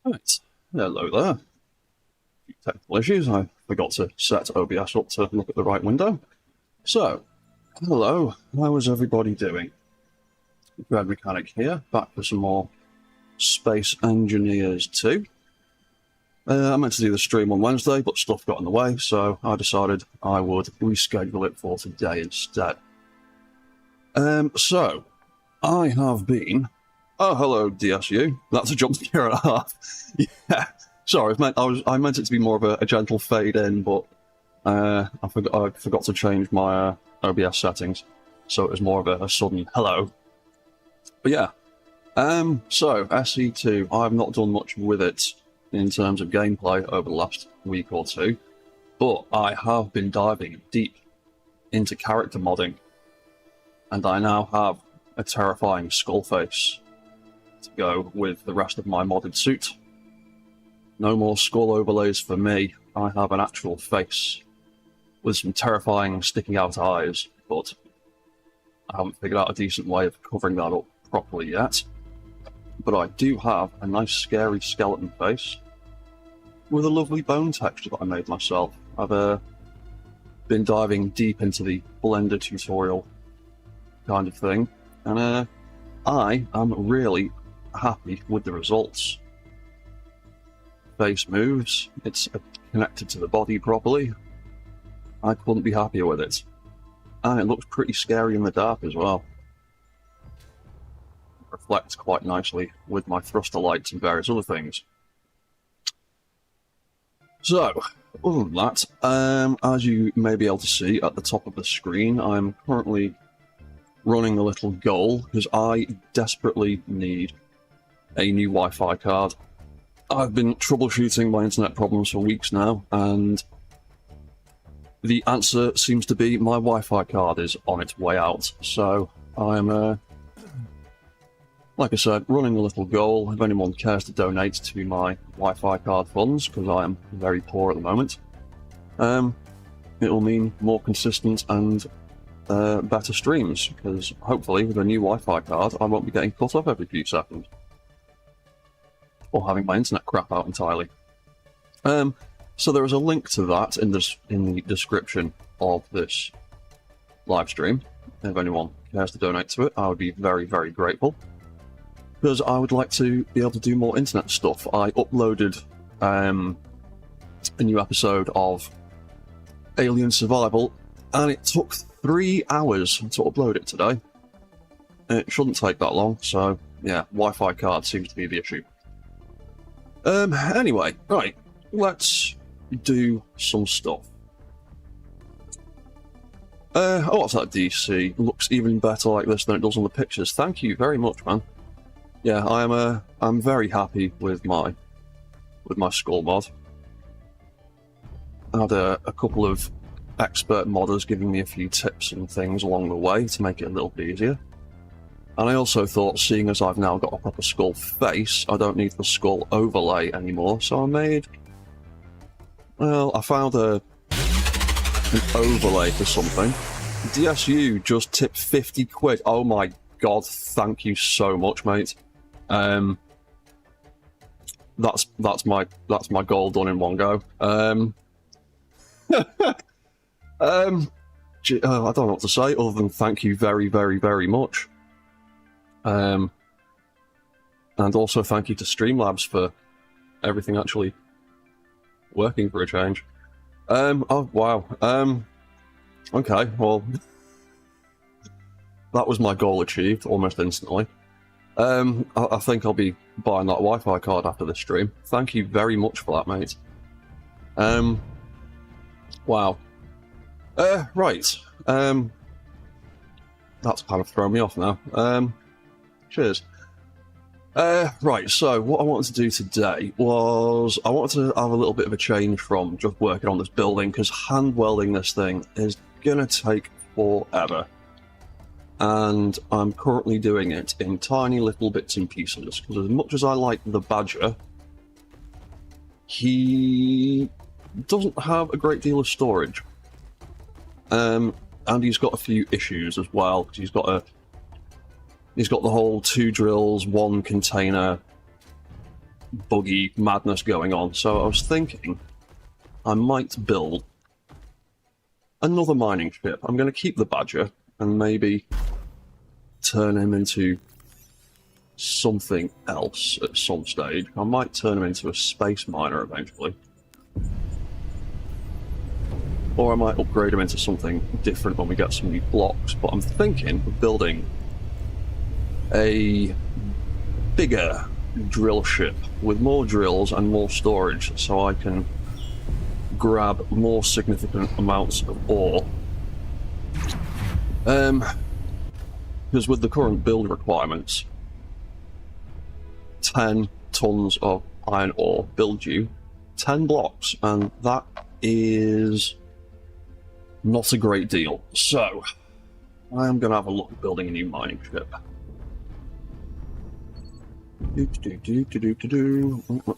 Right, hello there. A few technical issues. I forgot to set OBS up to look at the right window. So, hello, how is everybody doing? Red Mechanic here, back for some more Space Engineers 2. I meant to do the stream on Wednesday, but stuff got in the way, so I decided I would reschedule it for today instead. So, I have been... Oh, hello, DSU. That's a jump scare and a half. Yeah, sorry, I meant it to be more of a gentle fade in, but I forgot to change my OBS settings, so it was more of a sudden hello. But yeah, so SE2, I've not done much with it in terms of gameplay over the last week or two, but I have been diving deep into character modding, and I now have a terrifying skull face to go with the rest of my modded suit. No more skull overlays for me. I have an actual face with some terrifying sticking out eyes, but I haven't figured out a decent way of covering that up properly yet. But I do have a nice scary skeleton face with a lovely bone texture that I made myself. I've been diving deep into the Blender tutorial kind of thing, and I am really happy with the results. Face moves, it's connected to the body properly. I couldn't be happier with it. And it looks pretty scary in the dark as well. It reflects quite nicely with my thruster lights and various other things. So, other than that, as you may be able to see at the top of the screen, I'm currently running a little goal because I desperately need a new Wi-Fi card. I've been troubleshooting my internet problems for weeks now, and the answer seems to be my Wi-Fi card is on its way out. So I'm, like I said, running a little goal. If anyone cares to donate to my Wi-Fi card funds, because I am very poor at the moment, it will mean more consistent and better streams, because hopefully with a new Wi-Fi card I won't be getting cut off every few seconds. Or having my internet crap out entirely. So there is a link to that in the description of this live stream. If anyone cares to donate to it, I would be very, very grateful. Because I would like to be able to do more internet stuff. I uploaded a new episode of Alien Survival, and it took 3 hours to upload it today. It shouldn't take that long, so yeah, Wi-Fi card seems to be the issue. Anyway, right, let's do some stuff. Oh, what's that DC? Looks even better like this than it does on the pictures. Thank you very much, man. Yeah, I'm very happy with my skull mod. I had a couple of expert modders giving me a few tips and things along the way to make it a little bit easier. And I also thought, seeing as I've now got a proper skull face, I don't need the skull overlay anymore, so I found an overlay for something. DSU just tipped 50 quid. Oh my god, thank you so much, mate. That's my goal done in one go. I don't know what to say other than thank you very, very, very much. And also thank you to Streamlabs for everything actually working for a change. Oh wow. Okay, well, that was my goal achieved almost instantly. I think I'll be buying that Wi-Fi card after this stream. Thank you very much for that, mate. Wow. Right. That's kind of thrown me off now. Cheers. Right, so what I wanted to do today was I wanted to have a little bit of a change from just working on this building, because hand welding this thing is gonna take forever. And I'm currently doing it in tiny little bits and pieces, because as much as I like the Badger, he doesn't have a great deal of storage. And he's got a few issues as well, because he's got the whole 2 drills, 1 container buggy madness going on. So I was thinking I might build another mining ship. I'm going to keep the Badger and maybe turn him into something else at some stage. I might turn him into a space miner eventually. Or I might upgrade him into something different when we get some new blocks. But I'm thinking of building a bigger drill ship with more drills and more storage, so I can grab more significant amounts of ore. Because with the current build requirements, 10 tons of iron ore build you 10 blocks, and that is not a great deal. So I am going to have a look at building a new mining ship. Let's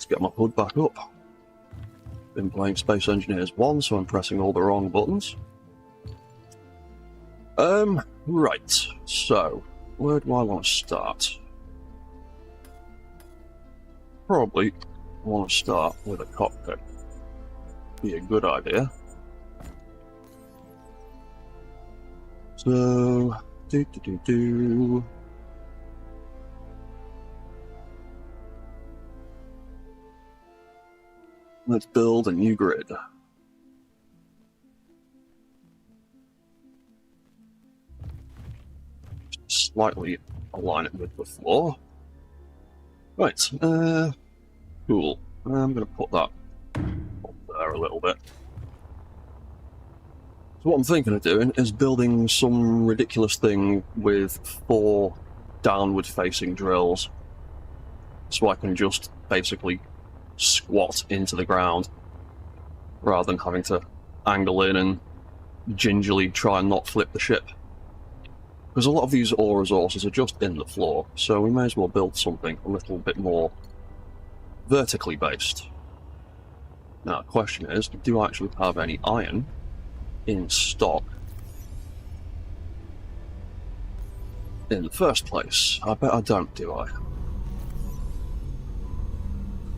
get my HUD back up. Been playing Space Engineers 1, so I'm pressing all the wrong buttons. Right, so where do I want to start? Probably want to start with a cockpit. Be a good idea. So, let's build a new grid. Slightly align it with the floor. Right, cool. I'm going to put that up there a little bit. So what I'm thinking of doing is building some ridiculous thing with 4 downward-facing drills, so I can just basically squat into the ground rather than having to angle in and gingerly try and not flip the ship. Because a lot of these ore resources are just in the floor, so we may as well build something a little bit more vertically based. Now, the question is, do I actually have any iron in stock in the first place? I bet I don't, do I?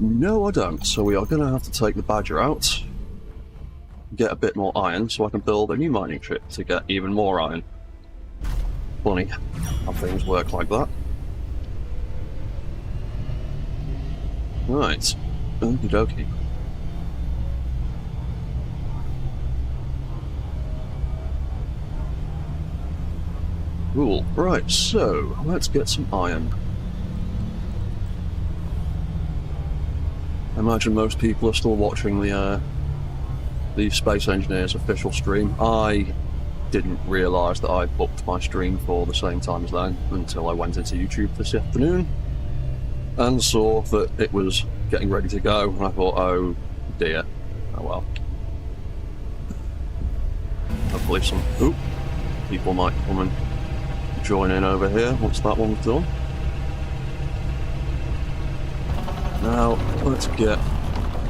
No, I don't. So we are going to have to take the Badger out, get a bit more iron, so I can build a new mining ship to get even more iron. Funny how things work like that. Right. Okie dokie. Cool. Right, so let's get some iron. I imagine most people are still watching the Space Engineers official stream. I didn't realise that I booked my stream for the same time as them until I went into YouTube this afternoon and saw that it was getting ready to go, and I thought, oh dear, oh well. hopefully some people might come and join in over here once that one's done. Now, let's get a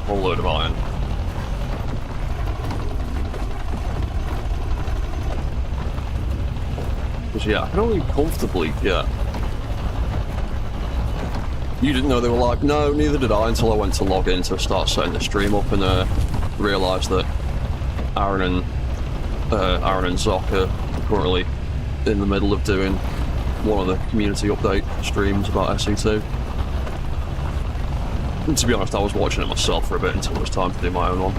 whole load of iron. Because yeah, I can only comfortably get... You didn't know they were like, no, neither did I until I went to log in to start setting the stream up and realised that Aaron and Zoc are currently in the middle of doing one of the community update streams about SE2. And to be honest, I was watching it myself for a bit until it was time to do my own one.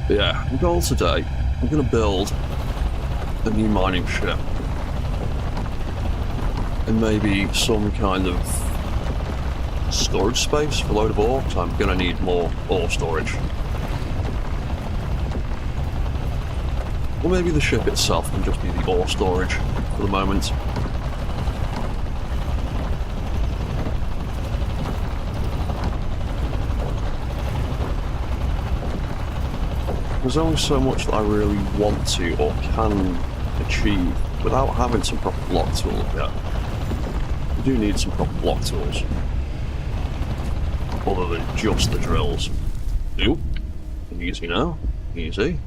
But yeah, the goal today, I'm going to build a new mining ship. And maybe some kind of storage space for a load of ore, because I'm going to need more ore storage. Or maybe the ship itself can just be the ore storage for the moment. There's only so much that I really want to or can achieve without having some proper block tools yet. I do need some proper block tools. Other than just the drills. Ooh. Easy now. Easy.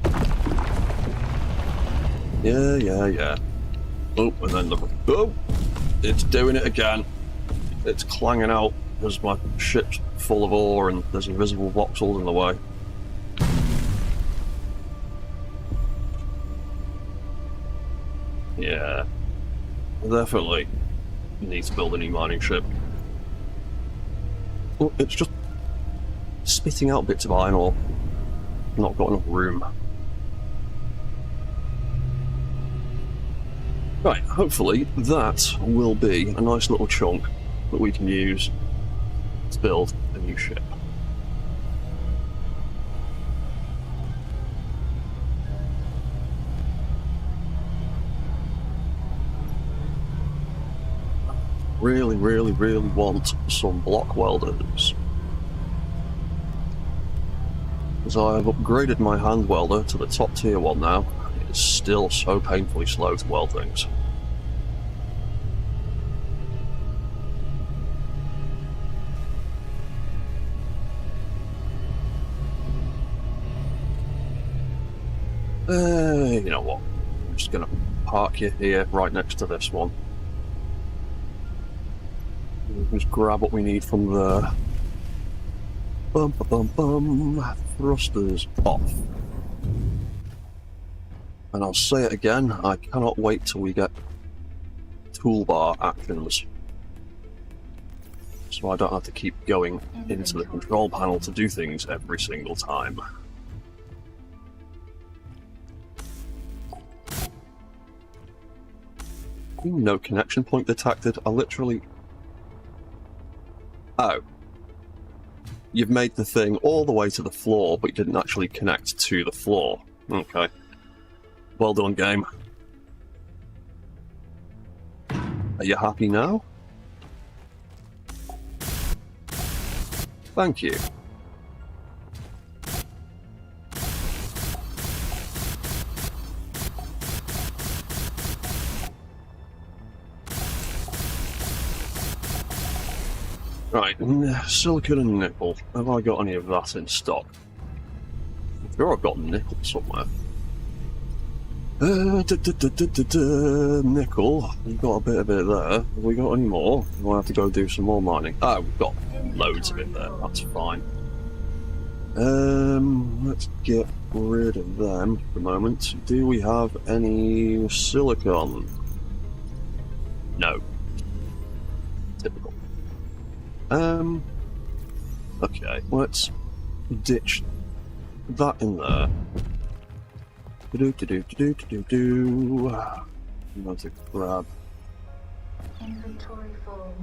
Yeah. Oh, and then look. Oh! It's doing it again. It's clanging out as my ship's full of ore and there's invisible voxels in the way. Yeah. I definitely need to build a new mining ship. Well, it's just spitting out bits of iron ore. Not got enough room. Right, hopefully that will be a nice little chunk that we can use to build a new ship. Really want some block welders. As I have upgraded my hand welder to the top tier one now, it is still so painfully slow to weld things. You know what? I'm just gonna park you here right next to this one. Just grab what we need from the thrusters off. And I'll say it again, I cannot wait till we get toolbar actions. So I don't have to keep going into the control panel to do things every single time. Ooh, no connection point detected. I literally... Oh. You've made the thing all the way to the floor, but you didn't actually connect to the floor. Okay. Well done, game. Are you happy now? Thank you. Right, silicon and nickel. Have I got any of that in stock? I'm sure I've got nickel somewhere. Nickel. We've got a bit of it there. Have we got any more? Do I have to go do some more mining? Oh, we've got loads of it there. That's fine. Let's get rid of them for the moment. Do we have any silicon? No. Typical. Okay, let's ditch that in there. I'm going to grab. Inventory full.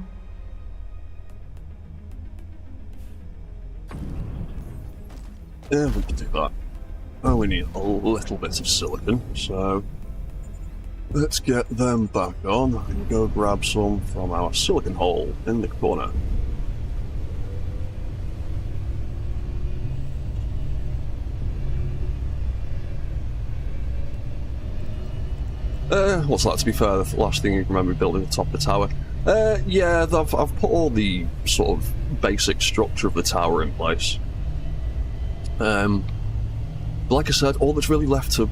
Yeah, we can do that. Oh, we need a little bit of silicon, so let's get them back on and go grab some from our silicon hole in the corner. What's that, to be fair, the last thing you remember building the top of the tower? Yeah, I've put all the sort of basic structure of the tower in place. Like I said, all that's really left to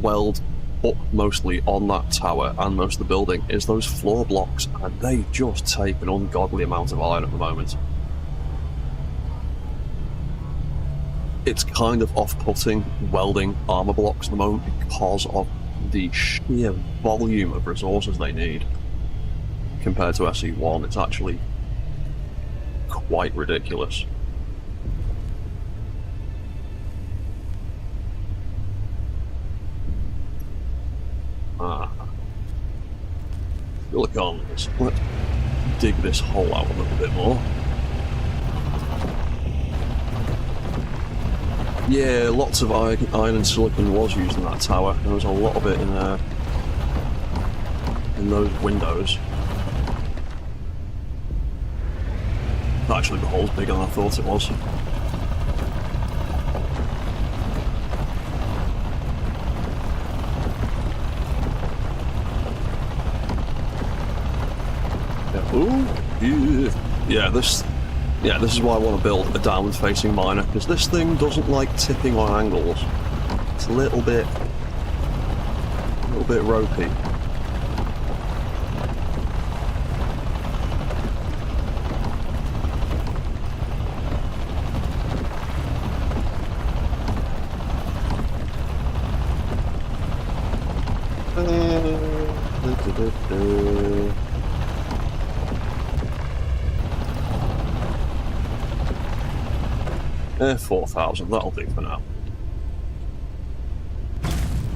weld up mostly on that tower and most of the building is those floor blocks, and they just take an ungodly amount of iron at the moment. It's kind of off-putting welding armor blocks at the moment because of the sheer volume of resources they need. Compared to SE1, it's actually quite ridiculous. Silicons. Let's dig this hole out a little bit more. Yeah, lots of iron and silicon was used in that tower. There was a lot of it in those windows. Actually, the hole's bigger than I thought it was. Ooh, yeah, this is why I want to build a downward-facing miner, because this thing doesn't like tipping on angles. It's a little bit ropey. Eh, 4,000, that'll do for now.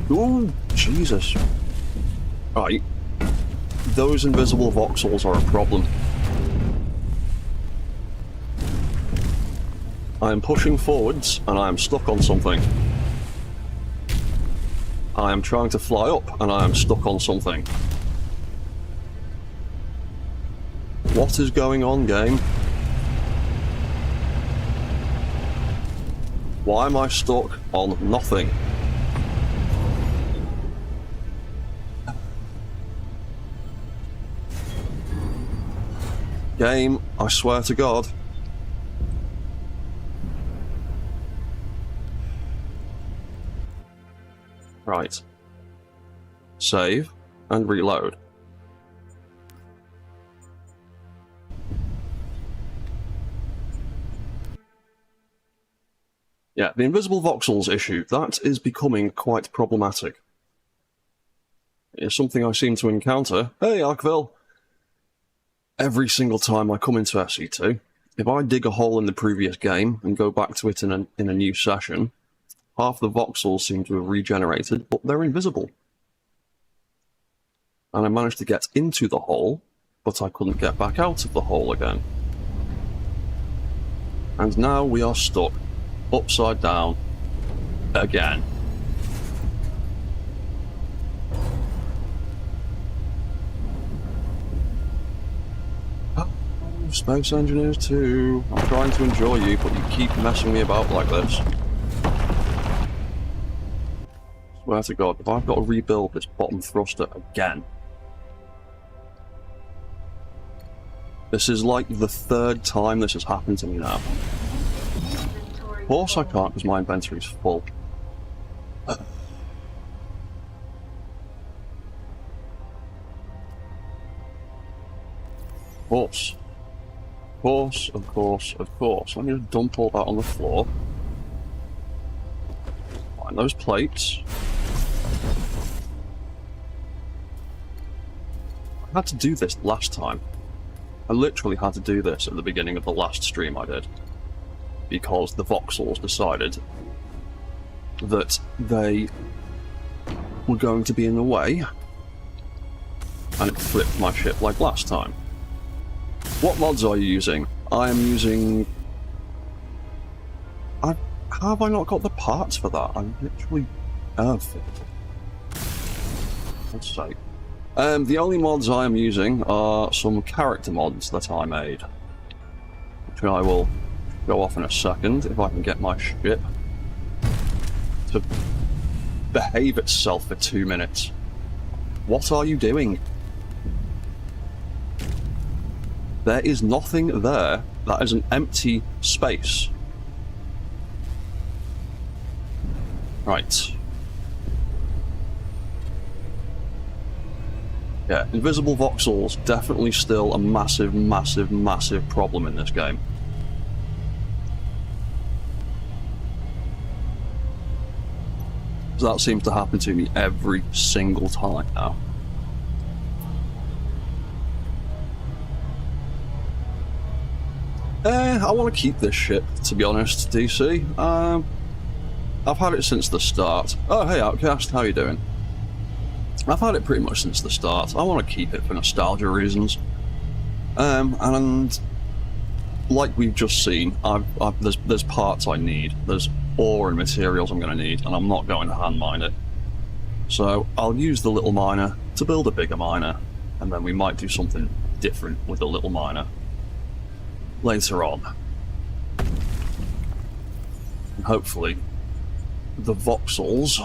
Ooh, Jesus. Right. Those invisible voxels are a problem. I am pushing forwards, and I am stuck on something. I am trying to fly up, and I am stuck on something. What is going on, game? Why am I stuck on nothing? Game, I swear to God. Right. Save and reload. Yeah, the invisible voxels issue, that is becoming quite problematic. It's something I seem to encounter. Hey, Arkville! Every single time I come into SE2, if I dig a hole in the previous game and go back to it in a new session, half the voxels seem to have regenerated, but they're invisible. And I managed to get into the hole, but I couldn't get back out of the hole again. And now we are stuck. Upside down. Again. Oh, Space Engineers 2. I'm trying to enjoy you, but you keep messing me about like this. Swear to God, if I've got to rebuild this bottom thruster again. This is like the third time this has happened to me now. Of course I can't, because my inventory's full. Of course. Let me just dump all that on the floor. Find those plates. I had to do this last time. I literally had to do this at the beginning of the last stream I did. Because the voxels decided that they were going to be in the way, and it flipped my ship like last time. What mods are you using? I am using... How have I not got the parts for that? I'm literally perfect. Let's say. The only mods I am using are some character mods that I made, which I will go off in a second if I can get my ship to behave itself for 2 minutes. What are you doing? There is nothing there. That is an empty space. Right. Yeah, invisible voxels definitely still a massive, massive, massive problem in this game. That seems to happen to me every single time now. I want to keep this ship, to be honest, DC. I've had it since the start. Oh, hey Outcast, how you doing? I've had it pretty much since the start. I want to keep it for nostalgia reasons. And like we've just seen, there's parts I need. There's ore and materials I'm going to need, and I'm not going to hand mine it. So I'll use the little miner to build a bigger miner, and then we might do something different with the little miner later on. And hopefully the voxels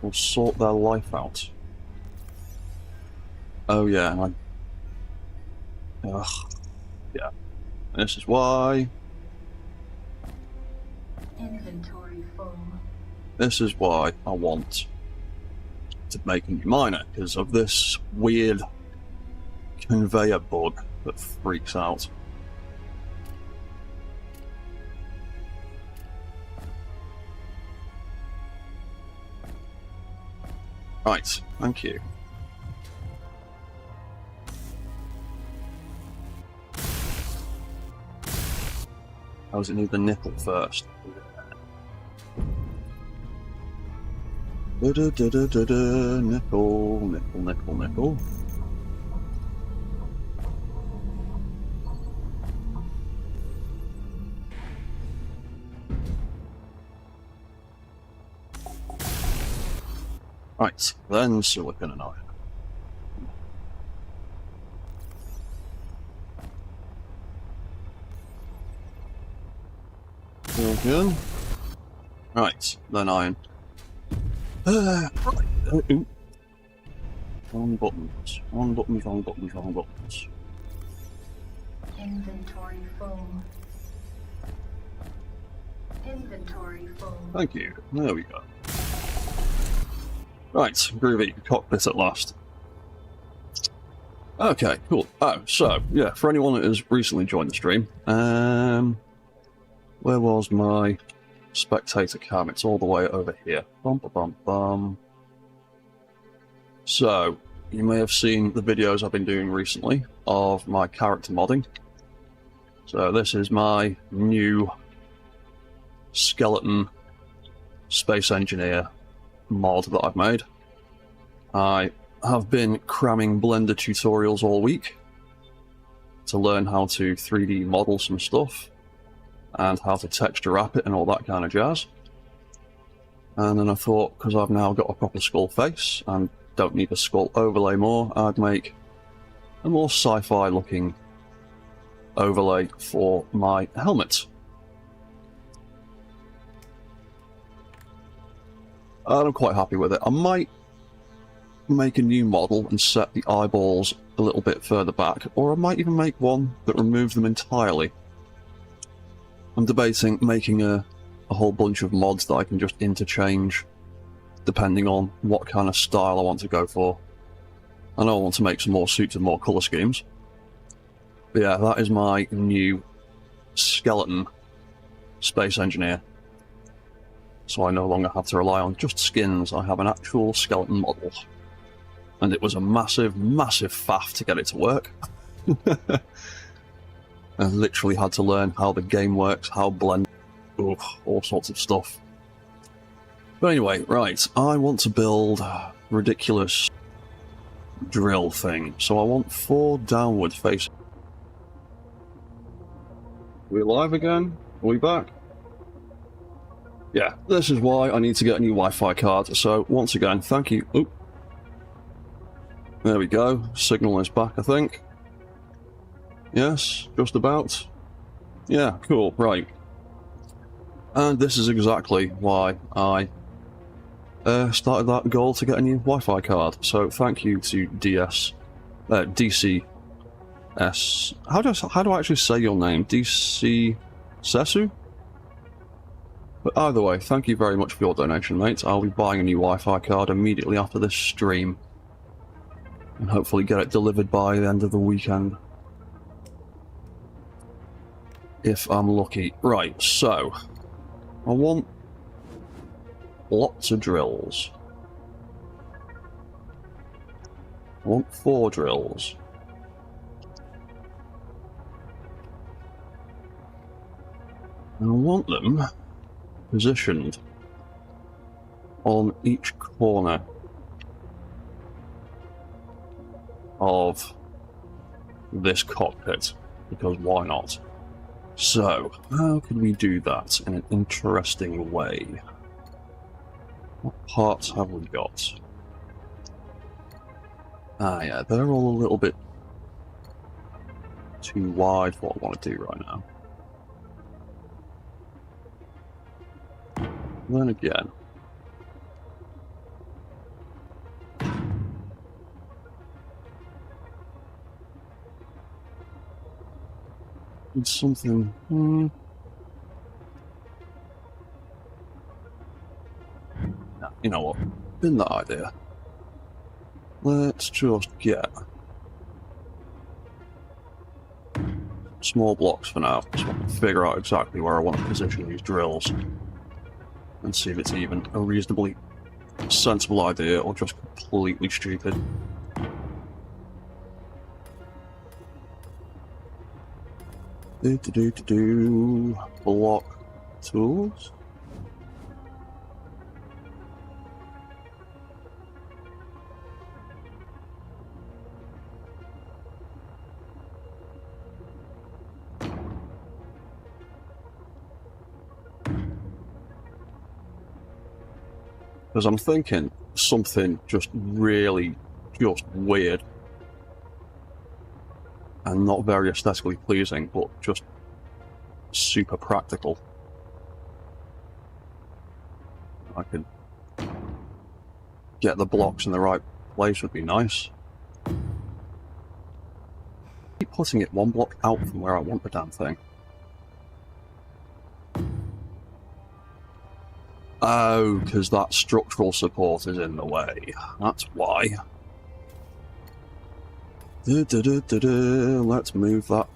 will sort their life out. Oh yeah, and yeah. This is why. Inventory full. This is why I want to make a new miner, because of this weird conveyor bug that freaks out. Right, thank you. How does it need the nickel first? Nickel, nickel, nickel, nickel. Right, then silicon and iron. Silicon. Right, then iron. Right. Wrong buttons. Wrong buttons, wrong buttons, wrong buttons. Inventory full. Inventory full. Thank you. There we go. Right, groovy. Cockpit at last. Okay, cool. Oh, so, yeah, for anyone that has recently joined the stream, where was my spectator cam? It's all the way over here. Bum, bum, bum, bum. So, you may have seen the videos I've been doing recently of my character modding. So this is my new skeleton space engineer mod that I've made. I have been cramming Blender tutorials all week to learn how to 3D model some stuff and how to texture wrap it and all that kind of jazz. And then I thought, because I've now got a proper skull face and don't need a skull overlay more, I'd make a more sci-fi looking overlay for my helmet. And I'm quite happy with it. I might make a new model and set the eyeballs a little bit further back, or I might even make one that removes them entirely. I'm debating making a whole bunch of mods that I can just interchange depending on what kind of style I want to go for. I know I want to make some more suits with more colour schemes. But yeah, that is my new skeleton space engineer. So I no longer have to rely on just skins, I have an actual skeleton model. And it was a massive, massive faff to get it to work. I literally had to learn how the game works, how blend, all sorts of stuff. But anyway, right, I want to build a ridiculous drill thing. So I want 4 downward facing. Are we live again? Are we back? Yeah, this is why I need to get a new Wi-Fi card. So once again, thank you. Oop. There we go. Signal is back, I think. Yes, just about. Yeah, cool, right. And this is exactly why I started that goal to get a new Wi-Fi card. So thank you to DCS. How do I actually say your name? DC Sesu? But either way, thank you very much for your donation, mate. I'll be buying a new Wi-Fi card immediately after this stream. And hopefully get it delivered by the end of the weekend. If I'm lucky. Right, so... I want... lots of drills. I want 4 drills. And I want them positioned on each corner of this cockpit, because why not? So, how can we do that in an interesting way? What parts have we got? Ah yeah, they're all a little bit too wide for what I want to do right now. Then again, it's something. No, you know what? Bin that idea. Let's just get small blocks for now, so I can figure out exactly where I want to position these drills. And see if it's even a reasonably sensible idea or just completely stupid. Block tools. Because I'm thinking something just really, just weird. And not very aesthetically pleasing, but just super practical. I could get the blocks in the right place would be nice. Keep putting it one block out from where I want the damn thing. Oh, because that structural support is in the way. That's why. Let's move that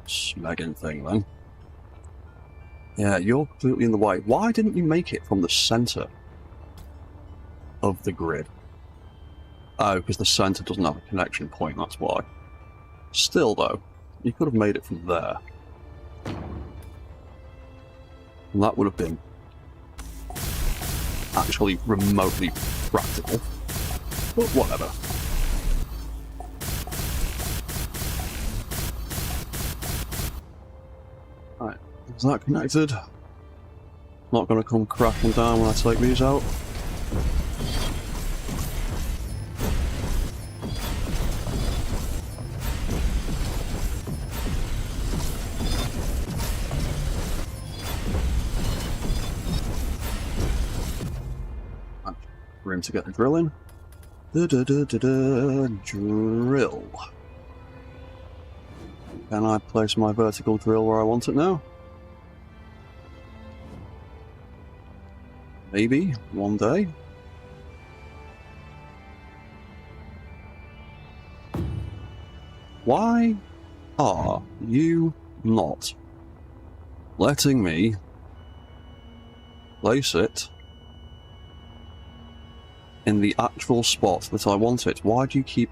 smegging thing then. Yeah, you're completely in the way. Why didn't you make it from the center of the grid? Oh, because the center doesn't have a connection point, that's why. Still though, you could have made it from there. And that would have been actually remotely practical. But whatever. Right, is that connected? Not going to come crashing down when I take these out. Room to get the drill in. Drill. Can I place my vertical drill where I want it now? Maybe, one day. Why are you not letting me place it in the actual spot that I want it? Why do you keep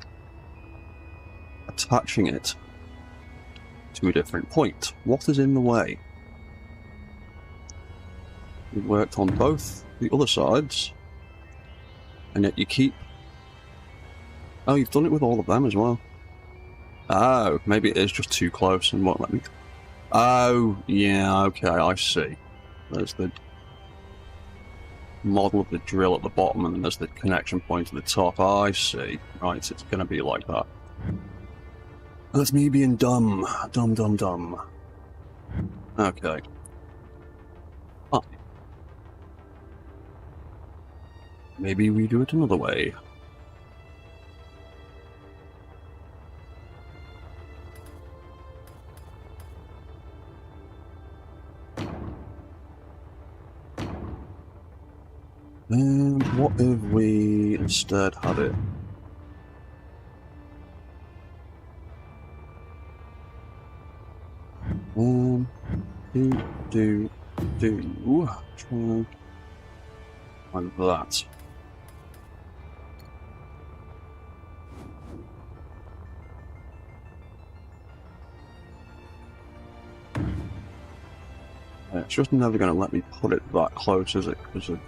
attaching it to a different point? What is in the way? You've worked on both the other sides, and yet you keep... Oh, you've done it with all of them as well. Oh, maybe it is just too close and won't let me... Oh, yeah, okay, I see. There's the model of the drill at the bottom, and then there's the connection point at the top. I see. Right, it's going to be like that. That's me being dumb. Dumb. Okay. Maybe we do it another way. What if we instead had it? Try like that. It's just never going to let me put it that close, is it? Because of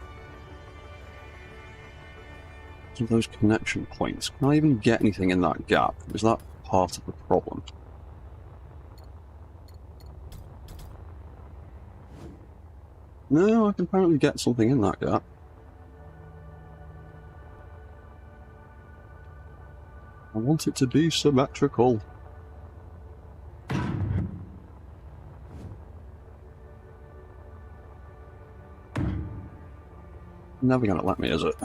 those connection points. Can I even get anything in that gap? Is that part of the problem? No, I can apparently get something in that gap. I want it to be symmetrical. Never gonna let me, is it?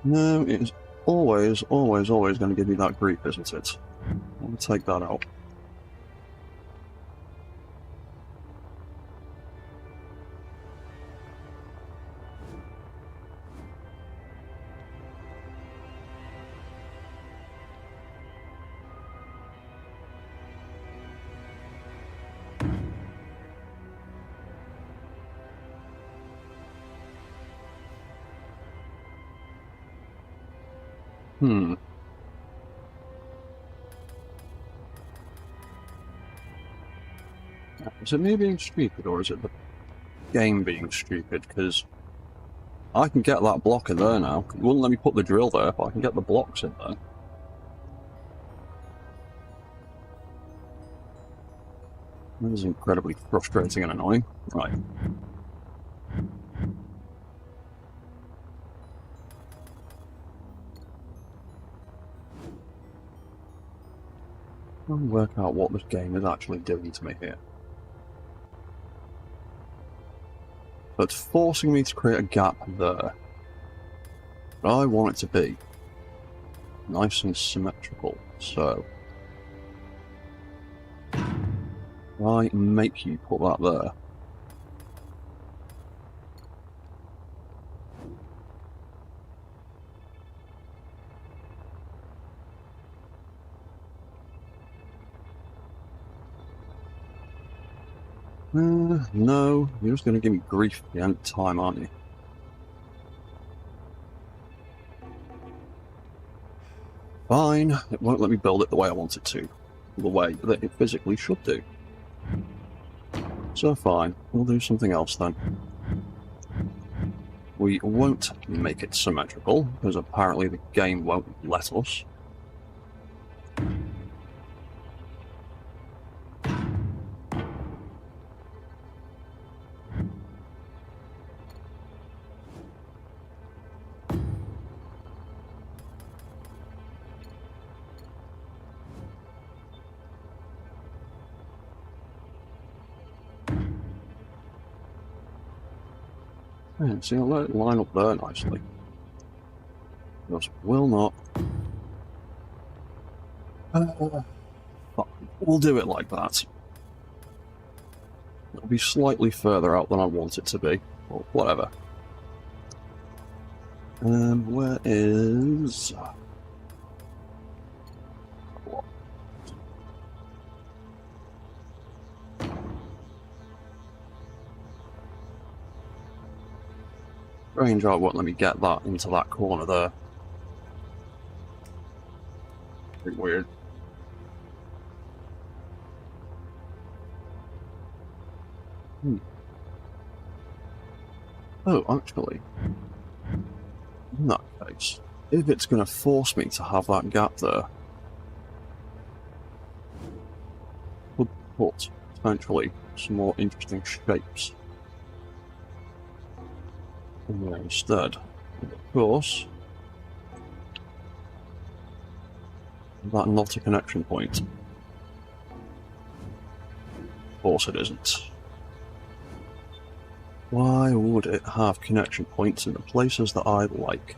No, it's always going to give me that grief, isn't it? I'm going to take that out. Is it me being stupid, or is it the game being stupid? Because I can get that block in there now. It wouldn't let me put the drill there, but I can get the blocks in there. That is incredibly frustrating and annoying. Right. I'll work out what this game is actually doing to me here. So it's forcing me to create a gap there. But I want it to be nice and symmetrical, so I make you put that there. No, you're just going to give me grief the end time, aren't you? Fine, it won't let me build it the way I want it to. The way that it physically should do. So fine, we'll do something else then. We won't make it symmetrical, because apparently the game won't let us. Yeah, see, I'll let it line up there nicely. Just will not. We'll do it like that. It'll be slightly further out than I want it to be, or whatever. Where is... Strange, I won't let me get that into that corner there. Pretty weird. Oh, actually, in that case, if it's going to force me to have that gap there, would put potentially some more interesting shapes instead. Of course, that not a connection point. Of course it isn't. Why would it have connection points in the places that I like?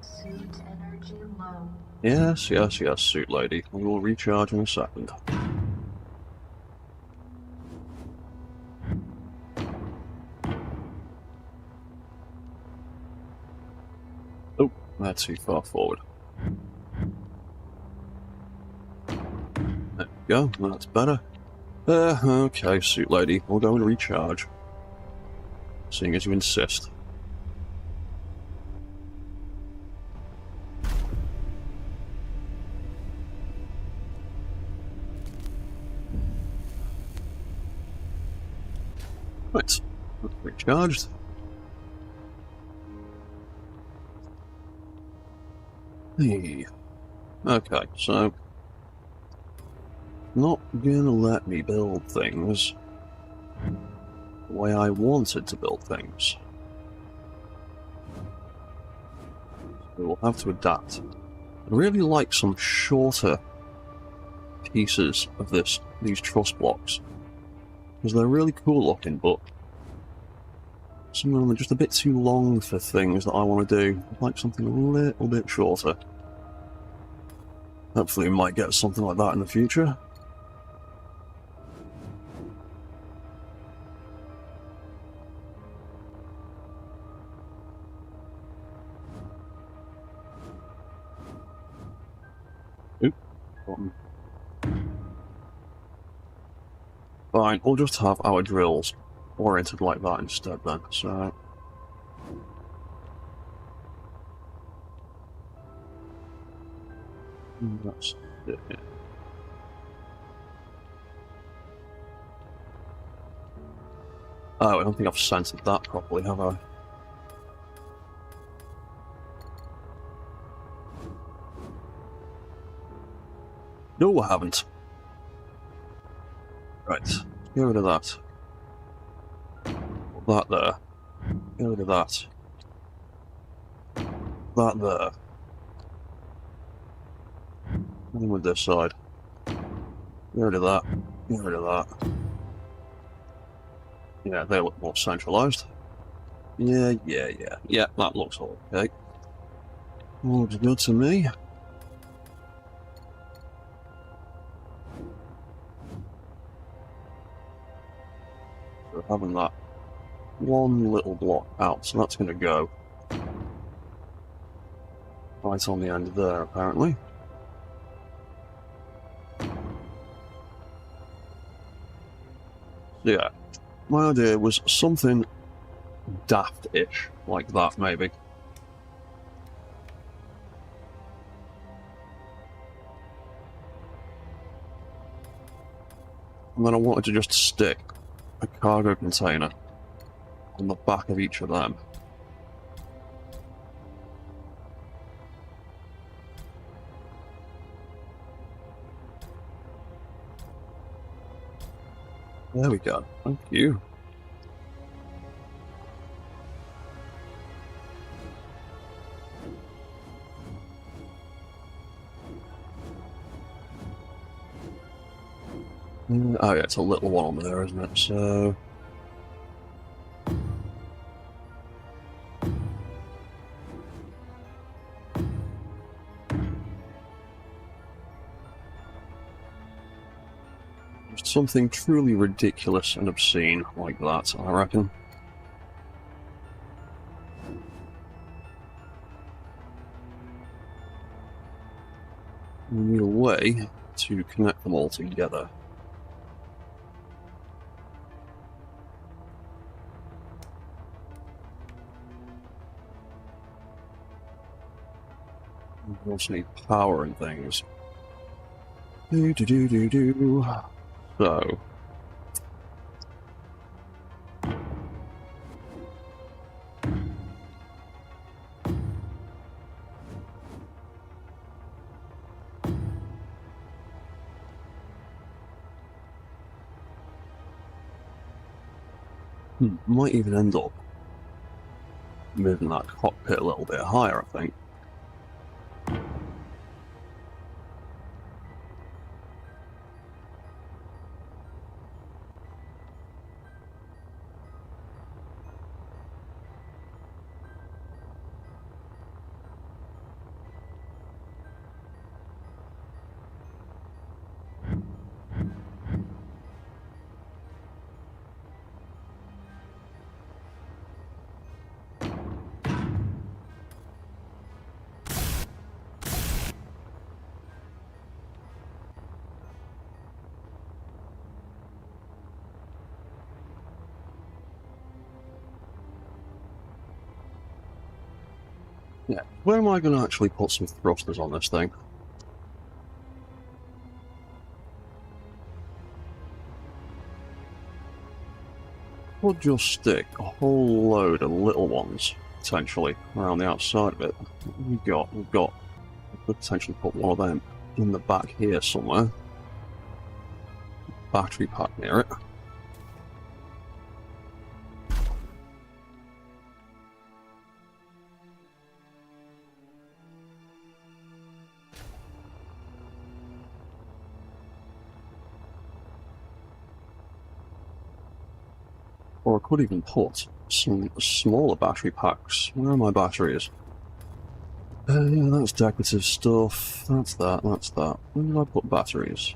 Suit energy low. Yes, yes, yes, suit lady. We will recharge in a second. Oh, that's too far forward. There we go, that's better. Okay, suit lady, we'll go and recharge. Seeing as you insist. Right, recharged. Hey. Okay, so not gonna let me build things the way I wanted to build things. So we'll have to adapt. I really like some shorter pieces of these truss blocks, because they're really cool looking, but some of them are just a bit too long for things that I want to do. I'd like something a little bit shorter. Hopefully we might get something like that in the future. Oop. Button. Fine, we'll just have our drills oriented like that instead then, so... That's it. Oh, I don't think I've centered that properly, have I? No, I haven't. Right, get rid of that. Put that there. Get rid of that. That there. And with this side. Get rid of that. Get rid of that. Yeah, they look more centralized. Yeah, that looks okay. Looks good to me. So having that one little block out, so that's going to go right on the end there, apparently. Yeah, my idea was something daft-ish like that, maybe. And then I wanted to just stick a cargo container on the back of each of them. There we go. Thank you. Oh yeah, it's a little one on there, isn't it? So... just something truly ridiculous and obscene like that, I reckon. We need a way to connect them all together. We also need power and things. So So... might even end up moving that cockpit a little bit higher, I think. Yeah, where am I going to actually put some thrusters on this thing? Or just stick a whole load of little ones, potentially, around the outside of it. What have we got? I could potentially put one of them in the back here somewhere. Battery pack near it. Or I could even put some smaller battery packs. Where are my batteries? Yeah, that's decorative stuff. That's that. Where did I put batteries?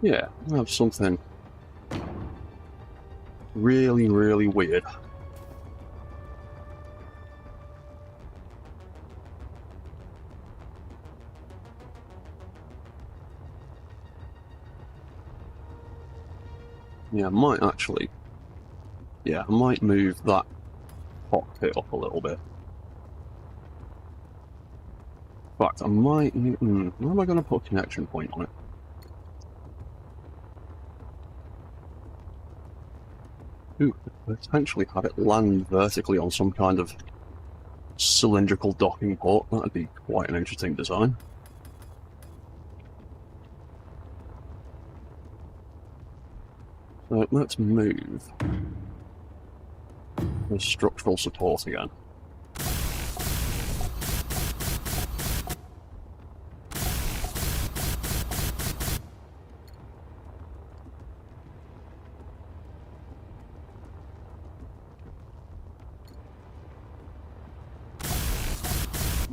Yeah, I have something really, really weird. Yeah, I might actually... Yeah, I might move that cockpit up a little bit. In fact, I might... where am I going to put a connection point on it? Ooh, potentially have it land vertically on some kind of cylindrical docking port. That'd be quite an interesting design. So let's move the structural support again.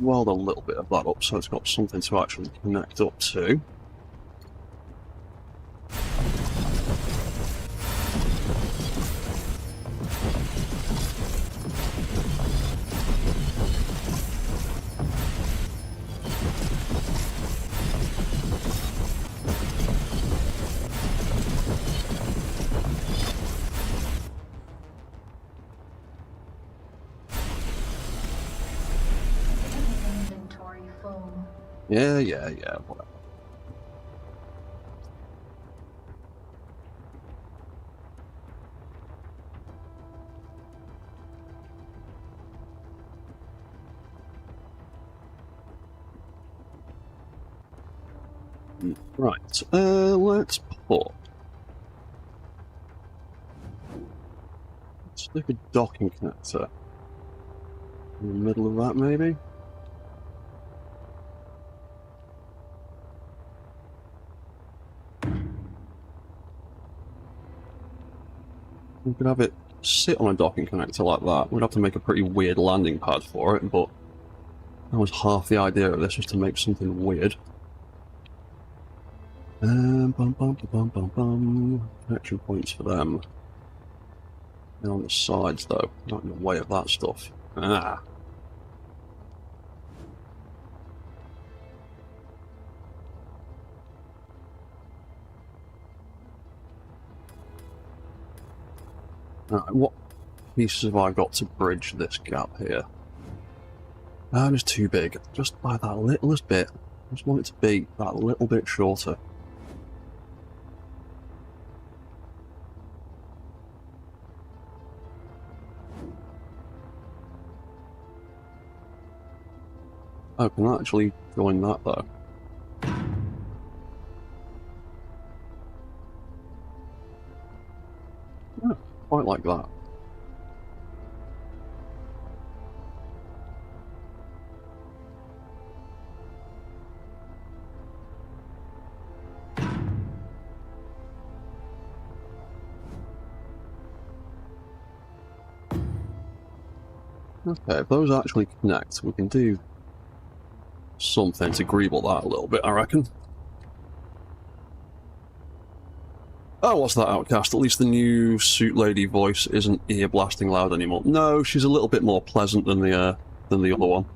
Weld a little bit of that up so it's got something to actually connect up to. Inventory full. Yeah, whatever. Right, let's stick a docking connector in the middle of that, maybe? We could have it sit on a docking connector like that. We'd have to make a pretty weird landing pad for it, but that was half the idea of this, was to make something weird. Bum bum bum bum bum bum. Connection points for them. They're on the sides though, not in the way of that stuff. Ah. Alright, what pieces have I got to bridge this gap here? It's too big, just by that littlest bit. I just want it to be that little bit shorter. Oh, can I actually join that though? Yeah, quite like that. Okay, if those actually connect, we can do something to greeble that a little bit, I reckon. Oh, what's that, Outcast? At least the new suit lady voice isn't ear blasting loud anymore. No, she's a little bit more pleasant than the other one.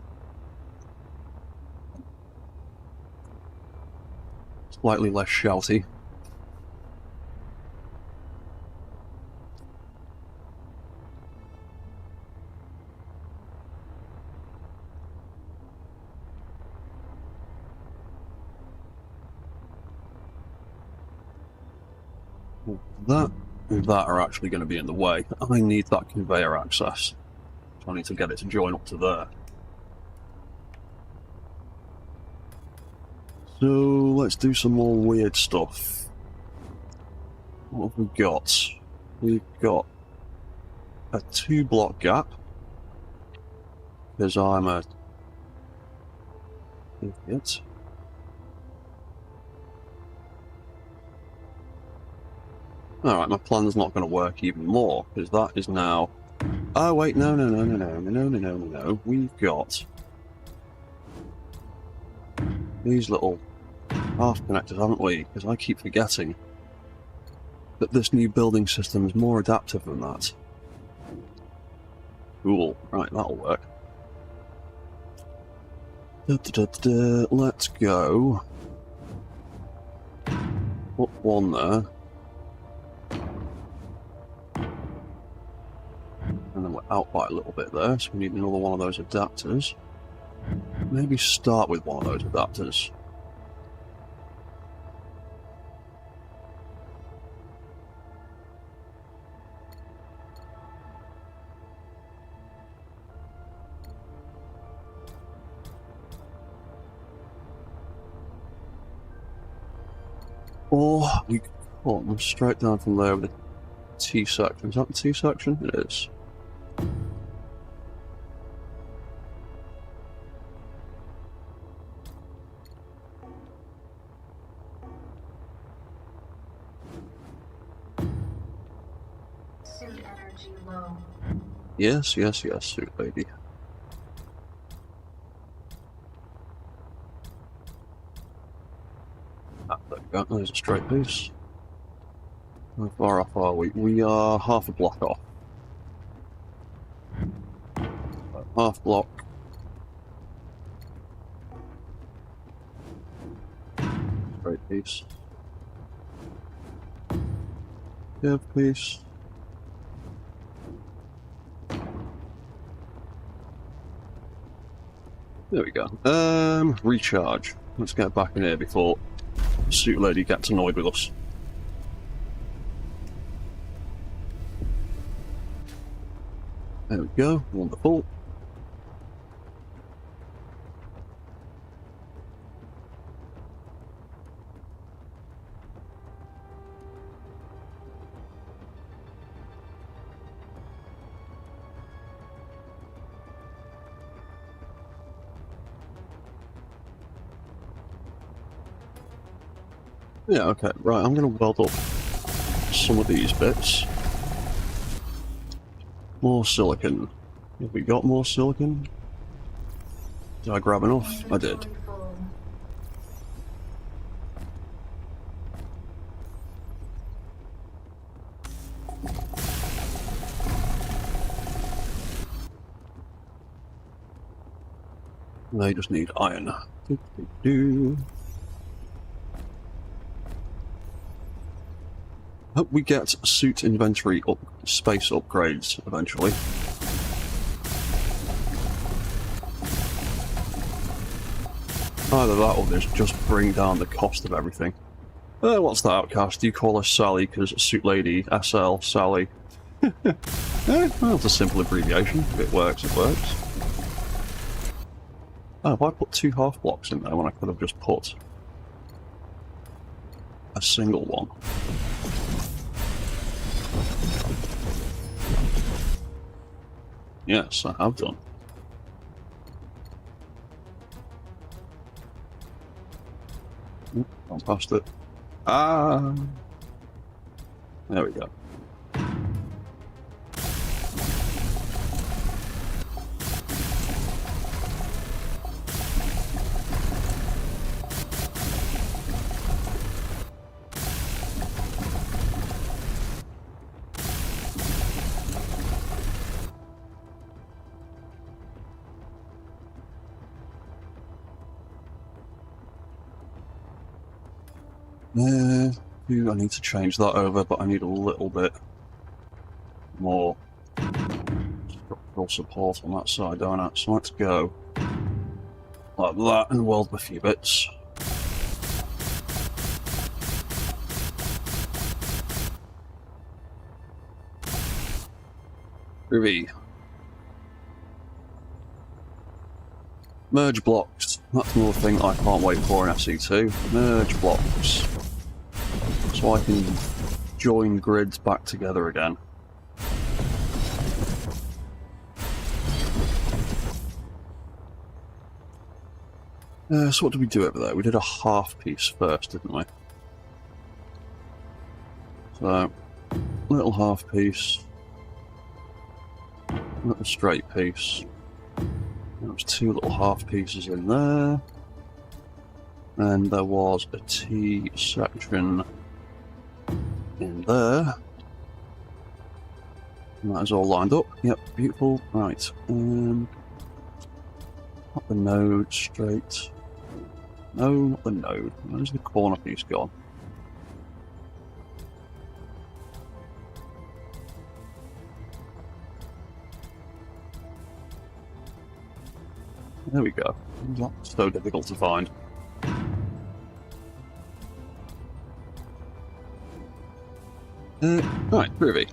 Slightly less shouty. That and that are actually going to be in the way. I need that conveyor access. So I need to get it to join up to there. So let's do some more weird stuff. What have we got? We've got a 2-block gap. Because I'm a idiot. Alright, my plan's not going to work even more, because that is now... Oh wait, no. We've got these little half connectors, haven't we? Because I keep forgetting that this new building system is more adaptive than that. Cool. Right, that'll work. Let's go. Put one there. And then we're out by a little bit there, so we need another one of those adapters. Maybe start with one of those adapters. Or we could come straight down from there with the T section. Is that the T section? It is. Suit energy low. Yes, suit lady. Ah, there we go. There's a straight piece. How far off are we? We are half a block off. Half block. Straight piece. Curve piece. There we go. Recharge. Let's get back in here before the suit lady gets annoyed with us. There we go. Wonderful. Yeah, okay, right, I'm going to weld up some of these bits. More silicon. Have we got more silicon? Did I grab enough? I did. Inventory full. They just need iron. Do. Hope we get suit inventory space upgrades eventually. Either that or just bring down the cost of everything. What's that, Outcast? Do you call her Sally because Suit Lady, SL, Sally? Well, it's a simple abbreviation. If it works, it works. Oh, have I put 2 half blocks in there when I could have just put a single one? Yes, I have done. Oop, gone past it. Ah! There we go. I need to change that over, but I need a little bit more structural support on that side, don't I? So let's go like that and weld a few bits. Groovy. Merge blocks. That's another thing I can't wait for in SE2. Merge blocks. So I can join grids back together again. So what did we do over there? We did a half piece first, didn't we? So, little half piece. Little straight piece. There was 2 little half pieces in there. And there was a T section in there. And that is all lined up. Yep, beautiful. Right. Up the node straight. No, not the node. Where's the corner piece gone? There we go. That's so difficult to find. Right, groovy.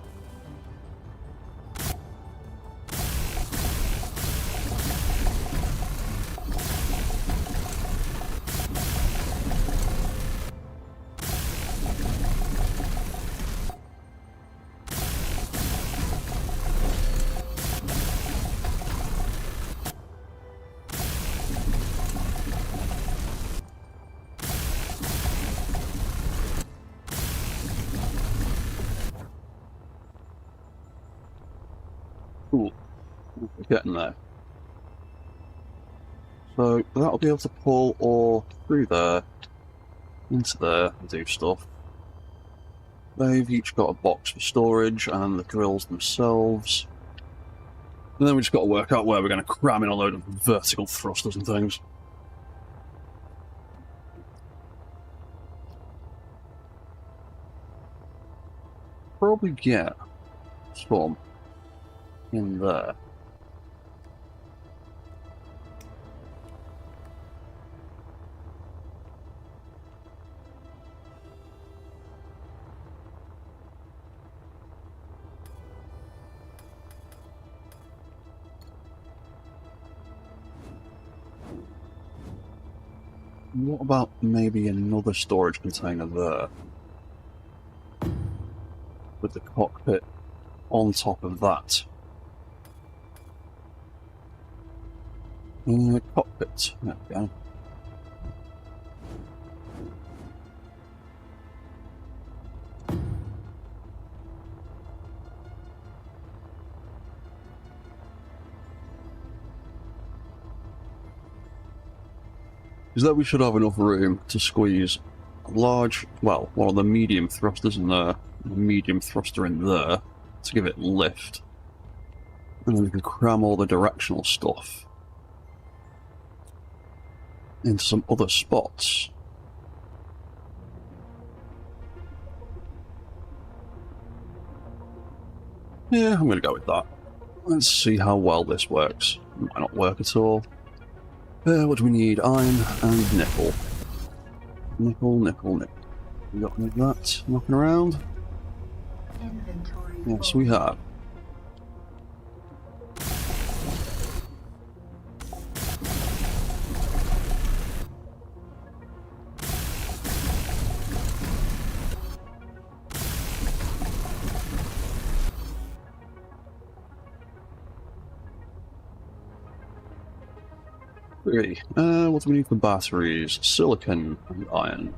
Cool. We're getting there. So that'll be able to pull ore through there, into there, and do stuff. They've each got a box for storage and the drills themselves. And then we just got to work out where we're going to cram in a load of vertical thrusters and things. Probably get some in there. What about maybe another storage container there? With the cockpit on top of that. Cockpit. There we go. is that we should have enough room to squeeze a large, well, one of the medium thrusters in there, the medium thruster in there, to give it lift. And then we can cram all the directional stuff into some other spots. Yeah, I'm going to go with that. Let's see how well this works. It might not work at all. What do we need? Iron and nickel. Nickel, nickel, nickel. We got any of that knocking around? Inventory. Yes, we have. Three. What do we need for batteries? Silicon and iron.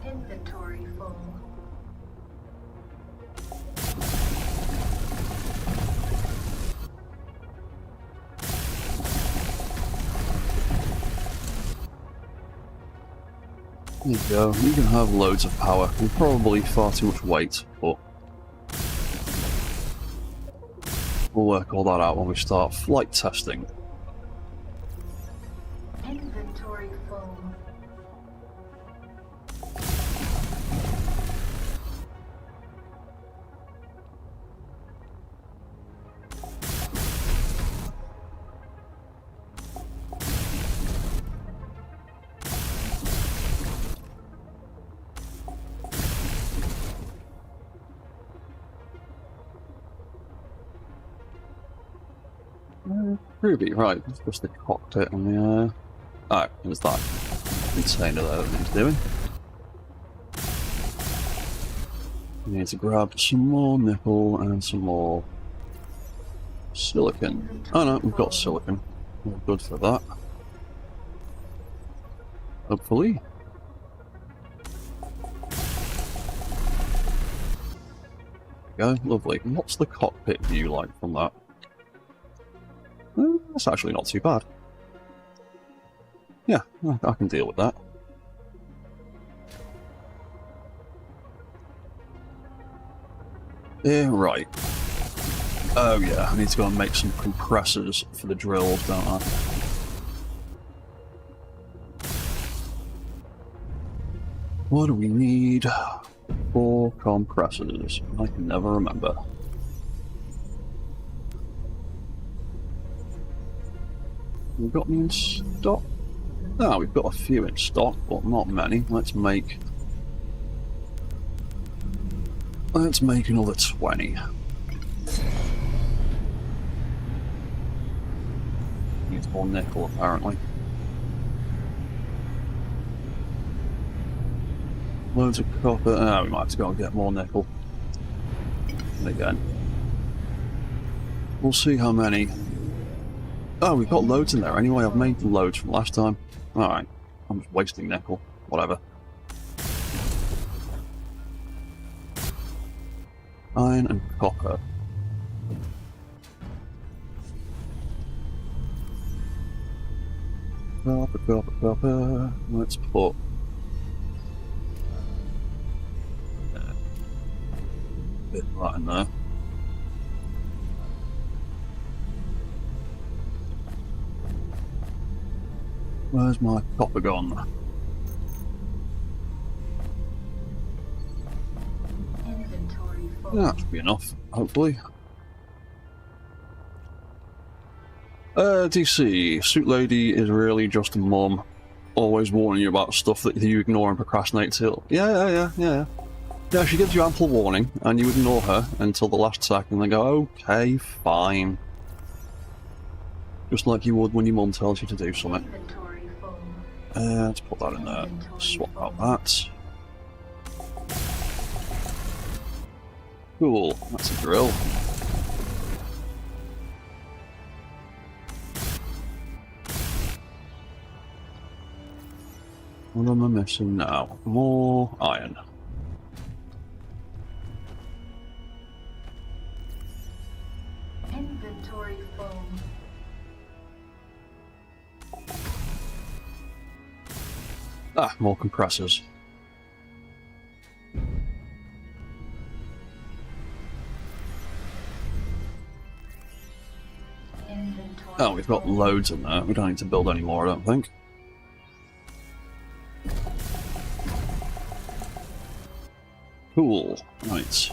Inventory full. There you go. You can have loads of power and probably far too much weight, but we'll work all that out when we start flight testing. Inventory full. Ruby, right, it's just the cockpit and the oh, there's that container there that needs doing. We need to grab some more nickel and some more silicon. Oh no, we've got silicon. We're good for that. Hopefully. There we go, lovely. What's the cockpit view like from that? That's actually not too bad. Yeah, I can deal with that. Yeah, right. Oh yeah, I need to go and make some compressors for the drills, don't I? What do we need for compressors? I can never remember. We've got any in stock? No, we've got a few in stock, but not many. Let's make another 20. Needs more nickel, apparently. Loads of copper. We might have to go and get more nickel. And again, we'll see how many. Oh, we've got loads in there anyway. I've made loads from last time. Alright, I'm just wasting nickel. Whatever. Iron and copper. Copper, copper, copper. Let's put a bit of that in there. Where's my copper gone? Inventory full. That should be enough, hopefully. DC, Suit Lady is really just a mum, always warning you about stuff that you ignore and procrastinate till. Yeah, she gives you ample warning, and you ignore her until the last second, and then go, okay, fine. Just like you would when your mum tells you to do something. Inventory full. Let's put that in there. Swap out that. Cool, that's a drill. What am I missing now? More iron. Inventory Ah, more compressors. Inventory Oh, we've got full. loads in there. We don't need to build any more, I don't think. Cool. Right.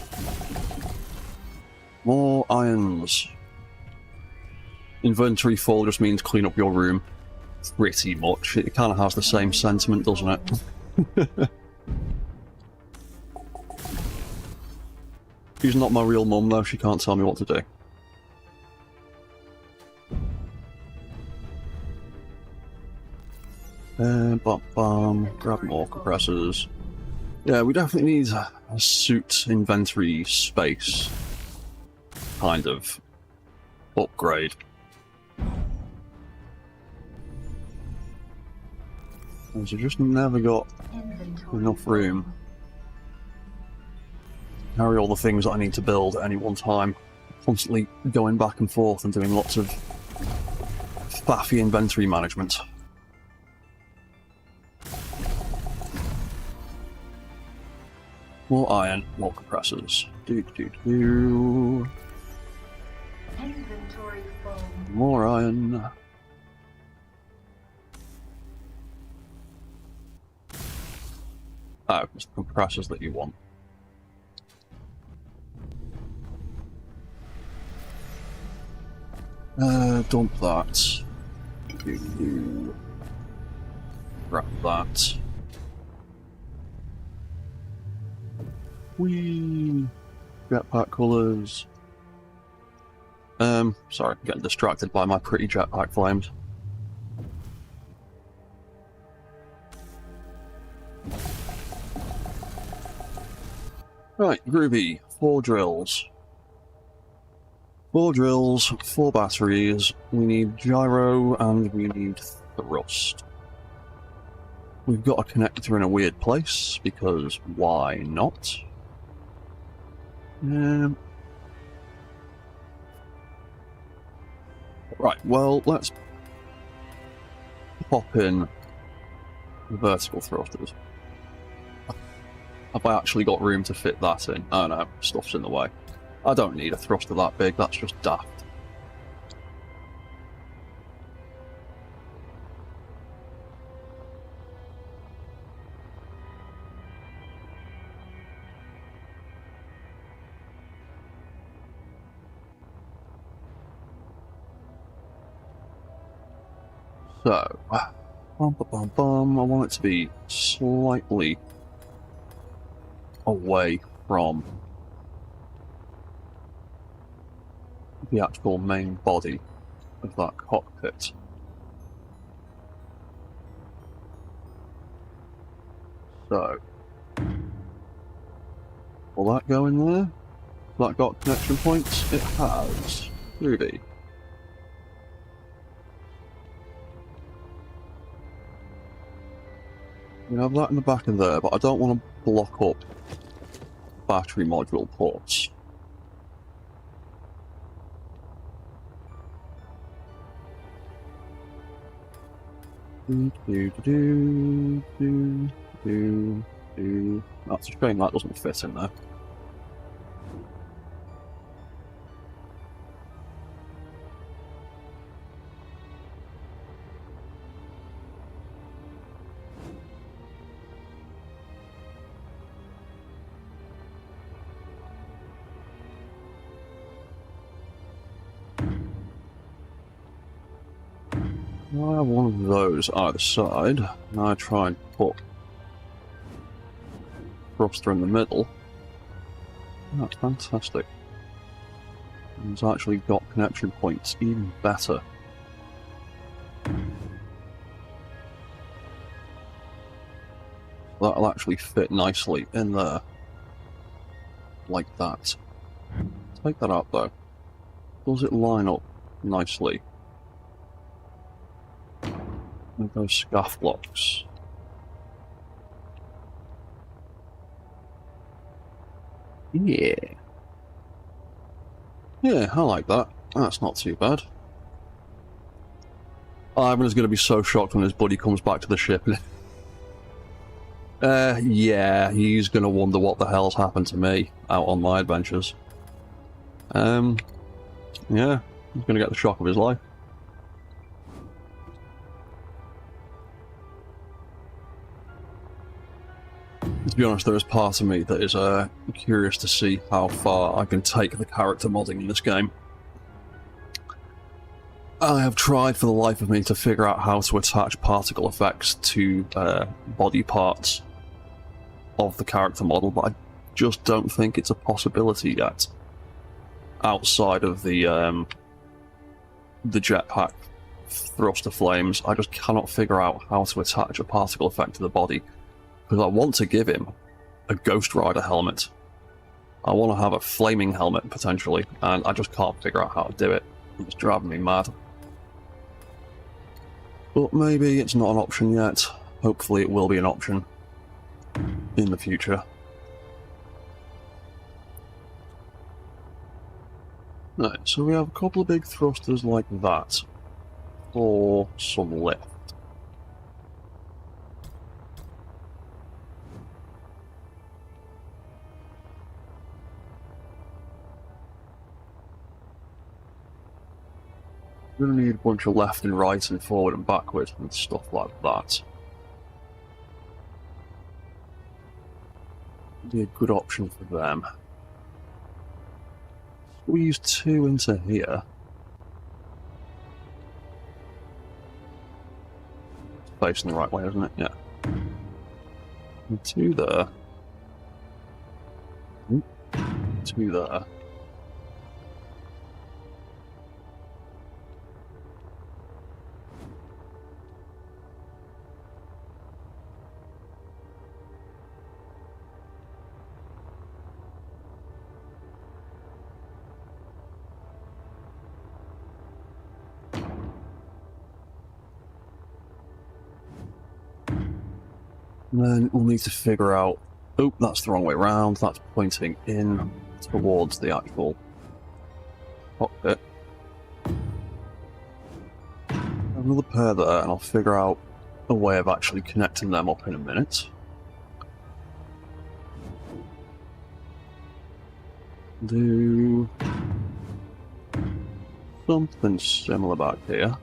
More irons. Inventory full just means clean up your room. Pretty much. It kind of has the same sentiment, doesn't it? She's not my real mum, though. She can't tell me what to do. Grab more compressors. Yeah, we definitely need a suit inventory space kind of upgrade. Because you just never got Inventory enough room to carry all the things that I need to build at any one time. Constantly going back and forth and doing lots of faffy inventory management. More iron, more compressors. Inventory full. More iron. Oh, it's the compressors that you want. Dump that. Grab that. Whee! Jetpack colours. Sorry, I'm getting distracted by my pretty jetpack flames. Right, groovy. 4 drills. 4 drills, 4 batteries. We need gyro and we need thrust. We've got a connector in a weird place, because why not? Right, well, let's pop in vertical thrusters. Have I actually got room to fit that in? Oh no, stuff's in the way. I don't need a thruster that big, that's just daft. So, I want it to be slightly away from the actual main body of that cockpit. So, will that go in there? Has that got connection points? It has. Ruby. You have that in the back of there, but I don't want to block up battery module ports. That's a shame that doesn't fit in there. I have one of those either side, and I try and put thruster in the middle. That's fantastic. It's actually got connection points, even better. That'll actually fit nicely in there. Like that. Take that out though. Does it line up nicely with those scuff blocks? Yeah. Yeah, I like that. That's not too bad. Ivan is going to be so shocked when his buddy comes back to the ship. Yeah, he's gonna wonder what the hell's happened to me out on my adventures. Yeah, he's gonna get the shock of his life. To be honest, there is part of me that is curious to see how far I can take the character modding in this game. I have tried for the life of me to figure out how to attach particle effects to body parts of the character model, but I just don't think it's a possibility yet. Outside of the jetpack thruster flames, I just cannot figure out how to attach a particle effect to the body. Because I want to give him a Ghost Rider helmet. I want to have a flaming helmet, potentially, and I just can't figure out how to do it. It's driving me mad. But maybe it's not an option yet. Hopefully it will be an option in the future. Right, so we have a couple of big thrusters like that for some lift. We're going to need a bunch of left and right and forward and backward and stuff like that. Be a good option for them. Squeeze two into here. It's facing the right way, isn't it? Yeah. And two there. Ooh. Two there. And then we'll need to figure out... Oh, that's the wrong way around. That's pointing in towards the actual cockpit. Another pair there, and I'll figure out a way of actually connecting them up in a minute. Do something similar back here.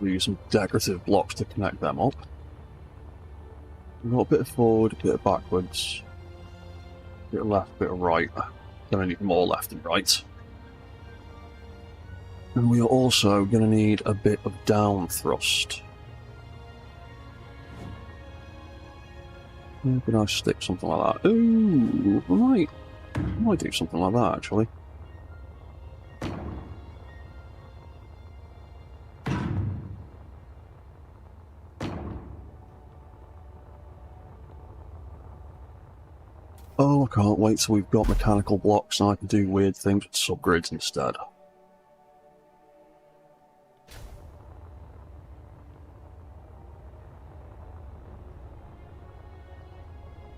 Use some decorative blocks to connect them up. We've got a bit of forward, a bit of backwards, a bit of left, a bit of right. Gonna need more left and right. And we are also gonna need a bit of down thrust. Where can I stick something like that? Ooh, I might do something like that actually. Oh, I can't wait till we've got mechanical blocks and I can do weird things with subgrids instead.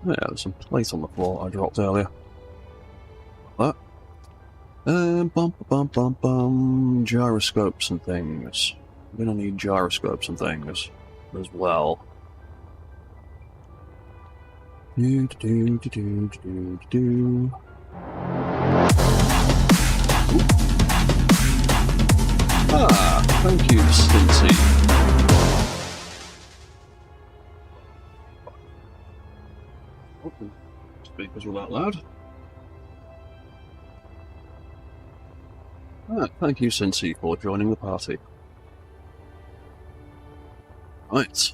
Yeah, there's some plate on the floor I dropped earlier. Like that. Gyroscopes and things. We're gonna need gyroscopes and things as well. Ah, thank you, Stinty. Speakers were that loud. Ah, thank you, Cincy, for joining the party. Right.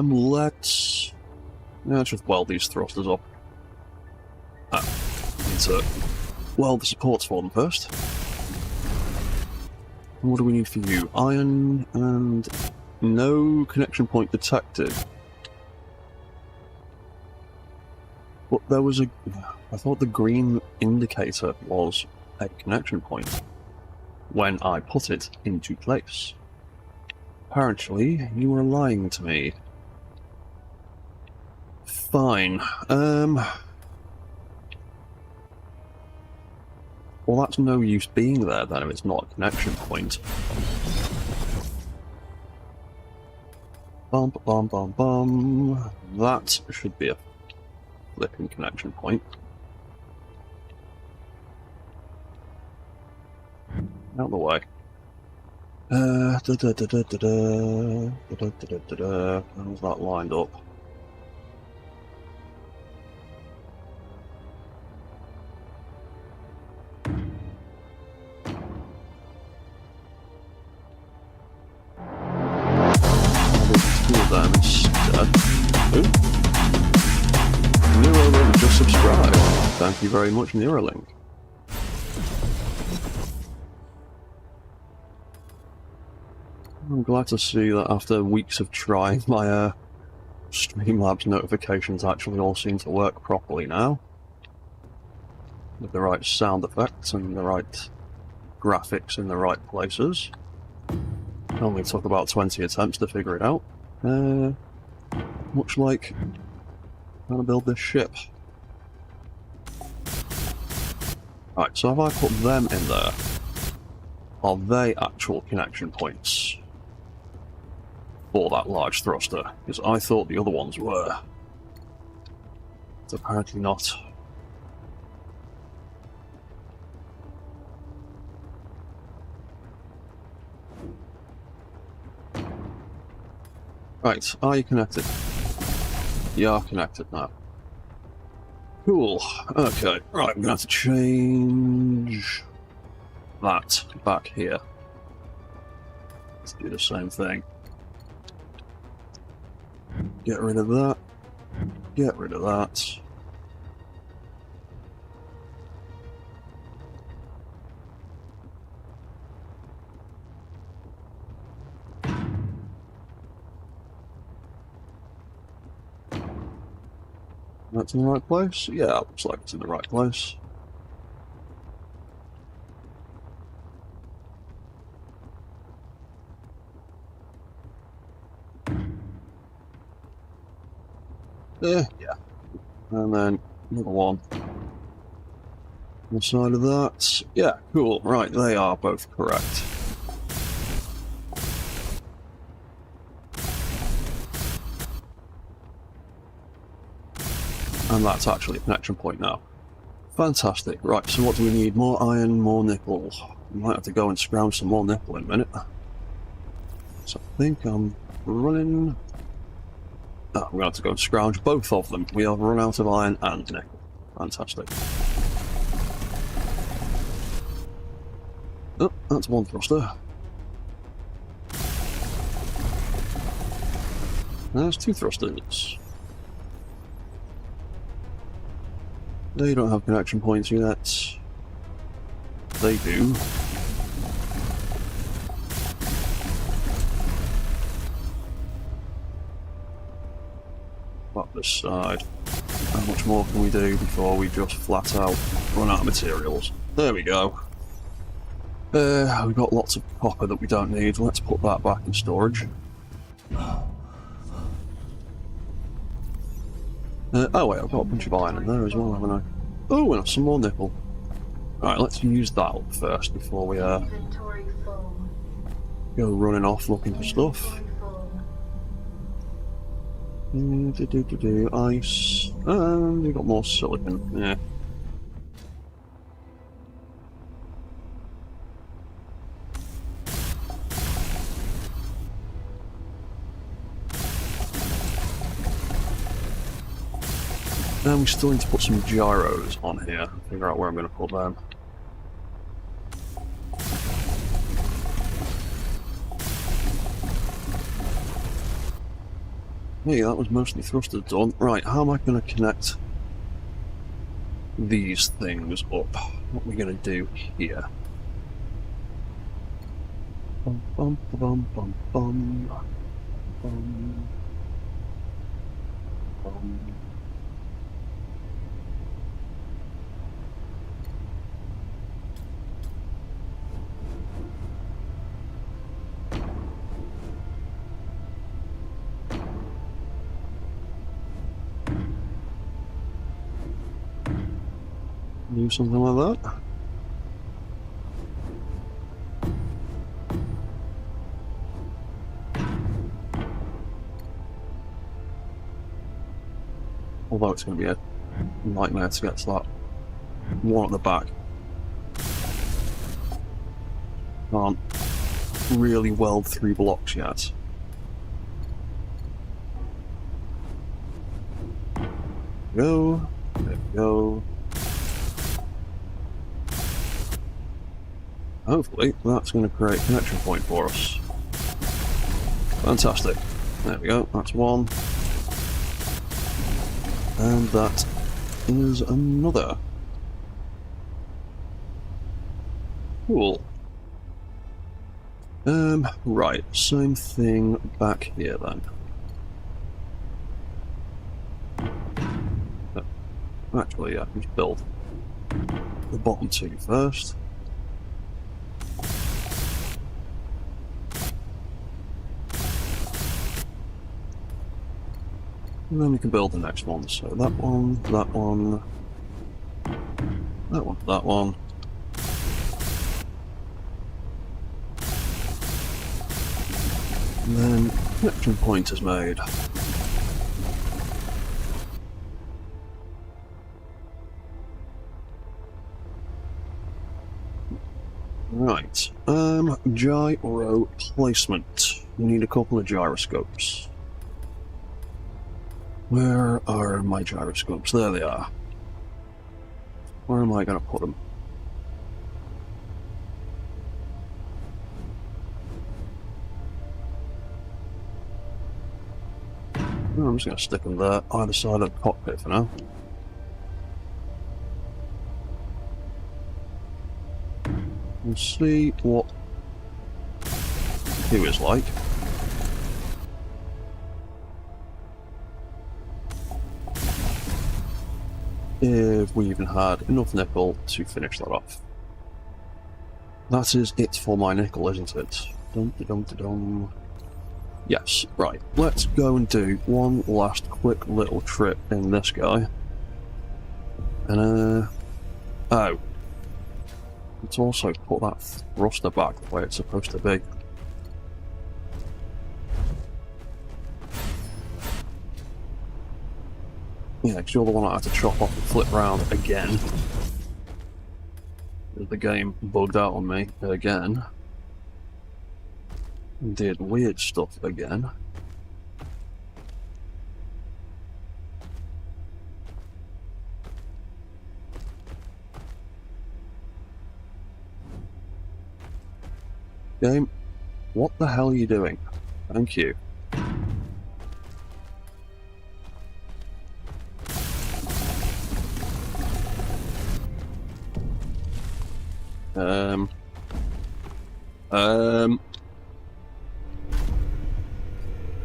Let's just weld these thrusters up. Need to weld the supports for them first. And what do we need for you? Iron and no connection point detected. But there was a... I thought the green indicator was a connection point when I put it into place. Apparently, you were lying to me. Fine. Well, that's no use being there then if it's not a connection point. Bum, bum, bum, bum. That should be a flipping connection point. Out of the way. How's that lined up? Neuralink just subscribed. Thank you very much, Neuralink. I'm glad to see that after weeks of trying, my Streamlabs notifications actually all seem to work properly now. With the right sound effects and the right graphics in the right places. It only took about 20 attempts to figure it out. Much like trying to build this ship. Right, so have I put them in there? Are they actual connection points for that large thruster? Because I thought the other ones were. It's apparently not. Right, are you connected? You are connected now. Cool. Okay, right, I'm gonna have to change that back here. Let's do the same thing. Get rid of that. Get rid of that. That's in the right place? Yeah, looks like it's in the right place. Yeah. And then another one. On the side of that. Yeah, cool. Right, they are both correct. And that's actually a connection point now. Fantastic. Right, so what do we need? More iron, more nickel. We might have to go and scrounge some more nickel in a minute. So I think I'm running... Oh, we're going to have to go and scrounge both of them. We have run out of iron and nickel. Fantastic. Oh, that's one thruster. There's two thrusters. They don't have connection points yet. They do. Up this side. How much more can we do before we just flat out run out of materials? There we go. We've got lots of copper that we don't need. Let's put that back in storage. Oh wait, I've got a bunch of iron in there as well, haven't I? Oh, and some more nickel. Alright, let's use that up first before we Inventory full. go running off looking for stuff. Ice. And we've got more silicon. Yeah. And we still need to put some gyros on here. Figure out where I'm going to put them. Hey, that was mostly thrusters done. Right, how am I going to connect these things up? What are we going to do here? Bum, bum, bum, bum, bum, bum, bum. Do something like that. Although it's going to be a nightmare to get to that one at the back. Can't really weld 3 blocks yet. Go. There we go. Hopefully that's going to create a connection point for us. Fantastic. There we go, that's one. And that is another. Cool. Right, same thing back here then. Actually, yeah, let's build the bottom 2 first. And then we can build the next one. So that one, that one, that one, that one. And then connection point is made. Right, gyro placement. We need a couple of gyroscopes. Where are my gyroscopes? There they are. Where am I going to put them? Oh, I'm just going to stick them there, either side of the cockpit for now. And see what view is like. If we even had enough nickel to finish that off. That is it for my nickel, isn't it? Dum-de-dum-de-dum. Yes, right. Let's go and do one last quick little trip in this guy. And, oh. Let's also put that thruster back the way it's supposed to be. Yeah, because you're the one I had to chop off and flip round again. The game bugged out on me again. And did weird stuff again. Game, what the hell are you doing? Thank you.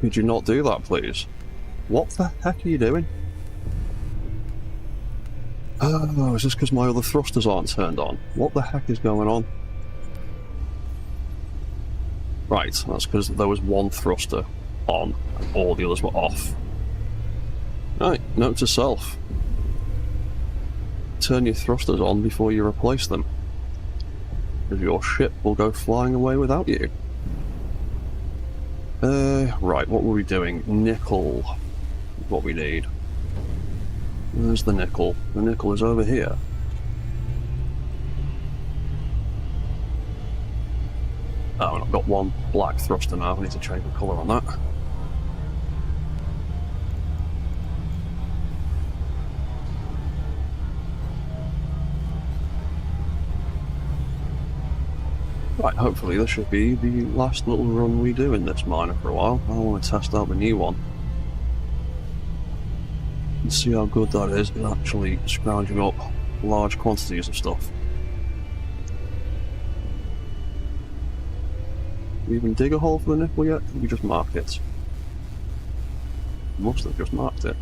Could you not do that, please? What the heck are you doing? Oh, is this because my other thrusters aren't turned on? What the heck is going on? Right, that's because there was one thruster on and all the others were off. Right, note to self. Turn your thrusters on before you replace them, because your ship will go flying away without you. Right, what were we doing? Nickel is what we need. Where's the nickel? The nickel is over here. Oh, and I've got one black thruster now. I need to change the colour on that. Right, hopefully this should be the last little run we do in this miner for a while. I want to test out the new one. And see how good that is in actually scrounging up large quantities of stuff. Did we even dig a hole for the nickel yet? Did we just mark it? Must have just marked it.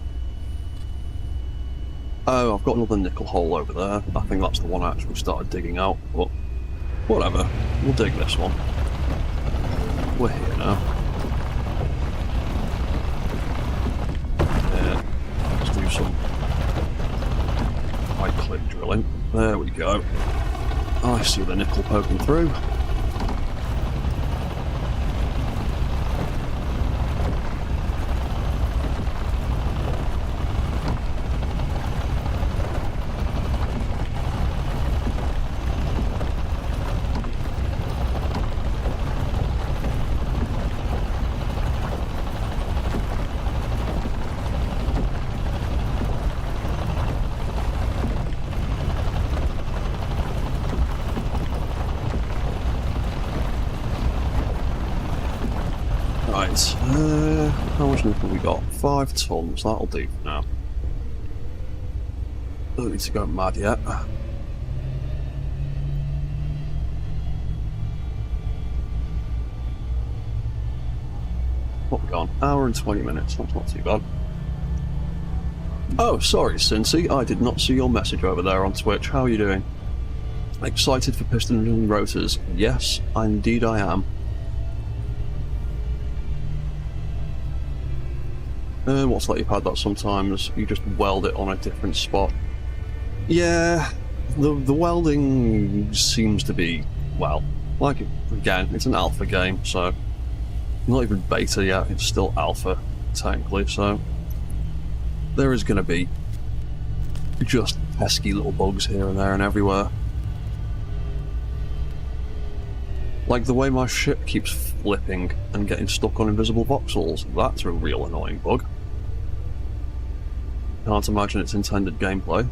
Oh, I've got another nickel hole over there. I think that's the one I actually started digging out, but whatever. We'll dig this one. We're here now. Yeah, let's do some right-click drilling. There we go. I see the nickel poking through. Right, how much nickel we got? 5 tons, that'll do for now. Don't need to go mad yet. What we got? Hour and 20 minutes, that's not too bad. Oh, sorry, Cincy, I did not see your message over there on Twitch. How are you doing? Excited for pistons and rotors? Yes, indeed I am. What's like you've had that sometimes, you just weld it on a different spot. Yeah, the welding seems to be, well, like, again, it's an alpha game, so not even beta yet, it's still alpha, technically, so there is going to be just pesky little bugs here and there and everywhere. Like the way my ship keeps flipping and getting stuck on invisible voxels, that's a real annoying bug. Can't imagine its intended gameplay.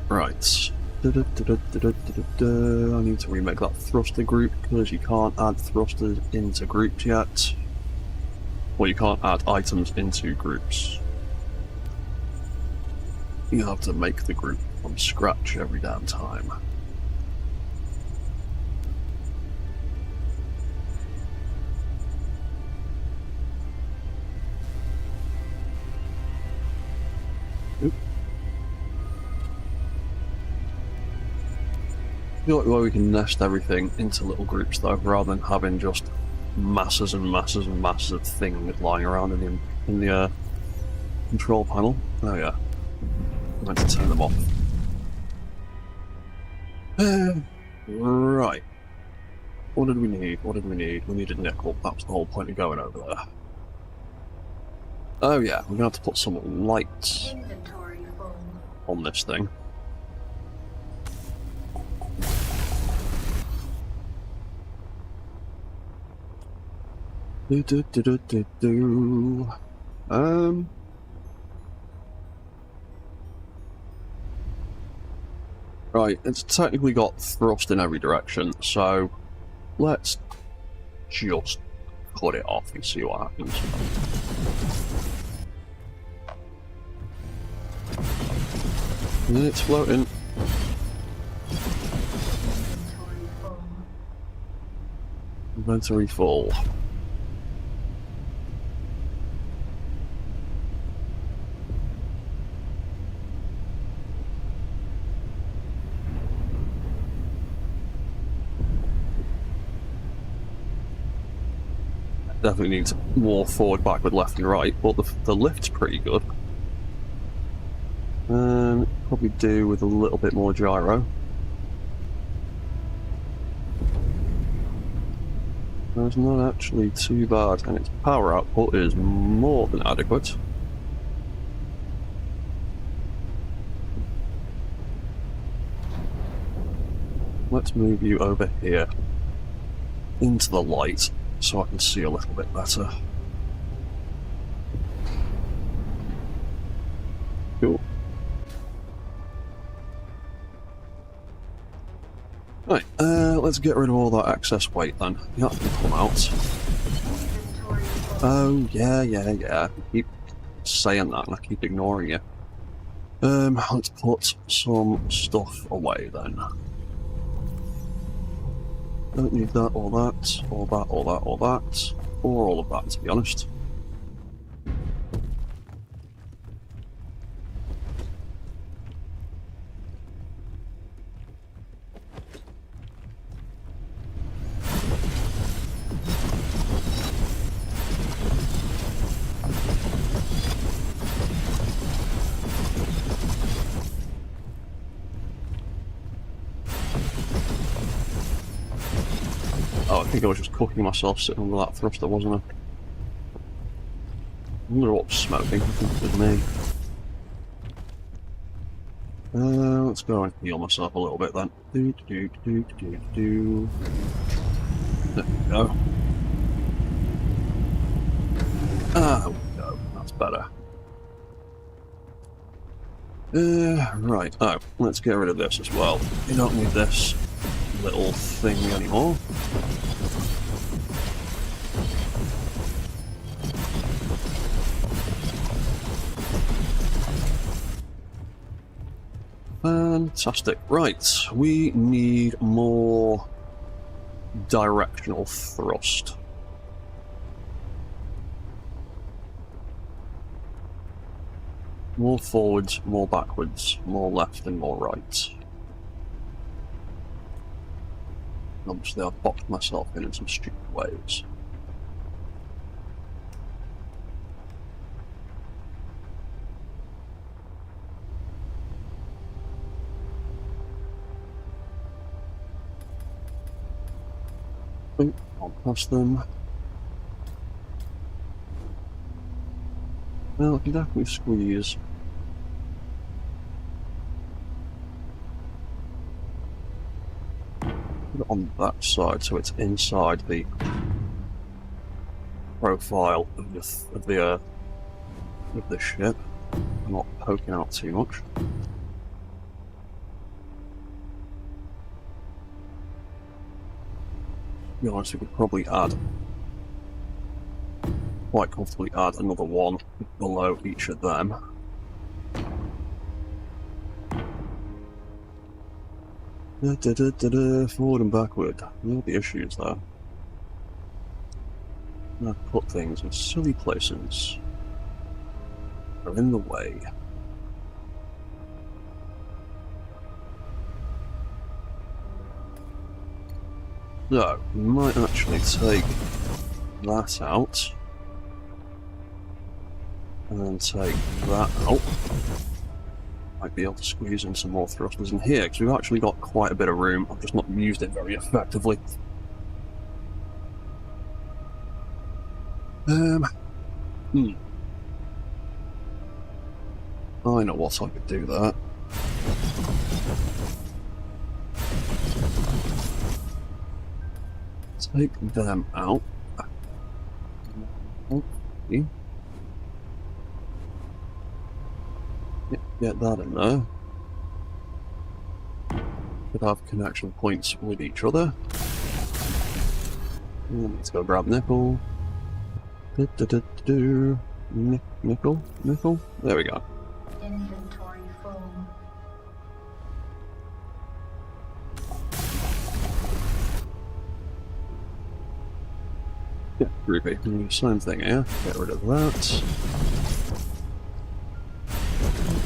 Right. I need to remake that thruster group because you can't add thrusters into groups yet. Well, you can't add items into groups. You have to make the group from scratch every damn time. Oop. I feel like the way we can nest everything into little groups though, rather than having just masses and masses and masses of things lying around in the control panel. Oh yeah. I meant to turn them off. Right. What did we need? What did we need? We needed nickel. That was the whole point of going over there. Oh yeah, we're gonna have to put some lights Inventory full. on this thing. Right, it's technically got thrust in every direction, so let's just cut it off and see what happens. And it's floating. Inventory full. Inventory full. Definitely needs more forward, backward, left and right, but the lift's pretty good. Probably do with a little bit more gyro. That's not actually too bad, and its power output is more than adequate. Let's move you over here into the light so I can see a little bit better. Cool. Right, let's get rid of all that excess weight then. That can come out. Inventory full. Oh, yeah. I keep saying that and I keep ignoring you. Let's put some stuff away then. Don't need that, or that, or that, or that, or that, or all of that, to be honest. Oh, I think I was just cooking myself sitting under that thruster, wasn't I? I wonder what was smoking. I think it was me. Let's go and heal myself a little bit then. There we go. Ah, there we go. That's better. Right. Oh, let's get rid of this as well. You don't need this little thing anymore. Fantastic. Right, we need more directional thrust. More forwards, more backwards, more left and more right. Obviously I've boxed myself in some stupid ways. Oh, I'll pass them. Well, I can definitely squeeze. Put it on that side so it's inside the profile of the ship. I'm not poking out too much. To be honest, we could probably quite comfortably add another one below each of them. Forward and backward. There'll be issues there. I've put things in silly places. They're in the way. So, we might actually take that out. And then take that out. Might be able to squeeze in some more thrusters in here, because we've actually got quite a bit of room. I've just not used it very effectively. I know what I could do there. Take them out. Okay. Get that in there. Could have connection points with each other. Let's go grab nickel. Nickel. There we go. Inventory full. Yeah, groupie. Same thing here. Get rid of that.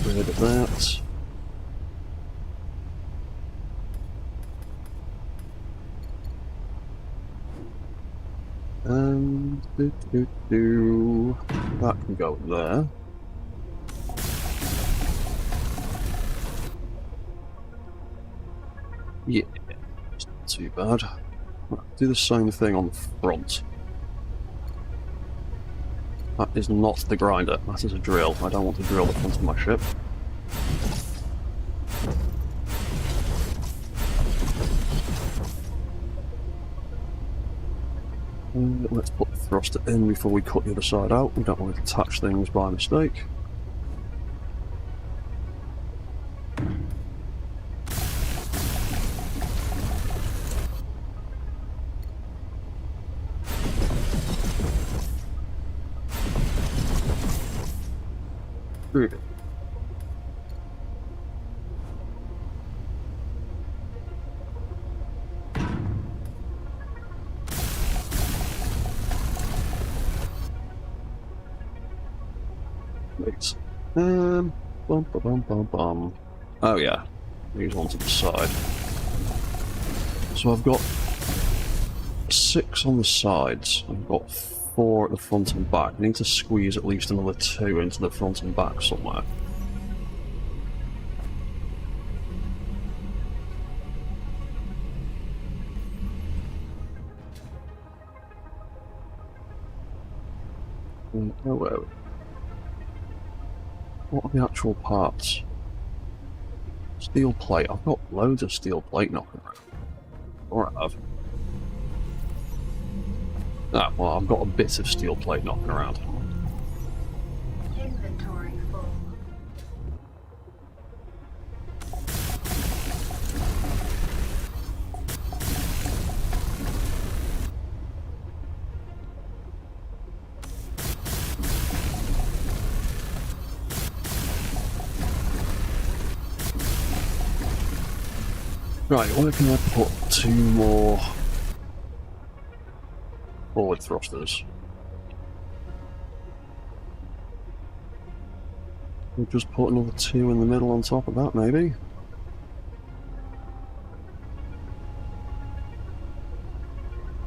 Get rid of that. And that can go there. Yeah, it's not too bad. Do the same thing on the front. That is not the grinder, that is a drill. I don't want to drill the front of my ship. Let's put the thruster in before we cut the other side out. We don't want to touch things by mistake. Good. Wait. Bum. Oh yeah, these ones to the side. So I've got 6 on the sides. I've got 4 at the front and back. I need to squeeze at least another 2 into the front and back somewhere. Oh, what are the actual parts? Steel plate. I've got loads of steel plate knocking around. Or I have. Ah, well, I've got a bit of steel plate knocking around. Inventory full. Right, where can I put 2 more forward thrusters? We'll just put another 2 in the middle on top of that, maybe?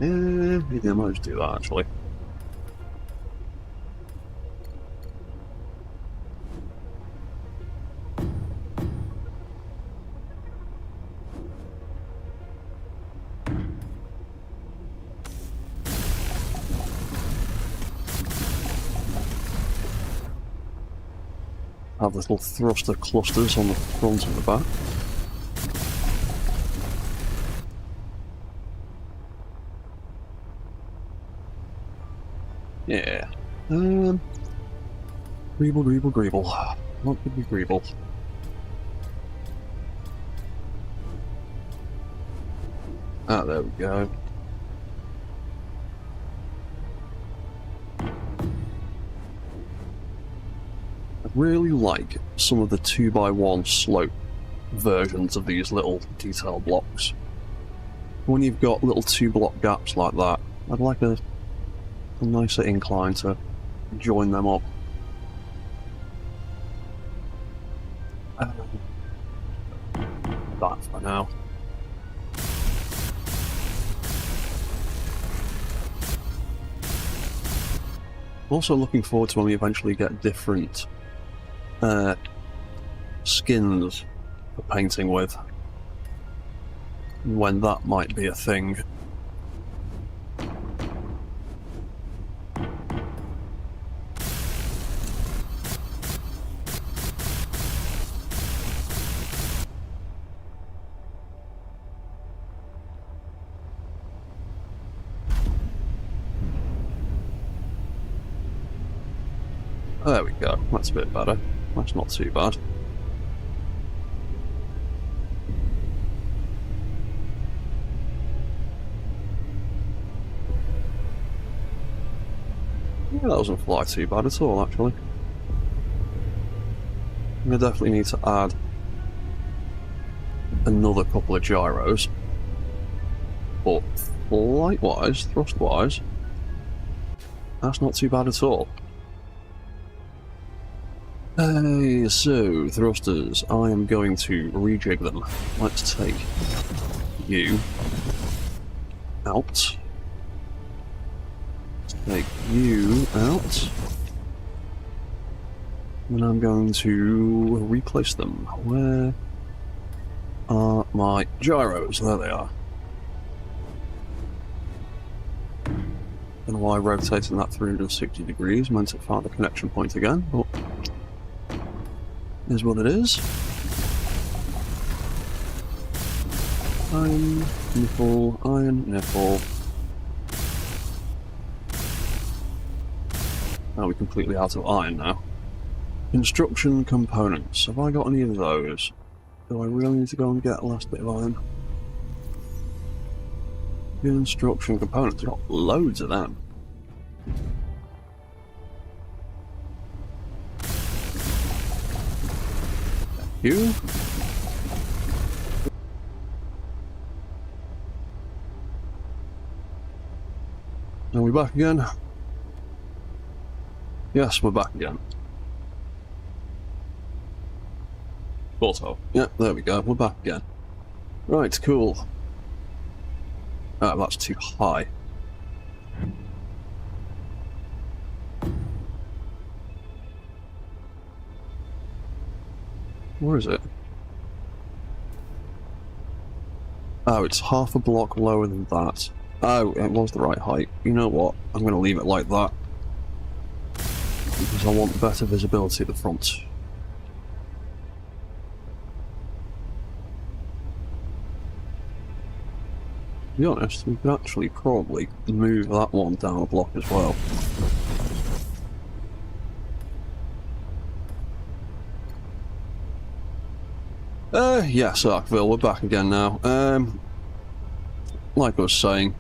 Yeah, I might just do that, actually. Have little thruster clusters on the front and the back. Yeah. Greeble. What could be Greeble? Ah, there we go. I really like some of the 2x1 slope versions of these little detail blocks. When you've got little 2-block gaps like that, I'd like a nicer incline to join them up. That for now. Also looking forward to when we eventually get different skins for painting with. When that might be a thing. There we go, that's a bit better. That's not too bad. Yeah, that doesn't fly too bad at all, actually. I definitely need to add another couple of gyros. But flight-wise, thrust-wise, that's not too bad at all. Hey, so, thrusters, I am going to rejig them. Let's take you out. Let's take you out. And I'm going to replace them. Where are my gyros? There they are. Don't know why rotating that 360 degrees meant it found the connection point again, but is what it is. Iron, nipple. Now we're completely out of iron now. Construction components. Have I got any of those? Do I really need to go and get the last bit of iron? Construction components. I've got loads of them. You? Are we back again? Yes, we're back again. Auto. Yeah, there we go, we're back again. Right, cool. Ah, that's too high. Where is it? Oh, it's half a block lower than that. Oh, it was the right height. You know what? I'm going to leave it like that. Because I want better visibility at the front. To be honest, we could actually probably move that one down a block as well. Yes, Arkville, we're back again now. Like I was saying,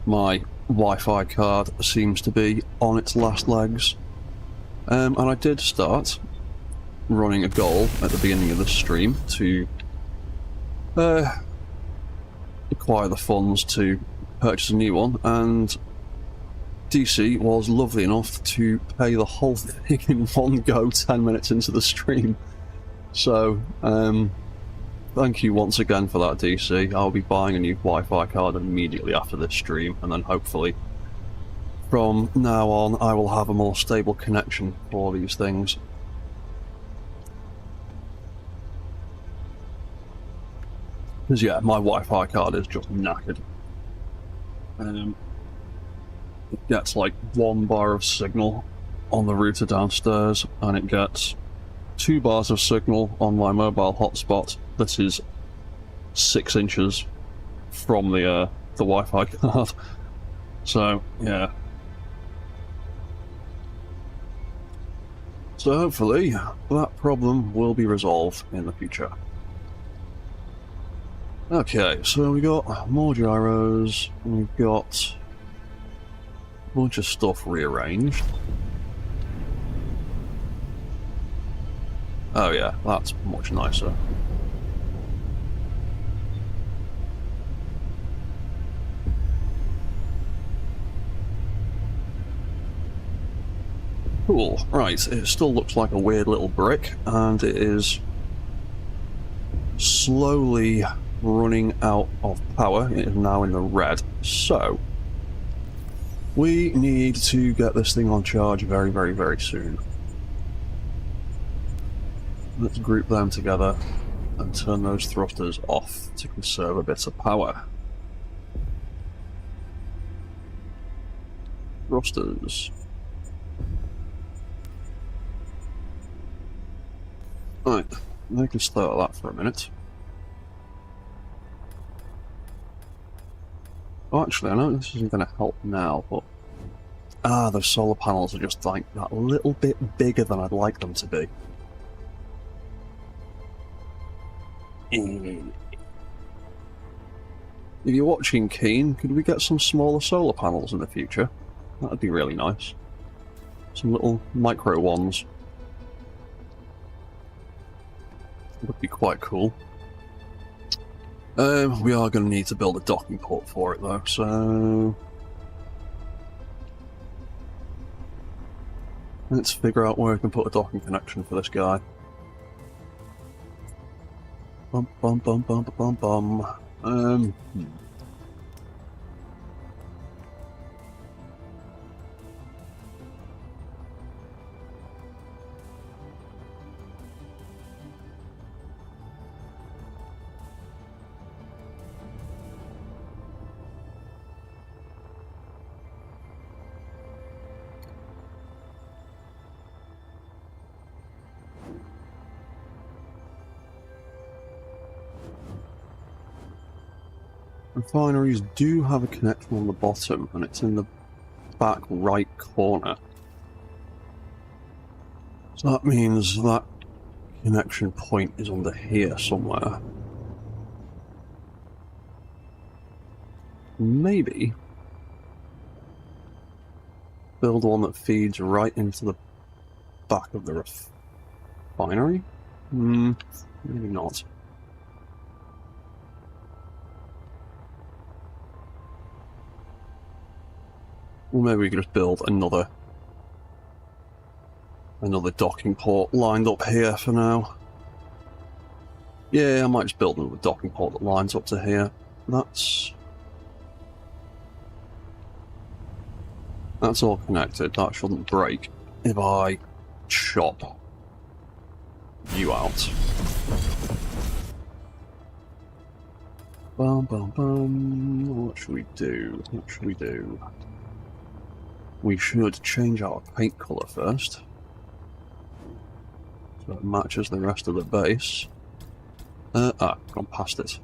my Wi-Fi card seems to be on its last legs. And I did start running a goal at the beginning of the stream to acquire the funds to purchase a new one, and DC was lovely enough to pay the whole thing in one go 10 minutes into the stream. So, thank you once again for that, DC. I'll be buying a new Wi-Fi card immediately after this stream, and then hopefully from now on I will have a more stable connection for these things. Because yeah, my Wi-Fi card is just knackered. It gets like 1 bar of signal on the router downstairs, and it gets 2 bars of signal on my mobile hotspot. This is 6 inches from the Wi-Fi card. So yeah. So hopefully that problem will be resolved in the future. Okay, so we got more gyros, we've got a bunch of stuff rearranged. Oh yeah, that's much nicer. Cool, right, it still looks like a weird little brick, and it is slowly running out of power. It is now in the red, so we need to get this thing on charge very, very, very soon. Let's group them together and turn those thrusters off to conserve a bit of power. Thrusters. Right, I can start that for a minute. Oh, actually, I know this isn't going to help now, but the solar panels are just like that little bit bigger than I'd like them to be. If you're watching, Keen, could we get some smaller solar panels in the future? That'd be really nice. Some little micro ones. Would be quite cool. We are going to need to build a docking port for it though, so let's figure out where we can put a docking connection for this guy. Bum bum bum bum bum bum. Refineries do have a connection on the bottom, and it's in the back right corner. So that means that connection point is under here somewhere. Maybe build one that feeds right into the back of the refinery? Maybe not. Or maybe we could just build another docking port lined up here for now. Yeah, I might just build another docking port that lines up to here. That's all connected. That shouldn't break if I chop you out. Bum bum bum. What should we do? What should we do? We should change our paint colour first, so it matches the rest of the base. Gone past it.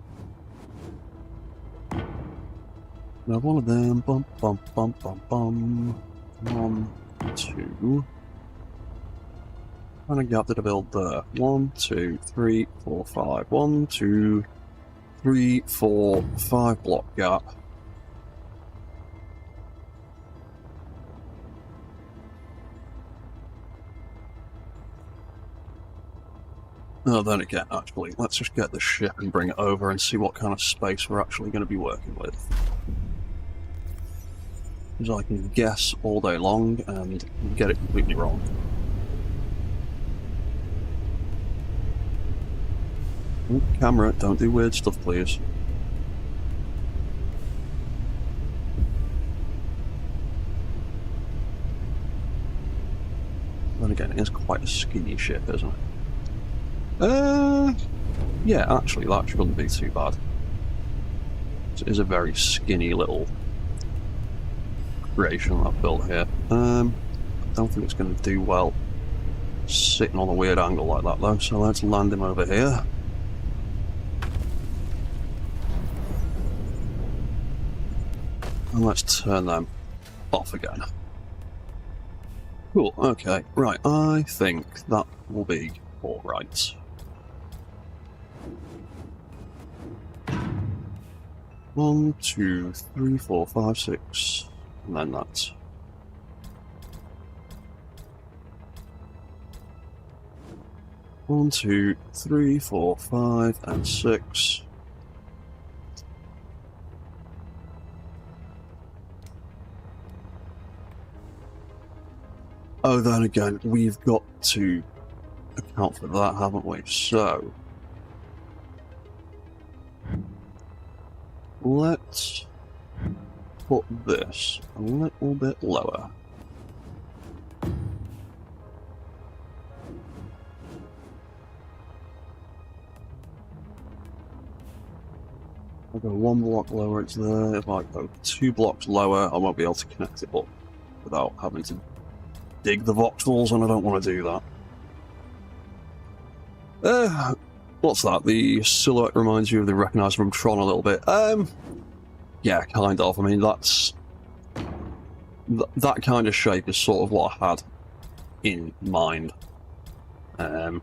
Now one of them, bum bum bum bum bum. 1, 2. How many gap did I build there? 1, 2, 3, 4, 5. 1, 2, 3, 4, 5 block gap. Oh, then again, actually, let's just get the ship and bring it over and see what kind of space we're actually going to be working with. Because I can guess all day long and get it completely wrong. Ooh, camera, don't do weird stuff, please. Then again, it is quite a skinny ship, isn't it? Yeah, actually, that shouldn't be too bad. It is a very skinny little creation I've built here. I don't think it's going to do well sitting on a weird angle like that, though, so let's land him over here. And let's turn them off again. Cool, okay, right, I think that will be alright. One, two, three, four, five, six, and then that. One, two, three, four, five, and six. Oh, then again, we've got to account for that, haven't we? So let's put this a little bit lower. I'll go one block lower, it's there. If I go 2 blocks lower, I won't be able to connect it up without having to dig the voxels, and I don't want to do that. What's that? The silhouette reminds you of the recognizer from Tron a little bit. Yeah, kind of. I mean, that's... that kind of shape is sort of what I had in mind. When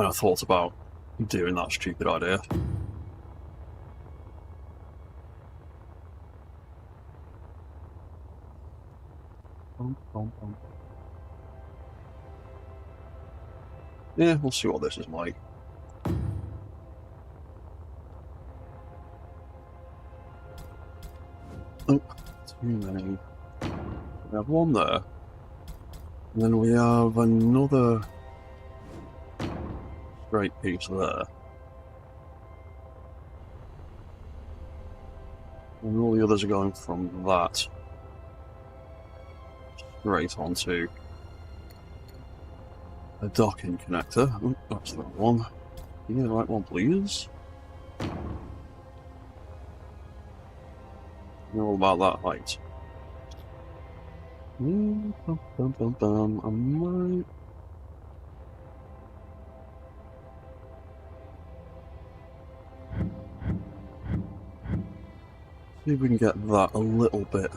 I thought about doing that stupid idea. Yeah, we'll see what this is like. Oh, too many. We have one there. And then we have another straight piece there. And all the others are going from that straight onto a docking connector. Oh, that's the wrong one. Give me the right one, please. You're all about that height. I might... see if we can get that a little bit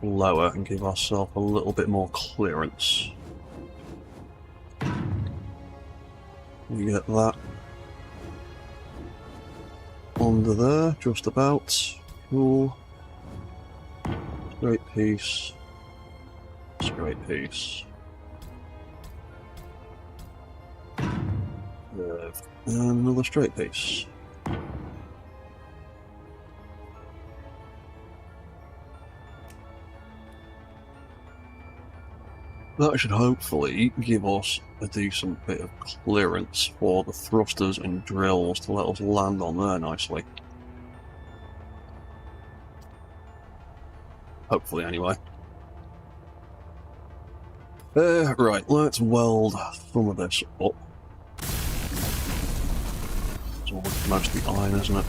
lower and give ourselves a little bit more clearance. We get that under there, just about. Cool. Straight piece. Straight piece. Curve. And another straight piece. That should hopefully give us a decent bit of clearance for the thrusters and drills to let us land on there nicely. Hopefully, anyway. Right, let's weld some of this up. It's all mostly iron, isn't it?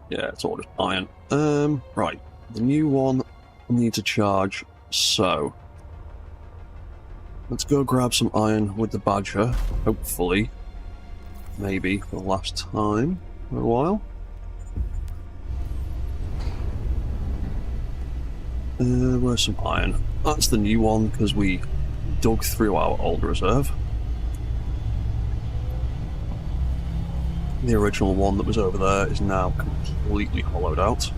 Yeah, it's all just iron. Right, the new one I need to charge, so... let's go grab some iron with the Badger, hopefully. Maybe for the last time for a while. Where's some iron? That's the new one, because we dug through our old reserve. The original one that was over there is now completely hollowed out.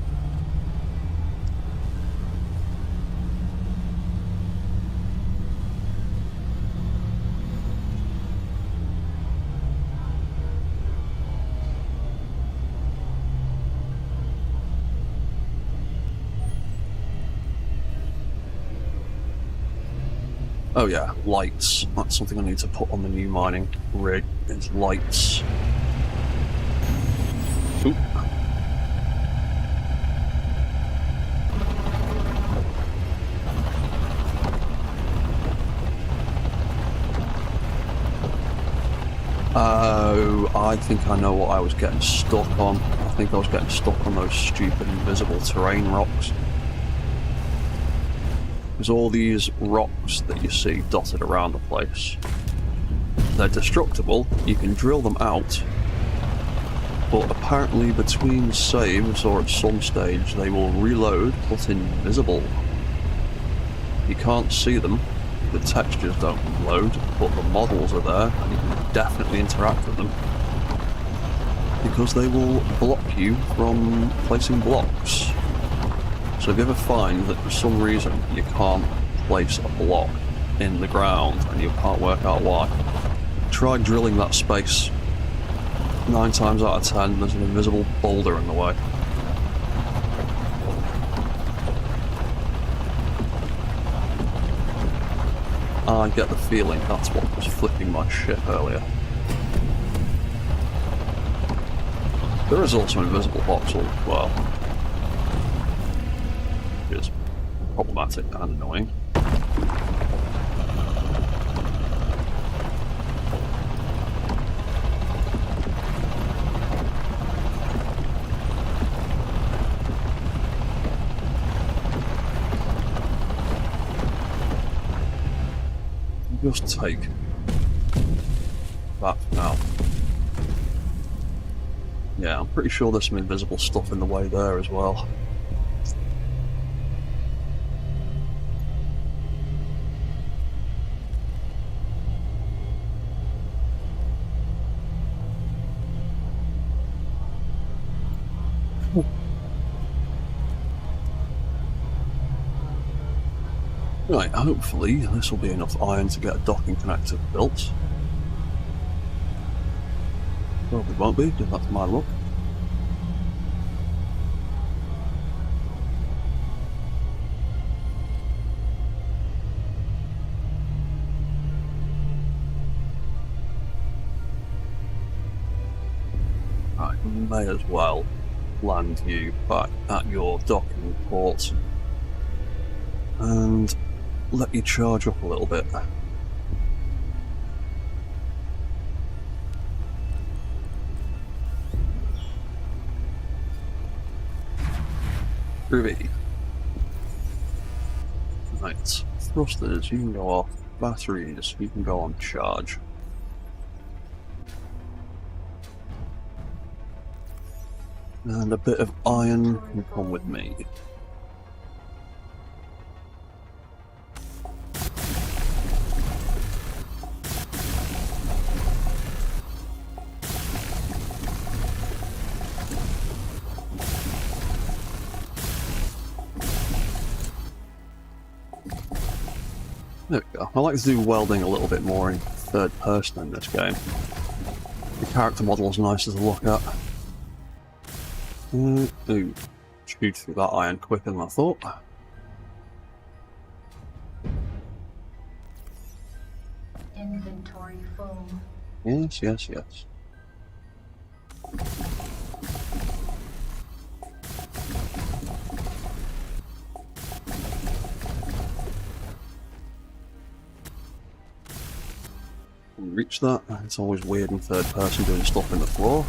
Oh yeah, lights. That's something I need to put on the new mining rig, is lights. Oop. Oh, I think I know what I was getting stuck on. I think I was getting stuck on those stupid invisible terrain rocks. There's all these rocks that you see dotted around the place. They're destructible, you can drill them out, but apparently between saves or at some stage they will reload but invisible. You can't see them, the textures don't load, but the models are there and you can definitely interact with them. Because they will block you from placing blocks. So if you ever find that for some reason you can't place a block in the ground and you can't work out why, try drilling that space. 9 times out of 10 there's an invisible boulder in the way. I get the feeling that's what was flipping my ship earlier. There is also an invisible voxel as well, which is problematic and annoying. Just take that for now. Yeah, I'm pretty sure there's some invisible stuff in the way there as well. Right, hopefully this will be enough iron to get a docking connector built. Probably won't be, because that's my luck. I may as well land you back at your docking port and let you charge up a little bit. Groovy. Right, thrusters, you can go off. Batteries, you can go on charge. And a bit of iron can come with me. There we go. I like to do welding a little bit more in third person in this game. The character model is nicer to look at. Ooh, chewed through that iron quicker than I thought. Inventory full. Yes, yes, yes. Reach that. It's always weird in third person doing stuff in the floor.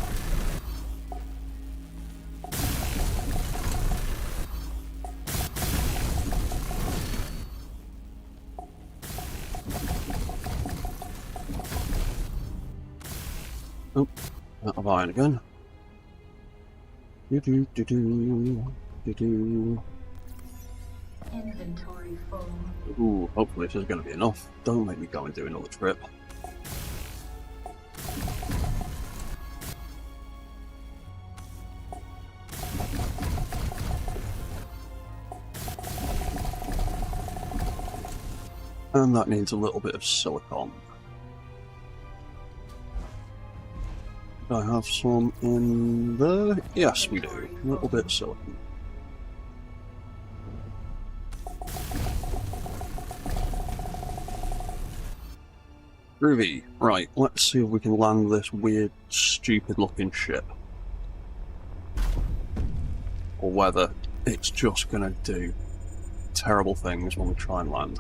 Oh, out of iron again. Inventory full. Ooh, hopefully this is going to be enough. Don't make me go and do another trip. And that needs a little bit of silicon. Do I have some in there? Yes, we do. A little bit of silicon. Groovy. Right, let's see if we can land this weird, stupid-looking ship. Or whether it's just gonna do terrible things when we try and land.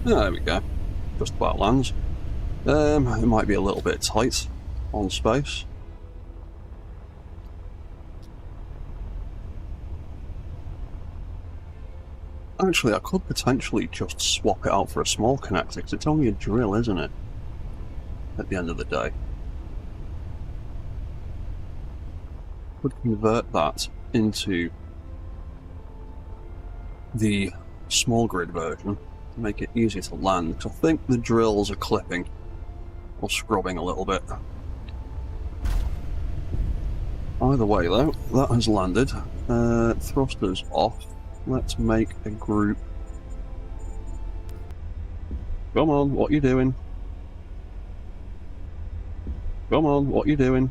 There we go. Just about lands. It might be a little bit tight on space. Actually, I could potentially just swap it out for a small connector, because it's only a drill, isn't it? At the end of the day. Could convert that into the small grid version to make it easier to land, because I think the drills are clipping or scrubbing a little bit. Either way though, that has landed. Thrusters off. Let's make a group. Come on, what you doing? Come on, what you doing?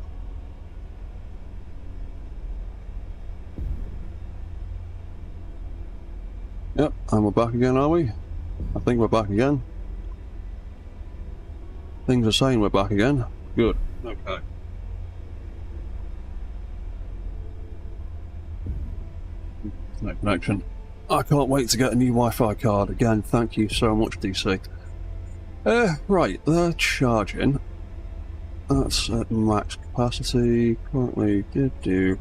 Yep, and we're back again, are we? I think we're back again. Things are saying we're back again. Good. Okay. No connection. I can't wait to get a new Wi-Fi card. Again, thank you so much, DC. Right, they're charging. That's at max capacity. Currently, do.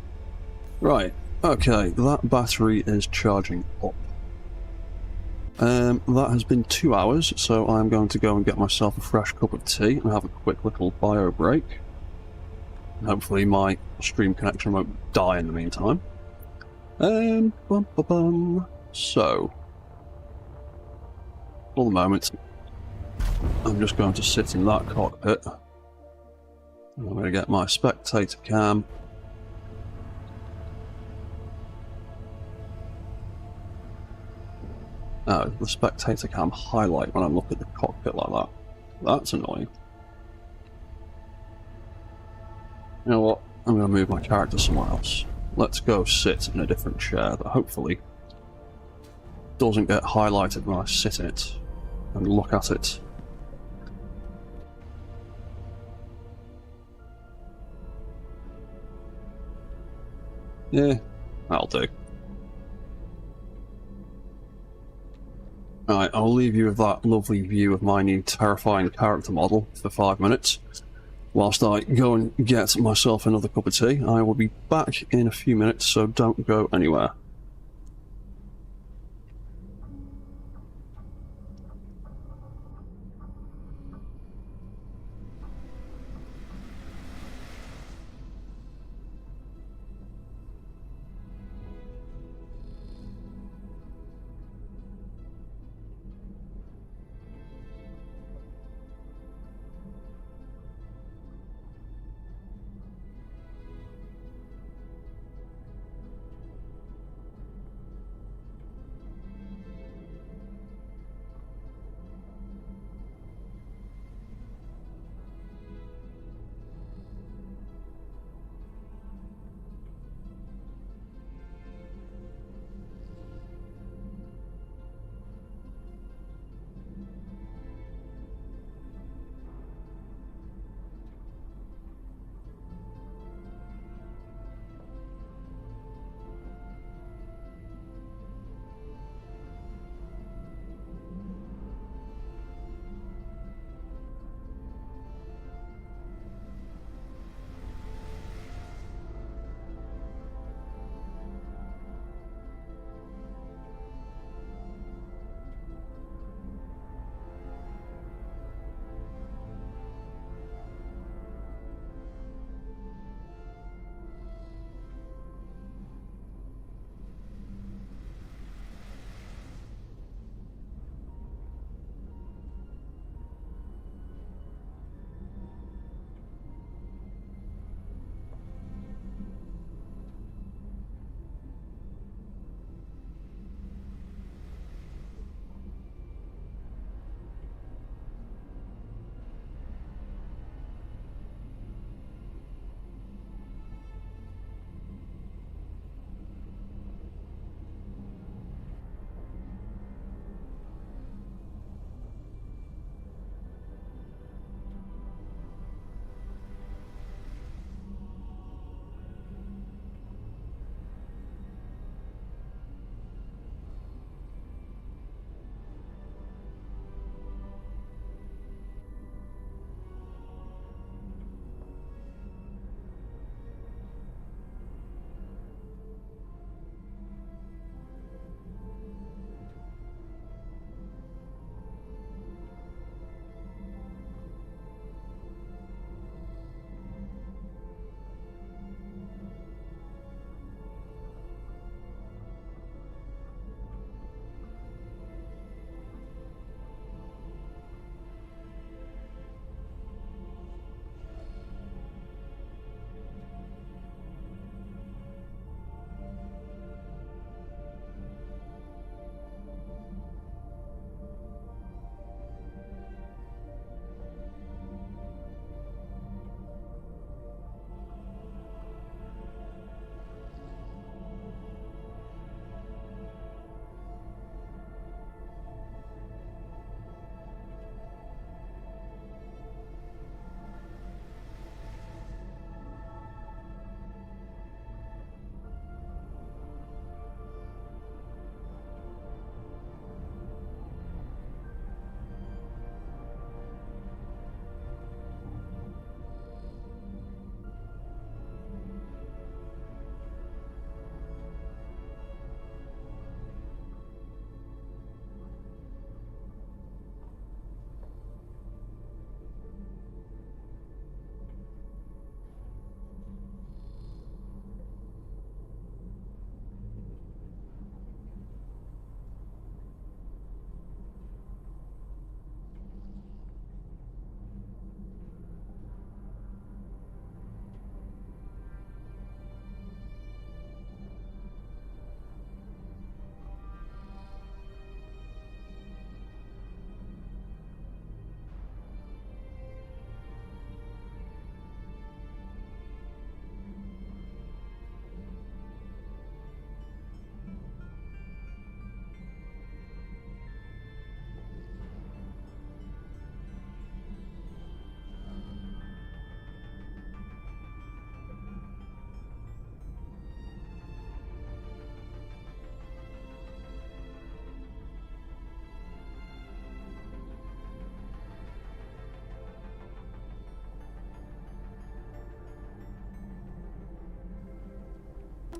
Right, okay, that battery is charging up. That has been 2 hours, so I'm going to go and get myself a fresh cup of tea and have a quick little bio break. Hopefully my stream connection won't die in the meantime. So, for the moment, I'm just going to sit in that cockpit. I'm going to get my spectator cam. Oh, the spectator cam highlight when I look at the cockpit like that. That's annoying. You know what? I'm going to move my character somewhere else. Let's go sit in a different chair that hopefully doesn't get highlighted when I sit in it and look at it. Yeah, that'll do. Alright, I'll leave you with that lovely view of my new terrifying character model for 5 minutes. Whilst I go and get myself another cup of tea. I will be back in a few minutes, so don't go anywhere.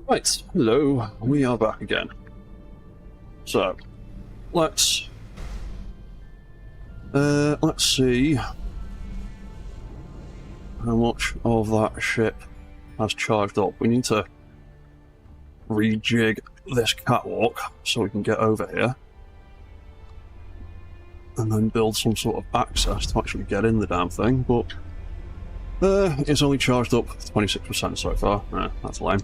Right, hello, we are back again. So, let's see how much of that ship has charged up. We need to rejig this catwalk so we can get over here. And then build some sort of access to actually get in the damn thing, but it's only charged up 26% so far. That's lame.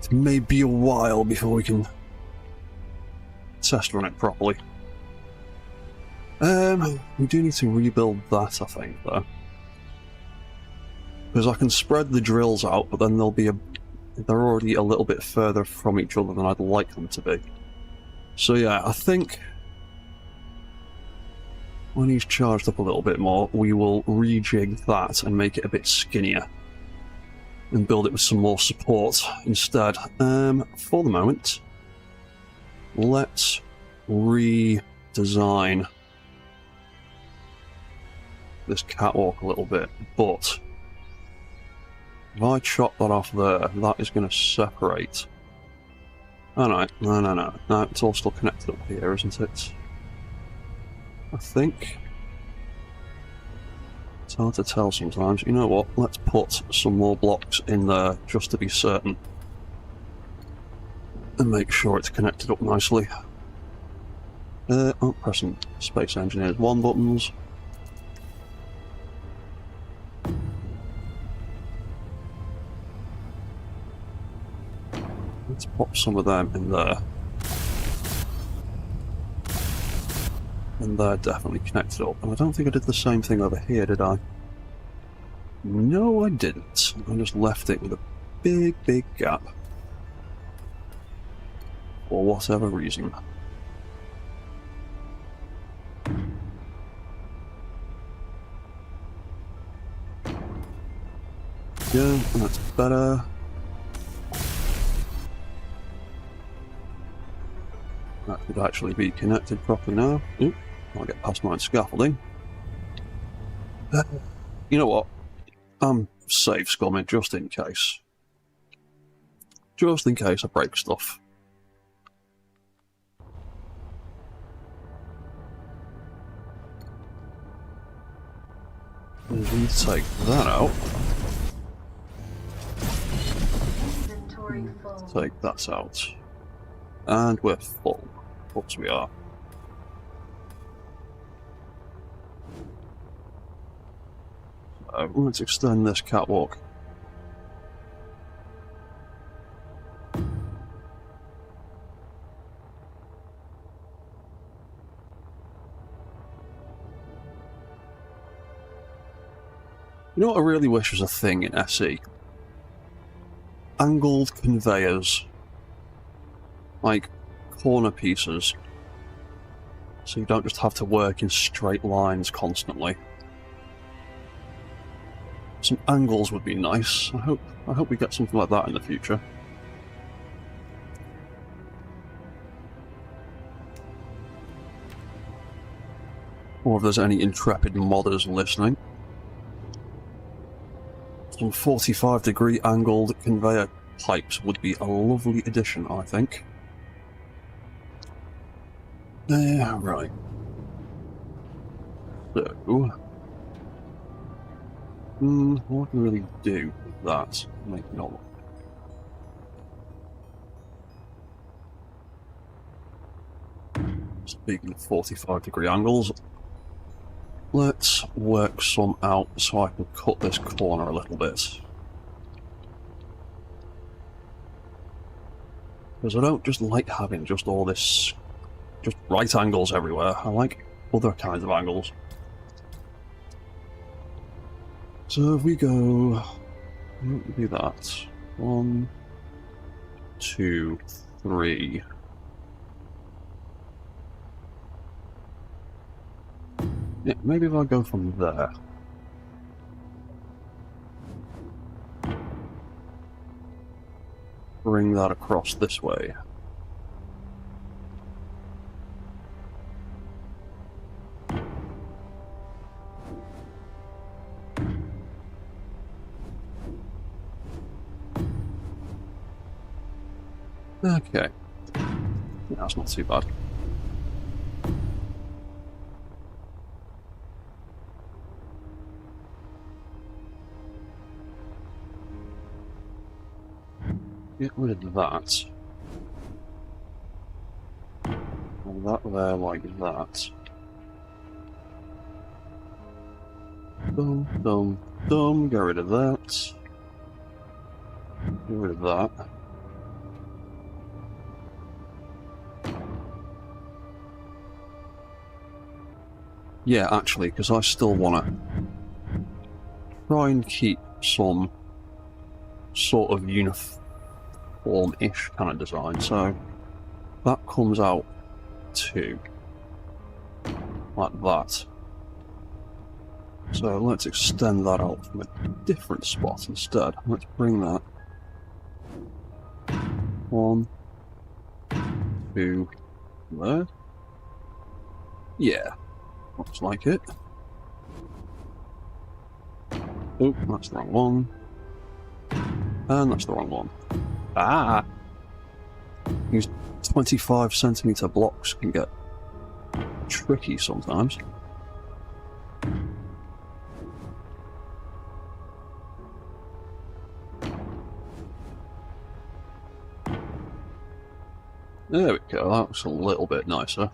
It may be a while before we can test run it properly. We do need to rebuild that, I think, though. Because I can spread the drills out, but then they're already a little bit further from each other than I'd like them to be. So yeah, I think when he's charged up a little bit more, we will rejig that and make it a bit skinnier. And build it with some more support instead. For the moment, let's redesign this catwalk a little bit, but if I chop that off there, that is going to separate. Oh no, it's all still connected up here, isn't it? I think. It's hard to tell sometimes. You know what, let's put some more blocks in there just to be certain. And make sure it's connected up nicely. I'm pressing Space Engineers 1 buttons. Let's pop some of them in there. And they're definitely connected up. And I don't think I did the same thing over here, did I? No, I didn't. I just left it with a big gap. For whatever reason. Yeah, that's better. That could actually be connected properly now. Oop, I'll get past my scaffolding. You know what? I'm safe scumming just in case. Just in case I break stuff. We need to take that out. Inventory full. Take that out. And we're full. Of course we are. So let's extend this catwalk. You know what I really wish was a thing in SE? Angled conveyors. Like corner pieces. So you don't just have to work in straight lines constantly. Some angles would be nice. I hope we get something like that in the future. Or if there's any intrepid modders listening. Some 45-degree angled conveyor pipes would be a lovely addition, I think. Right. So, what can we really do with that? Make not. Speaking of 45-degree angles, let's work some out so I can cut this corner a little bit. Because I don't just like having just all this, just right angles everywhere. I like other kinds of angles. So if we go, do that. 1, 2, 3. Yeah, maybe if I go from there. Bring that across this way. Okay. Yeah, that's not too bad. Get rid of that. And that there like that. Dum, dum, dum. Get rid of that. Get rid of that. Yeah, actually, because I still want to try and keep some sort of uniform-ish kind of design. So that comes out to like that. So let's extend that out from a different spot instead. Let's bring that 1, 2, there. Yeah, looks like it. Oh, that's the wrong one. And that's the wrong one. Ah! These 25cm blocks can get tricky sometimes. There we go, that looks a little bit nicer.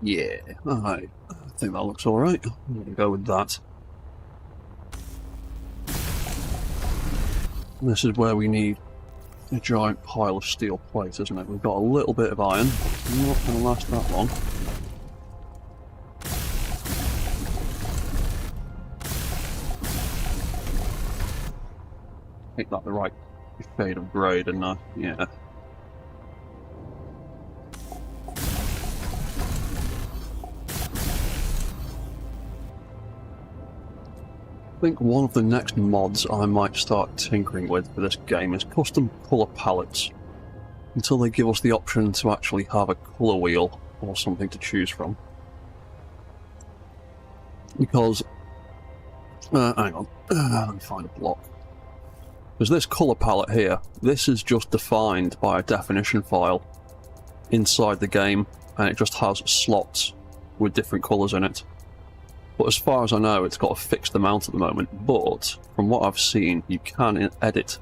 Yeah, I think that looks alright. I'm going to go with that. This is where we need a giant pile of steel plate, isn't it? We've got a little bit of iron. Not going to last that long. Pick that the right shade of grey, didn't I? Yeah. I think one of the next mods I might start tinkering with for this game is custom colour palettes, until they give us the option to actually have a colour wheel or something to choose from. Because, hang on, let me find a block. Because this colour palette here, this is just defined by a definition file inside the game, and it just has slots with different colours in it. But as far as I know, it's got a fixed amount at the moment, but from what I've seen, you can edit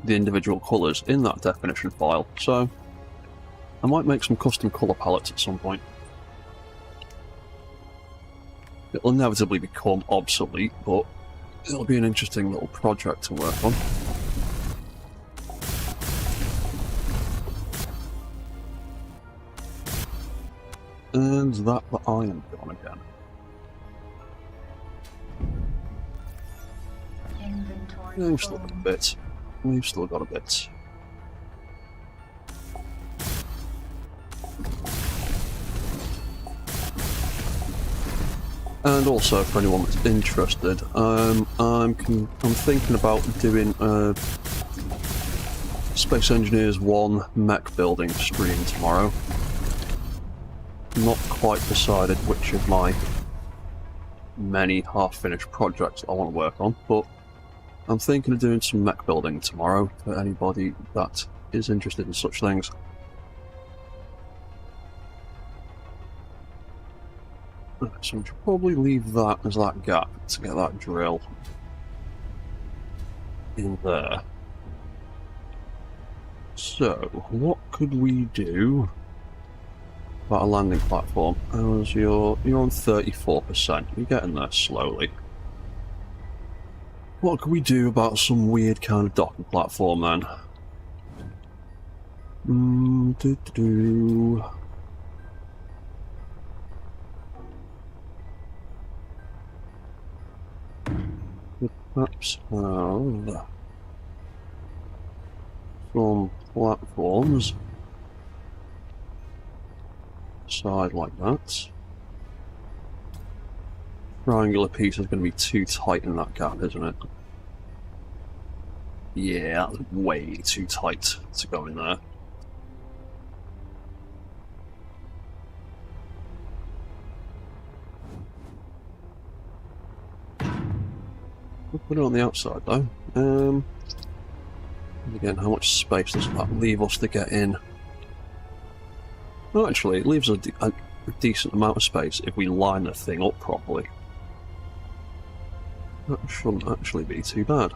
the individual colours in that definition file, so I might make some custom colour palettes at some point. It'll inevitably become obsolete, but it'll be an interesting little project to work on. And that the iron gone again. We've still got a bit. We've still got a bit. And also, for anyone that's interested, I'm thinking about doing a Space Engineers 1 mech building stream tomorrow. Not quite decided which of my many half-finished projects I want to work on, but I'm thinking of doing some mech building tomorrow for anybody that is interested in such things. So we should probably leave that as that gap to get that drill in there. So, what could we do about a landing platform? As you're on 34%, you're getting there slowly. What could we do about some weird kind of docking platform then? Perhaps have some platforms side like that. Triangular piece is going to be too tight in that gap, isn't it? Yeah, that's way too tight to go in there. We'll put it on the outside though. And again, how much space does that leave us to get in? Well, actually, it leaves a decent amount of space if we line the thing up properly. That shouldn't actually be too bad.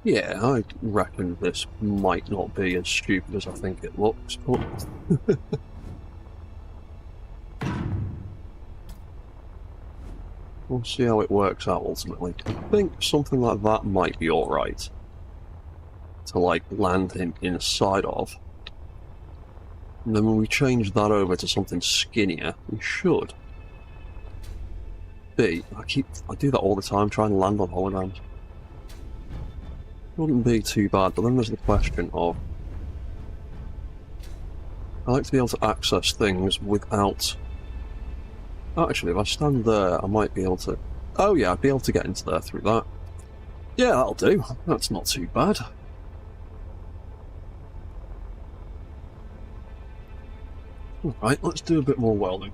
Yeah, I reckon this might not be as stupid as I think it looks, but... We'll see how it works out ultimately. I think something like that might be alright. To, like, land him inside of. And then when we change that over to something skinnier, we should be... I do that all the time, trying to land on holograms. Wouldn't be too bad, but then there's the question of... I like to be able to access things without... Actually, if I stand there, I might be able to... Oh yeah, I'd be able to get into there through that. Yeah, that'll do. That's not too bad. Alright, let's do a bit more welding.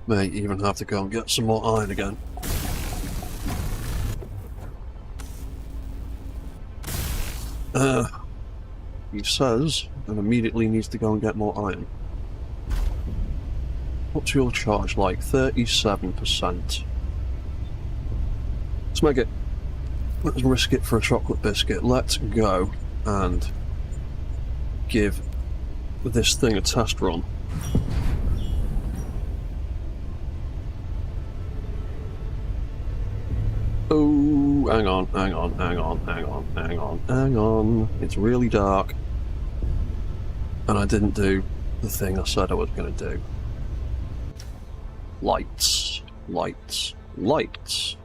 May even have to go and get some more iron again. He says, and immediately needs to go and get more iron. What's your charge like? 37%. Let's make it. Let's risk it for a chocolate biscuit. Let's go and give this thing a test run. Oh, hang on, hang on, hang on, hang on, hang on, hang on. It's really dark. And I didn't do the thing I said I was going to do. Lights, lights, lights.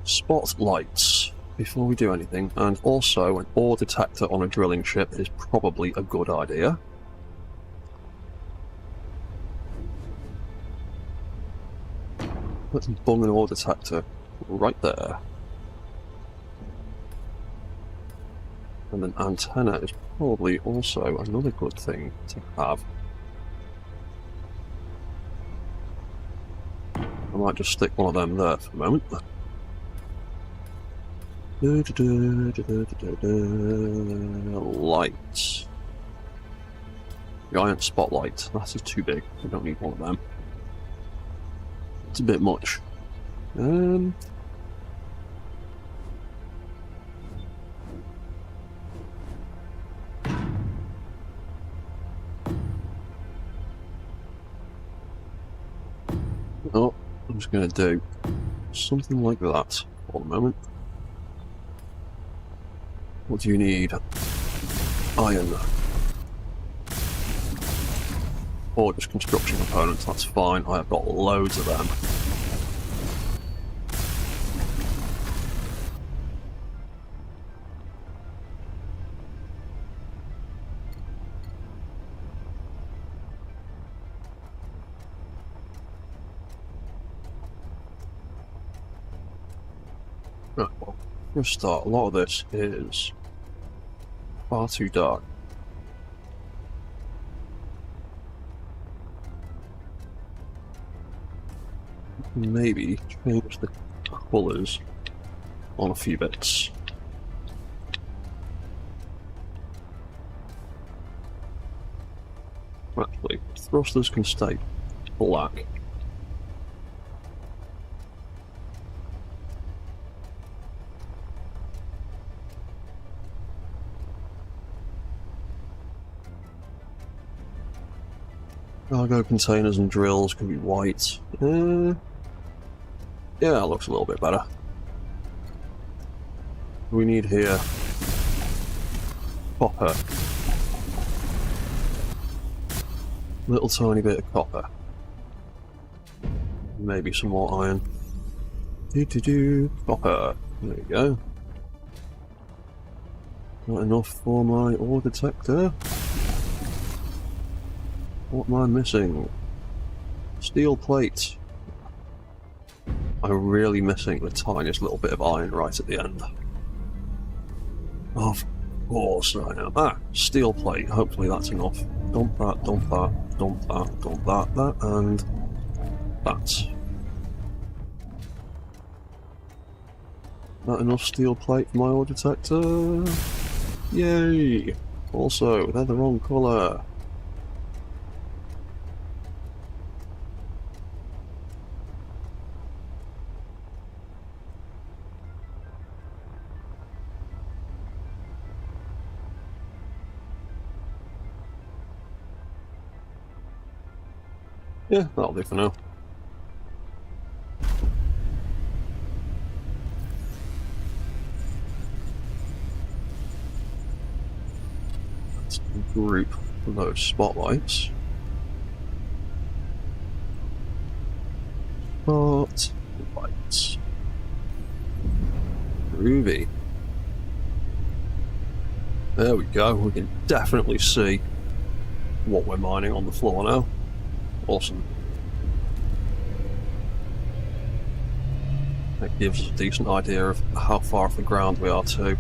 Spotlights before we do anything, and also an ore detector on a drilling ship is probably a good idea. Let's bung an ore detector right there. And an antenna is probably also another good thing to have. I might just stick one of them there for a moment. Lights. Giant spotlight. That's just too big. I don't need one of them. It's a bit much. Oh, I'm just going to do something like that for the moment. What do you need? Iron. Or just construction components, that's fine. I have got loads of them. Right, well, for a start, a lot of this is far too dark. Maybe change the colours on a few bits. Actually, thrusters can stay black. Cargo containers and drills can be white. Yeah, that looks a little bit better. We need here copper. Little tiny bit of copper. Maybe some more iron. Copper. There you go. Not enough for my ore detector. What am I missing? Steel plate. I'm really missing the tiniest little bit of iron right at the end. Of course I am. Ah, steel plate. Hopefully that's enough. Dump that, dump that, dump that, dump that, and that. Not enough steel plate for my ore detector. Yay! Also, they're the wrong colour. Yeah, that'll do for now. Let's group those spotlights. Spotlights. Groovy. There we go, we can definitely see what we're mining on the floor now. Awesome. That gives us a decent idea of how far off the ground we are too.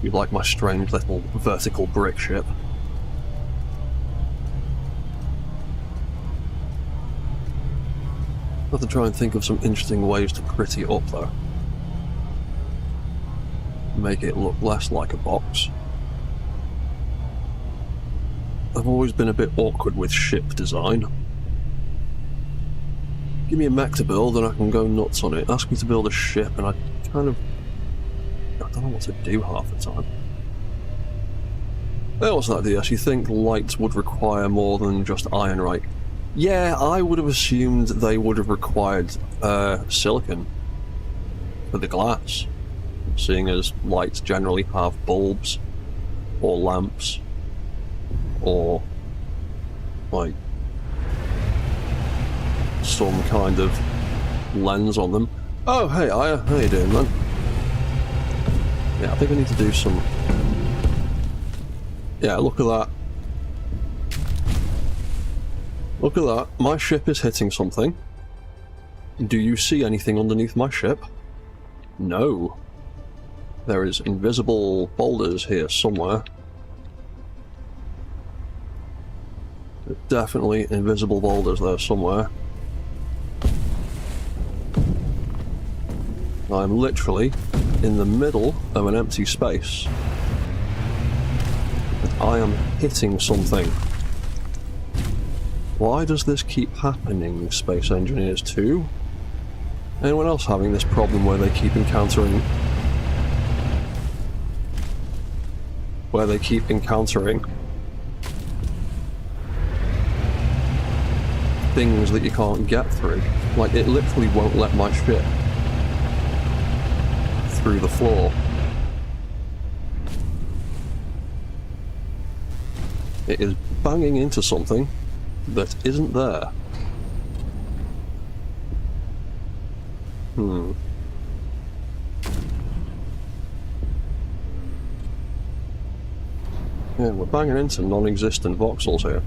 You like my strange little vertical brick ship? I have to try and think of some interesting ways to pretty it up though. Make it look less like a box. I've always been a bit awkward with ship design. Give me a mech to build and I can go nuts on it. Ask me to build a ship and I don't know what to do half the time. Hey, what's that, DS? You think lights would require more than just iron, right? Yeah, I would have assumed they would have required silicon for the glass, seeing as lights generally have bulbs or lamps or like some kind of lens on them. Oh, hey, Aya, how you doing, man? Yeah, I think I need to do some... Yeah, look at that. Look at that. My ship is hitting something. Do you see anything underneath my ship? No. There is invisible boulders here somewhere. There's definitely invisible boulders there somewhere. I'm literally in the middle of an empty space. And I am hitting something. Why does this keep happening, Space Engineers 2? Anyone else having this problem where they keep encountering... things that you can't get through? Like, it literally won't let my ship through the floor. It is banging into something that isn't there. Yeah, we're banging into non-existent voxels here.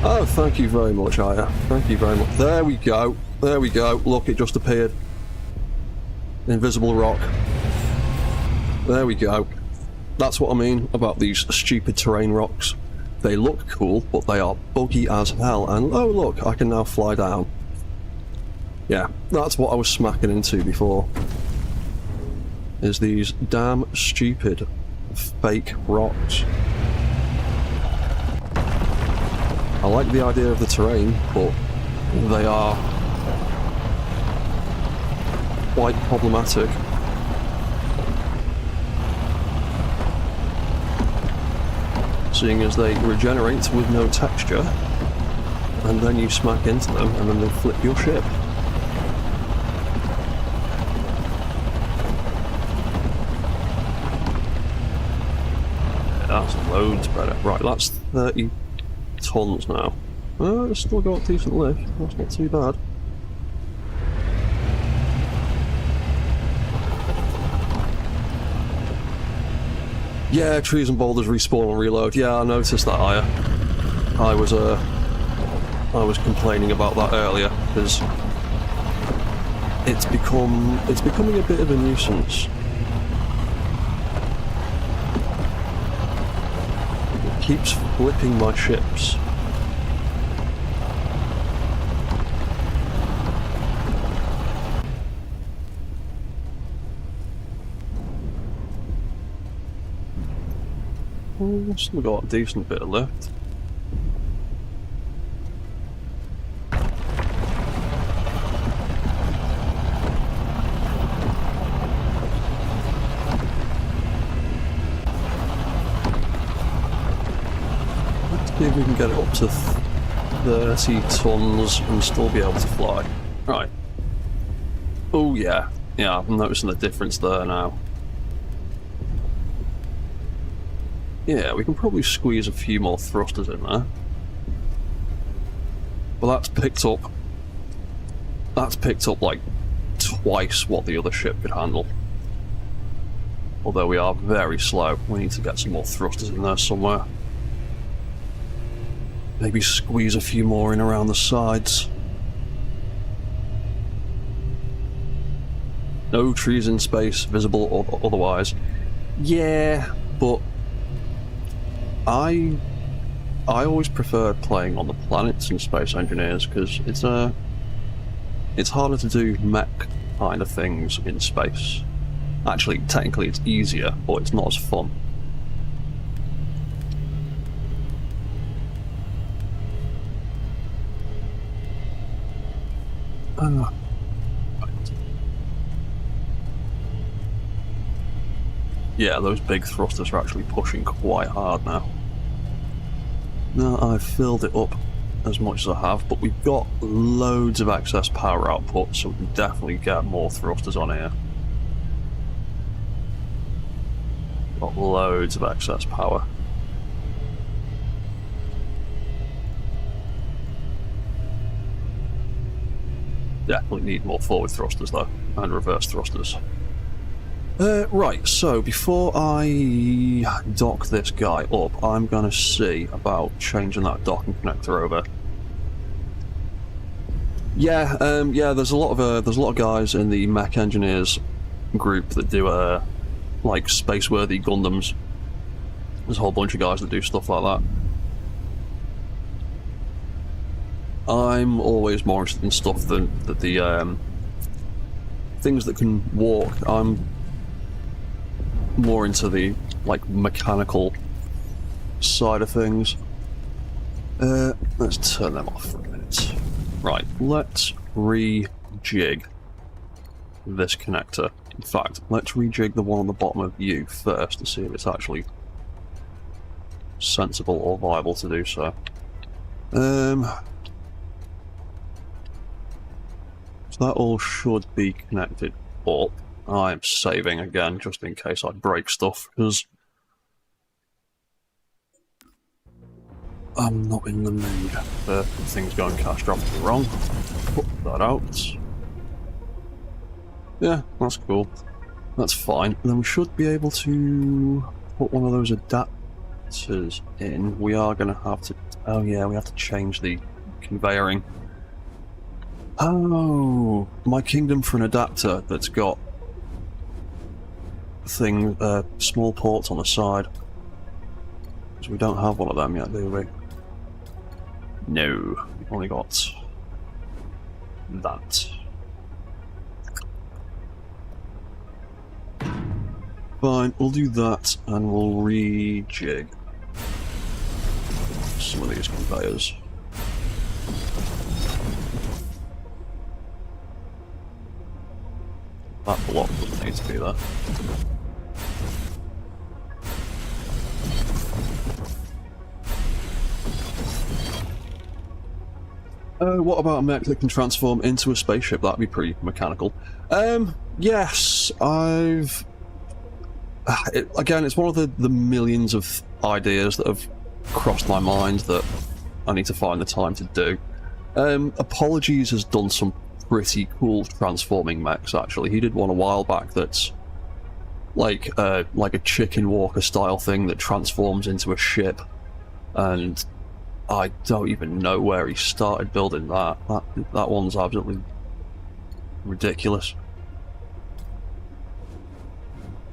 Oh, thank you very much, Aya. Thank you very much. There we go. There we go. Look, it just appeared. Invisible rock. There we go. That's what I mean about these stupid terrain rocks. They look cool, but they are buggy as hell. And oh look, I can now fly down. Yeah, that's what I was smacking into before. Is these damn stupid fake rocks. I like the idea of the terrain, but they are quite problematic. Seeing as they regenerate with no texture, and then you smack into them and then they flip your ship. that's loads better. Right, that's 30 tons now. It's still got a decent lift. That's not too bad. Yeah, trees and boulders respawn and reload. Yeah, I noticed that. I was complaining about that earlier because it's becoming a bit of a nuisance. It keeps flipping my ships. Still got a decent bit of lift. Let's see if we can get it up to 30 tons and still be able to fly. Right. Oh yeah. Yeah, I'm noticing the difference there now. Yeah, we can probably squeeze a few more thrusters in there. But that's picked up like twice what the other ship could handle. Although we are very slow, we need to get some more thrusters in there somewhere. Maybe squeeze a few more in around the sides. No trees in space, visible or otherwise. Yeah, but I always preferred playing on the planets in Space Engineers because it's harder to do mech kind of things in space. Actually, technically it's easier, but it's not as fun. Yeah, those big thrusters are actually pushing quite hard now. Now I've filled it up as much as I have, but we've got loads of excess power output, so we can definitely get more thrusters on here. Got loads of excess power. Definitely need more forward thrusters though, and reverse thrusters. Right, so before I dock this guy up, I'm gonna see about changing that docking connector over. Yeah, yeah. There's a lot of guys in the mech engineers group that do like space-worthy Gundams. There's a whole bunch of guys that do stuff like that. I'm always more interested in stuff than the things that can walk. I'm more into the like mechanical side of things. Let's turn them off for a minute. Right, let's rejig this connector. In fact, let's rejig the one on the bottom of you first to see if it's actually sensible or viable to do so. So that all should be connected up. I'm saving again just in case I break stuff, because I'm not in the mood for things going catastrophically wrong. Put that out. Yeah, that's cool. That's fine. And then we should be able to put one of those adapters in. We are going to have to... Oh yeah, we have to change the conveyoring. Oh, my kingdom for an adapter that's got small ports on the side. Because we don't have one of them yet, do we? No, we've only got that. Fine, we'll do that and we'll rejig some of these conveyors. That block doesn't need to be there. What about a mech that can transform into a spaceship? That'd be pretty mechanical. Yes, I've Again, it's one of the millions of ideas that have crossed my mind that I need to find the time to do. Apologies has done some pretty cool transforming mechs, actually. He did one a while back that's like a chicken walker style thing that transforms into a ship, and I don't even know where he started building that. That one's absolutely ridiculous.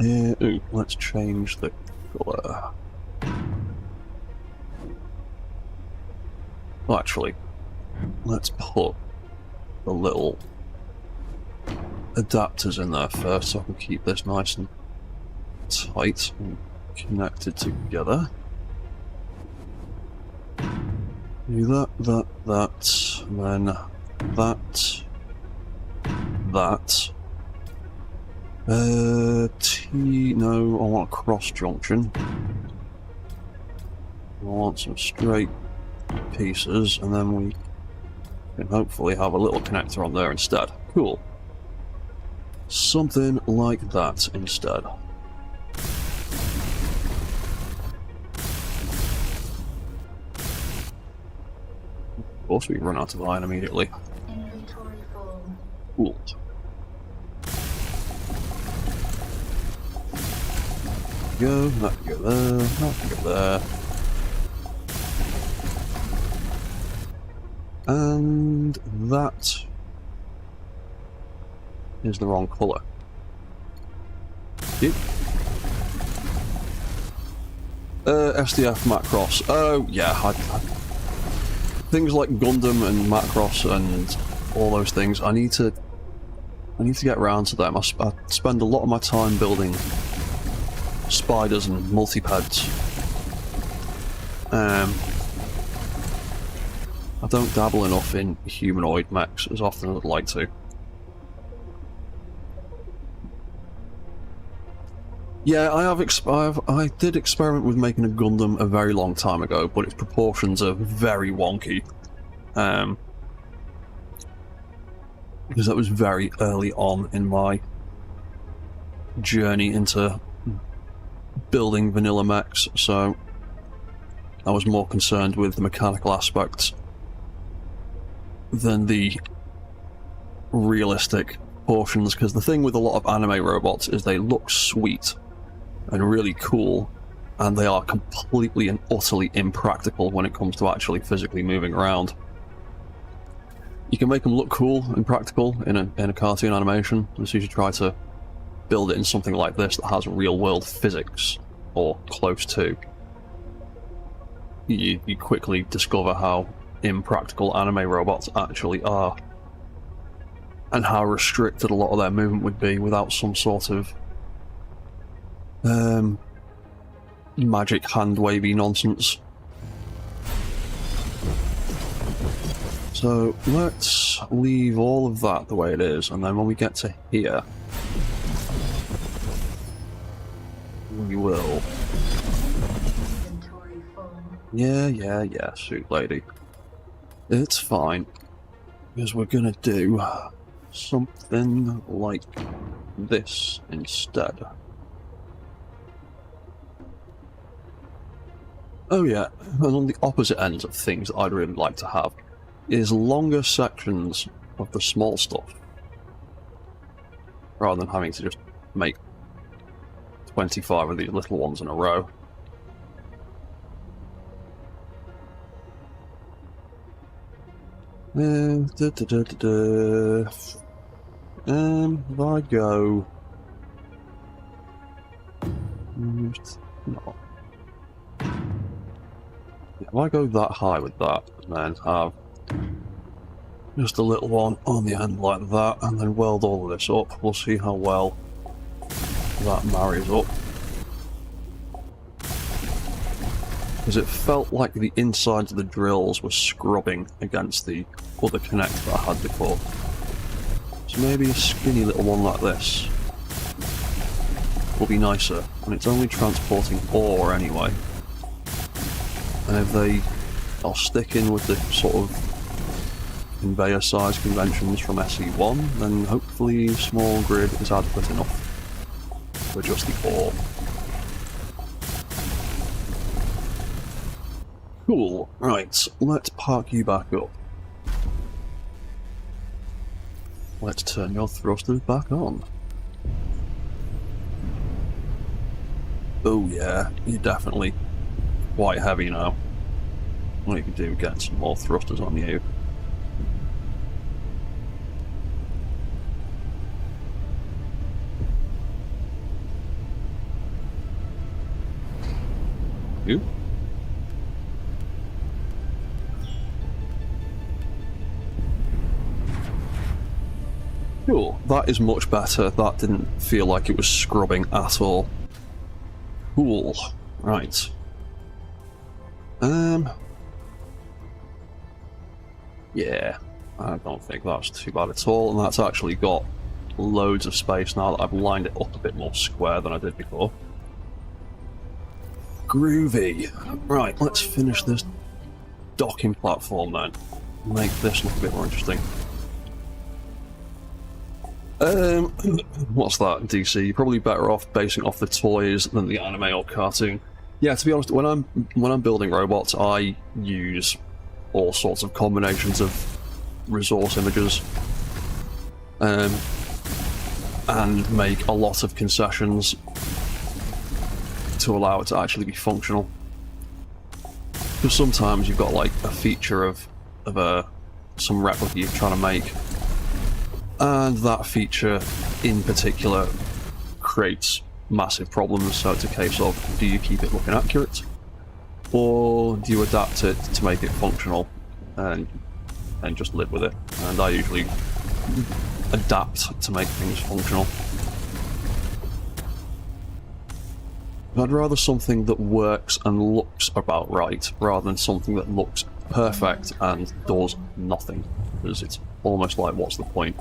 Ooh, let's change the colour. Well, actually, let's put the little adapters in there first so I can keep this nice and tight and connected together. Do that, and then that. No, I want a cross junction. I want some straight pieces, and then we can hopefully have a little connector on there instead. Cool. Something like that instead. Of course, we run out of iron immediately. Inventory full. Cool. Go, that can go there, that can go there. And that is the wrong colour. Yep. SDF Macross. Oh yeah, things like Gundam and Macross and all those things. I need to get around to them. I spend a lot of my time building spiders and multipads. I don't dabble enough in humanoid mechs as often as I'd like to. Yeah, I did experiment with making a Gundam a very long time ago, but its proportions are very wonky. Because that was very early on in my journey into building vanilla mechs, so I was more concerned with the mechanical aspects than the realistic portions, because the thing with a lot of anime robots is they look sweet and really cool, and they are completely and utterly impractical when it comes to actually physically moving around. You can make them look cool and practical in a cartoon animation, so you should try to build it in something like this that has real-world physics, or close to. You quickly discover how impractical anime robots actually are, and how restricted a lot of their movement would be without some sort of magic hand-wavy nonsense. So let's leave all of that the way it is, and then when we get to here, we will. Inventory full. Yeah, suit lady. It's fine, because we're gonna do something like this instead. Oh yeah, and on the opposite ends of things that I'd really like to have is longer sections of the small stuff, rather than having to just make 25 of these little ones in a row. If I go... No. If I go that high with that, and then have just a little one on the end like that, and then weld all of this up, we'll see how well that marries up. Because it felt like the insides of the drills were scrubbing against the other connect that I had before. So maybe a skinny little one like this will be nicer, and it's only transporting ore anyway. And if I'll stick in with the sort of conveyor size conventions from SE1, then hopefully small grid is adequate enough. to adjust the ore. Cool. Right, let's park you back up. Let's turn your thrusters back on. Oh yeah, you're definitely quite heavy now. What you can do, get some more thrusters on you. You? Cool, that is much better. That didn't feel like it was scrubbing at all. Cool, right. Yeah, I don't think that's too bad at all, and that's actually got loads of space now that I've lined it up a bit more square than I did before. Groovy. Right, let's finish this docking platform then. Make this look a bit more interesting. What's that, DC? You're probably better off basing off the toys than the anime or cartoon. Yeah, to be honest, when I'm building robots, I use all sorts of combinations of resource images, and make a lot of concessions to allow it to actually be functional. Because sometimes you've got like a feature of some replica you're trying to make, and that feature in particular creates massive problems, so it's a case of, do you keep it looking accurate, or do you adapt it to make it functional and just live with it? And I usually adapt to make things functional. I'd rather something that works and looks about right, rather than something that looks perfect and does nothing, because it's almost like, what's the point?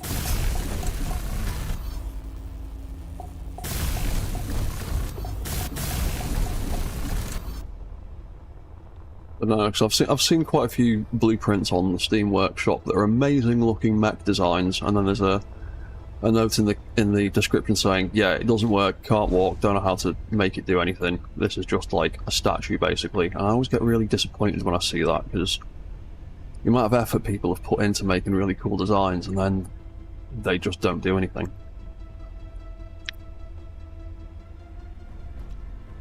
But no, because I've seen quite a few blueprints on the Steam Workshop that are amazing looking mech designs, and then there's a note in the description saying, yeah, it doesn't work, can't walk, don't know how to make it do anything. This is just like a statue, basically. And I always get really disappointed when I see that, because the amount of effort people have put into making really cool designs, and then they just don't do anything.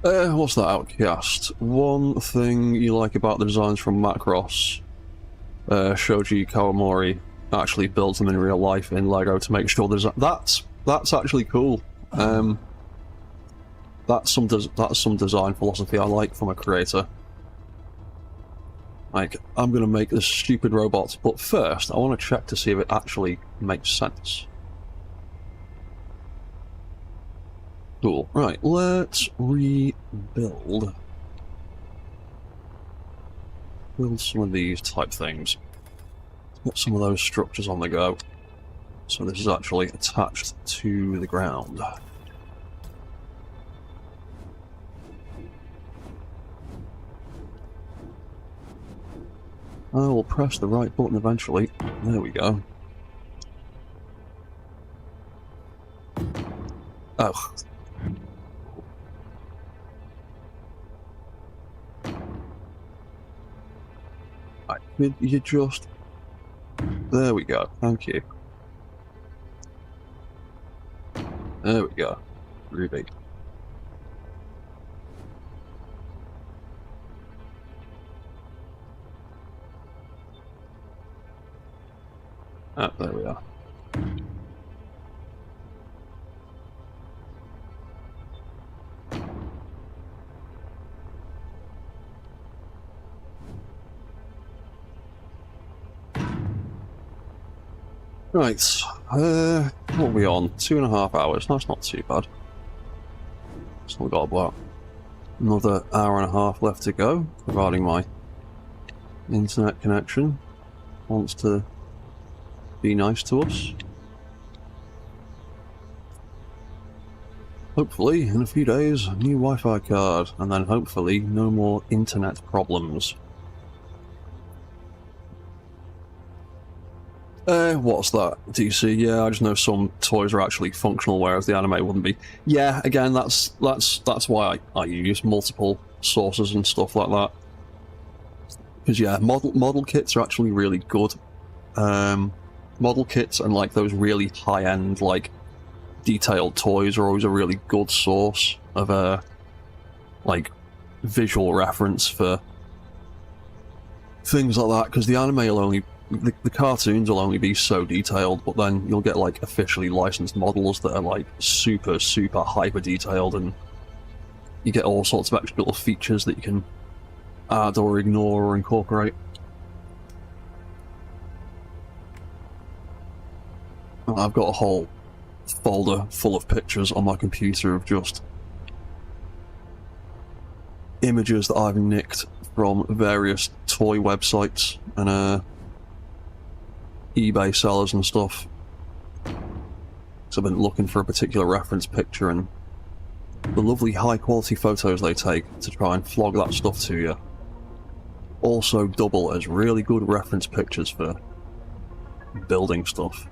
What's that, Outcast? One thing you like about the designs from Macross, Shoji Kawamori actually builds them in real life in Lego to make sure there's that's actually cool. That's some design philosophy I like from a creator. Like, I'm gonna make this stupid robot, but first I want to check to see if it actually makes sense. Cool. Right, let's rebuild. Build some of these type things. Get some of those structures on the go. So this is actually attached to the ground. I will press the right button eventually. There we go. Oh. Right, could you just... There we go, thank you. There we go. Ruby. Ah, there we are. Right, what are we on? 2.5 hours, that's not too bad. Still got about another hour and a half left to go, providing my internet connection wants to be nice to us. Hopefully, in a few days, a new Wi-Fi card, and then hopefully no more internet problems. What's that? DC? Yeah, I just know some toys are actually functional, whereas the anime wouldn't be. Yeah, again, that's why I use multiple sources and stuff like that. Because yeah, model kits are actually really good. Model kits and like those really high-end, like detailed toys are always a really good source of like visual reference for things like that. Because the anime will only. The cartoons will only be so detailed, but then you'll get like officially licensed models that are like super hyper detailed, and you get all sorts of extra little features that you can add or ignore or incorporate. I've got a whole folder full of pictures on my computer of just images that I've nicked from various toy websites and eBay sellers and stuff. So I've been looking for a particular reference picture, and the lovely high quality photos they take to try and flog that stuff to you also double as really good reference pictures for building stuff.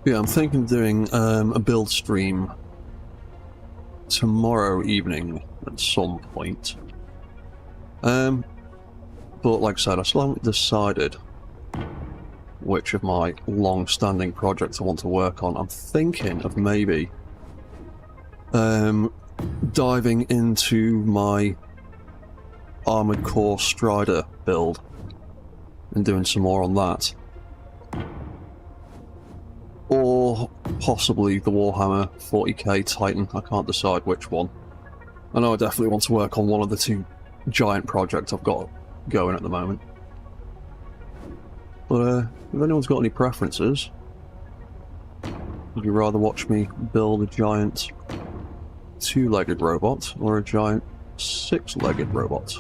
Yeah, I'm thinking of doing a build stream tomorrow evening at some point. But like I said, I still haven't decided which of my long-standing projects I want to work on. I'm thinking of maybe diving into my Armored Core Strider build and doing some more on that. Or possibly the Warhammer 40k Titan. I can't decide which one. I know I definitely want to work on one of the two giant projects I've got going at the moment. But if anyone's got any preferences, would you rather watch me build a giant two-legged robot or a giant six-legged robot?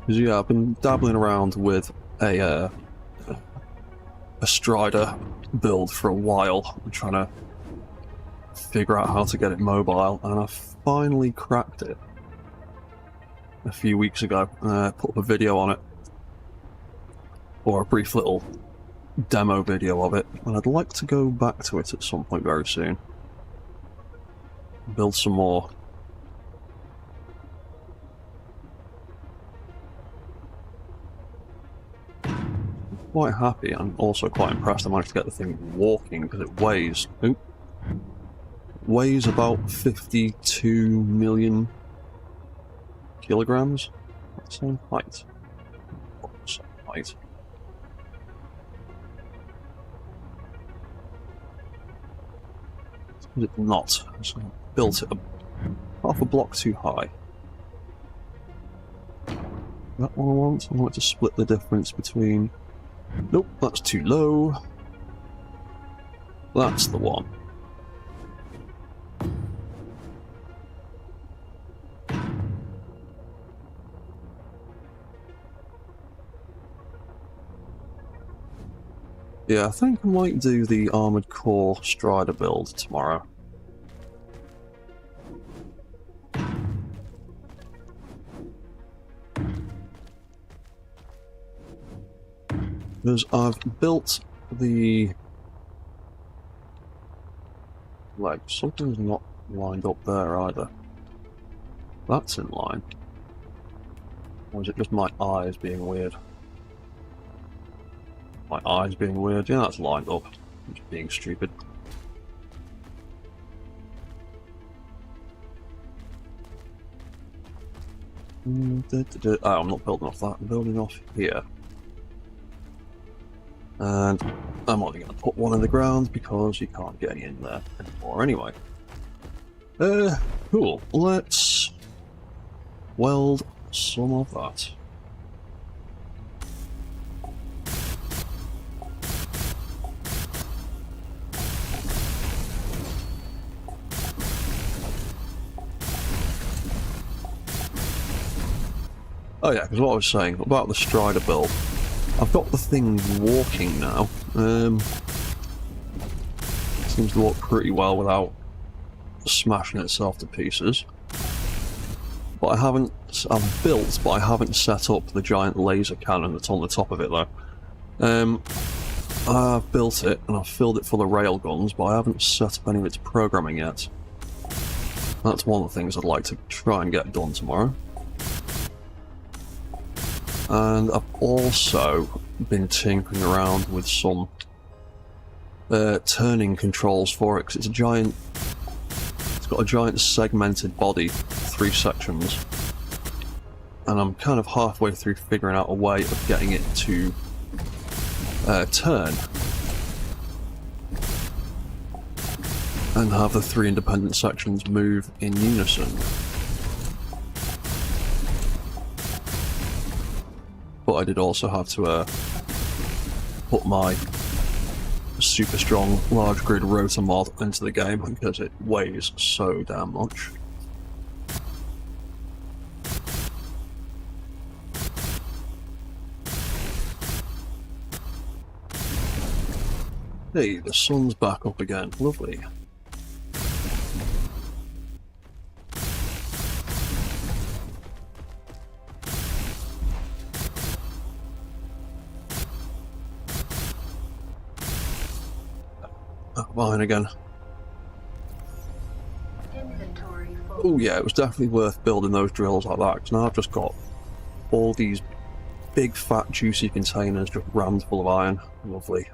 Because yeah, I've been dabbling around with a Strider build for a while. I'm trying to figure out how to get it mobile, and I finally cracked it a few weeks ago. Put up a video on it, or a brief little demo video of it, and I'd like to go back to it at some point very soon. Build some more. Quite happy and also quite impressed I managed to get the thing walking, because it weighs about 52 million kilograms. What's the height? What's the height? Is it not? So I built it half a block too high. That one I want? I want to split the difference between... Nope, that's too low. That's the one. Yeah, I think I might do the Armored Core Strider build tomorrow. Because I've built the... Like, something's not lined up there either. That's in line. Or is it just my eyes being weird? My eyes being weird? Yeah, that's lined up. I'm just being stupid. Oh, I'm not building off that. I'm building off here. And I'm only going to put one in the ground because you can't get any in there anymore anyway. Cool. Let's weld some of that. Oh yeah, because what I was saying about the Strider build I've got the thing walking now. Seems to work pretty well without smashing itself to pieces. But I haven't... I've built, but I haven't set up the giant laser cannon that's on the top of it, though. I've built it, and I've filled it full of railguns, but I haven't set up any of its programming yet. That's one of the things I'd like to try and get done tomorrow. And I've also been tinkering around with some turning controls for it, because it's a giant... It's got a giant segmented body, 3 sections. And I'm kind of halfway through figuring out a way of getting it to turn. And have the 3 independent sections move in unison. But I did also have to put my super strong large grid rotor mod into the game because it weighs so damn much. Hey, the sun's back up again. Lovely. Mine again. Inventory full. Oh yeah, it was definitely worth building those drills like that, because now I've just got all these big fat juicy containers just rammed full of iron. Lovely.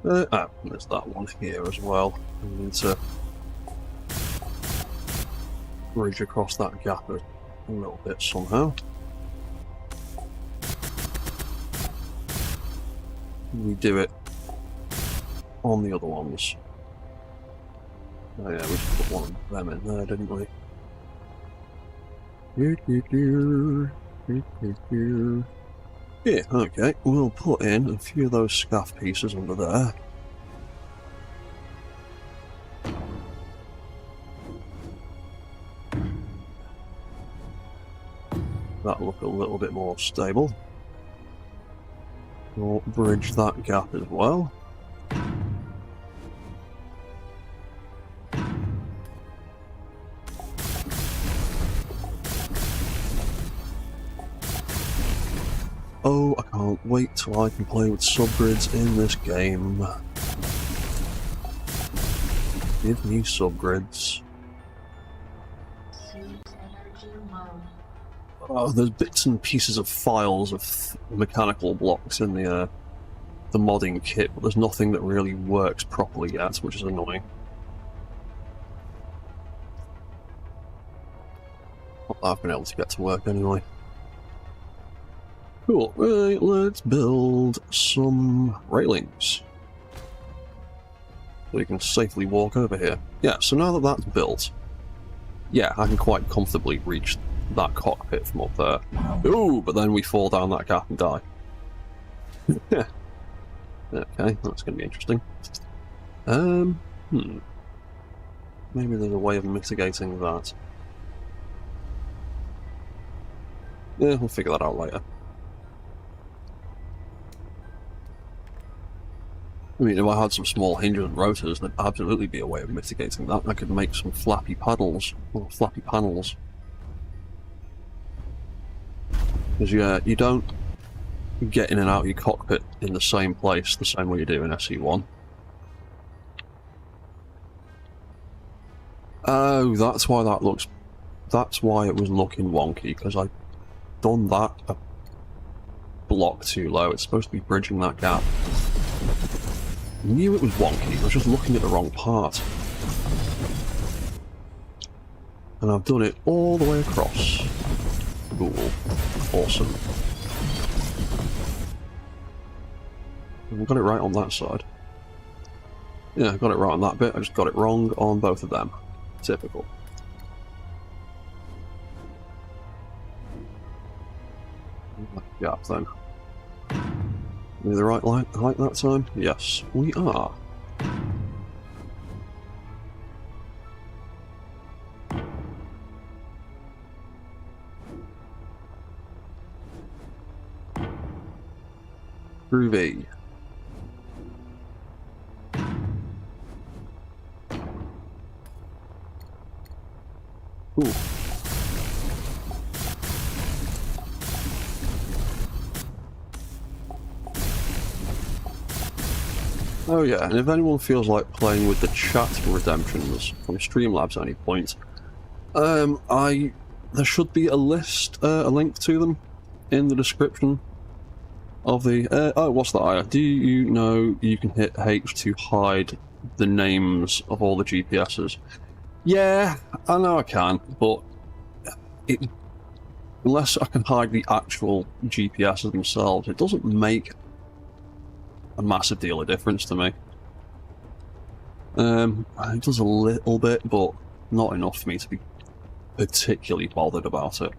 There's that one here as well. I need to bridge across that gap a little bit somehow. We do it on the other ones. Oh yeah, we just put one of them in there, didn't we? Yeah, okay, we'll put in a few of those scaff pieces under there. That'll look a little bit more stable. We'll bridge that gap as well. Oh, I can't wait till I can play with subgrids in this game. Give me subgrids. Suit energy low. Oh, there's bits and pieces of files of mechanical blocks in the modding kit, but there's nothing that really works properly yet, which is annoying. Well, I've been able to get to work anyway. Cool, right, let's build some railings. So you can safely walk over here. Yeah, so now that that's built, yeah, I can quite comfortably reach that cockpit from up there. Ooh, but then we fall down that gap and die. Yeah. Okay, that's going to be interesting. Maybe there's a way of mitigating that. Yeah, we'll figure that out later. I mean, if I had some small hinges and rotors, there'd absolutely be a way of mitigating that. I could make some flappy paddles, or flappy panels. Because yeah, you don't get in and out of your cockpit in the same place the same way you do in SE1. Oh, that's why that looks... That's why it was looking wonky, because I've done that a block too low. It's supposed to be bridging that gap. I knew it was wonky, I was just looking at the wrong part. And I've done it all the way across. Cool. Awesome. I've got it right on that side. Yeah, I got it right on that bit, I just got it wrong on both of them. Typical. Gap then. Are we the right height that time? Yes, we are. Groovy. Ooh. Oh yeah, and if anyone feels like playing with the chat redemptions from Streamlabs at any point, there should be a link to them in the description of the. Oh, what's that? Do you know you can hit H to hide the names of all the GPSs? Yeah, I know I can, but unless I can hide the actual GPSs themselves, it doesn't make a massive deal of difference to me. It does a little bit, but not enough for me to be particularly bothered about it.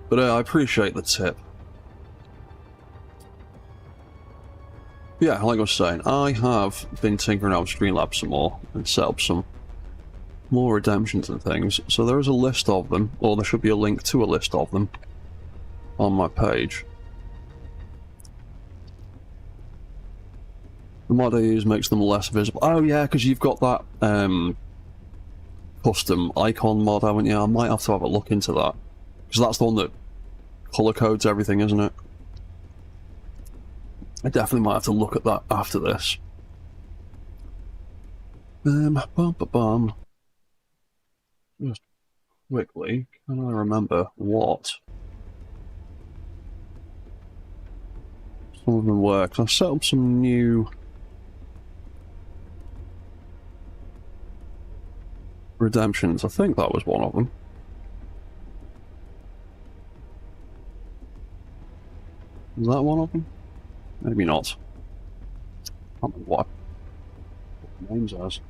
But I appreciate the tip. Yeah, like I was saying, I have been tinkering out with Streamlabs some more and set up some more redemptions and things. So there is a list of them, or there should be a link to a list of them on my page. The mod I use makes them less visible. Oh yeah, because you've got that custom icon mod, haven't you? I might have to have a look into that. Because that's the one that color codes everything, isn't it? I definitely might have to look at that after this. Just quickly, can I remember what some of them were? Because I set up some new redemptions. I think that was one of them. Is that one of them? Maybe not. I can't remember what names as.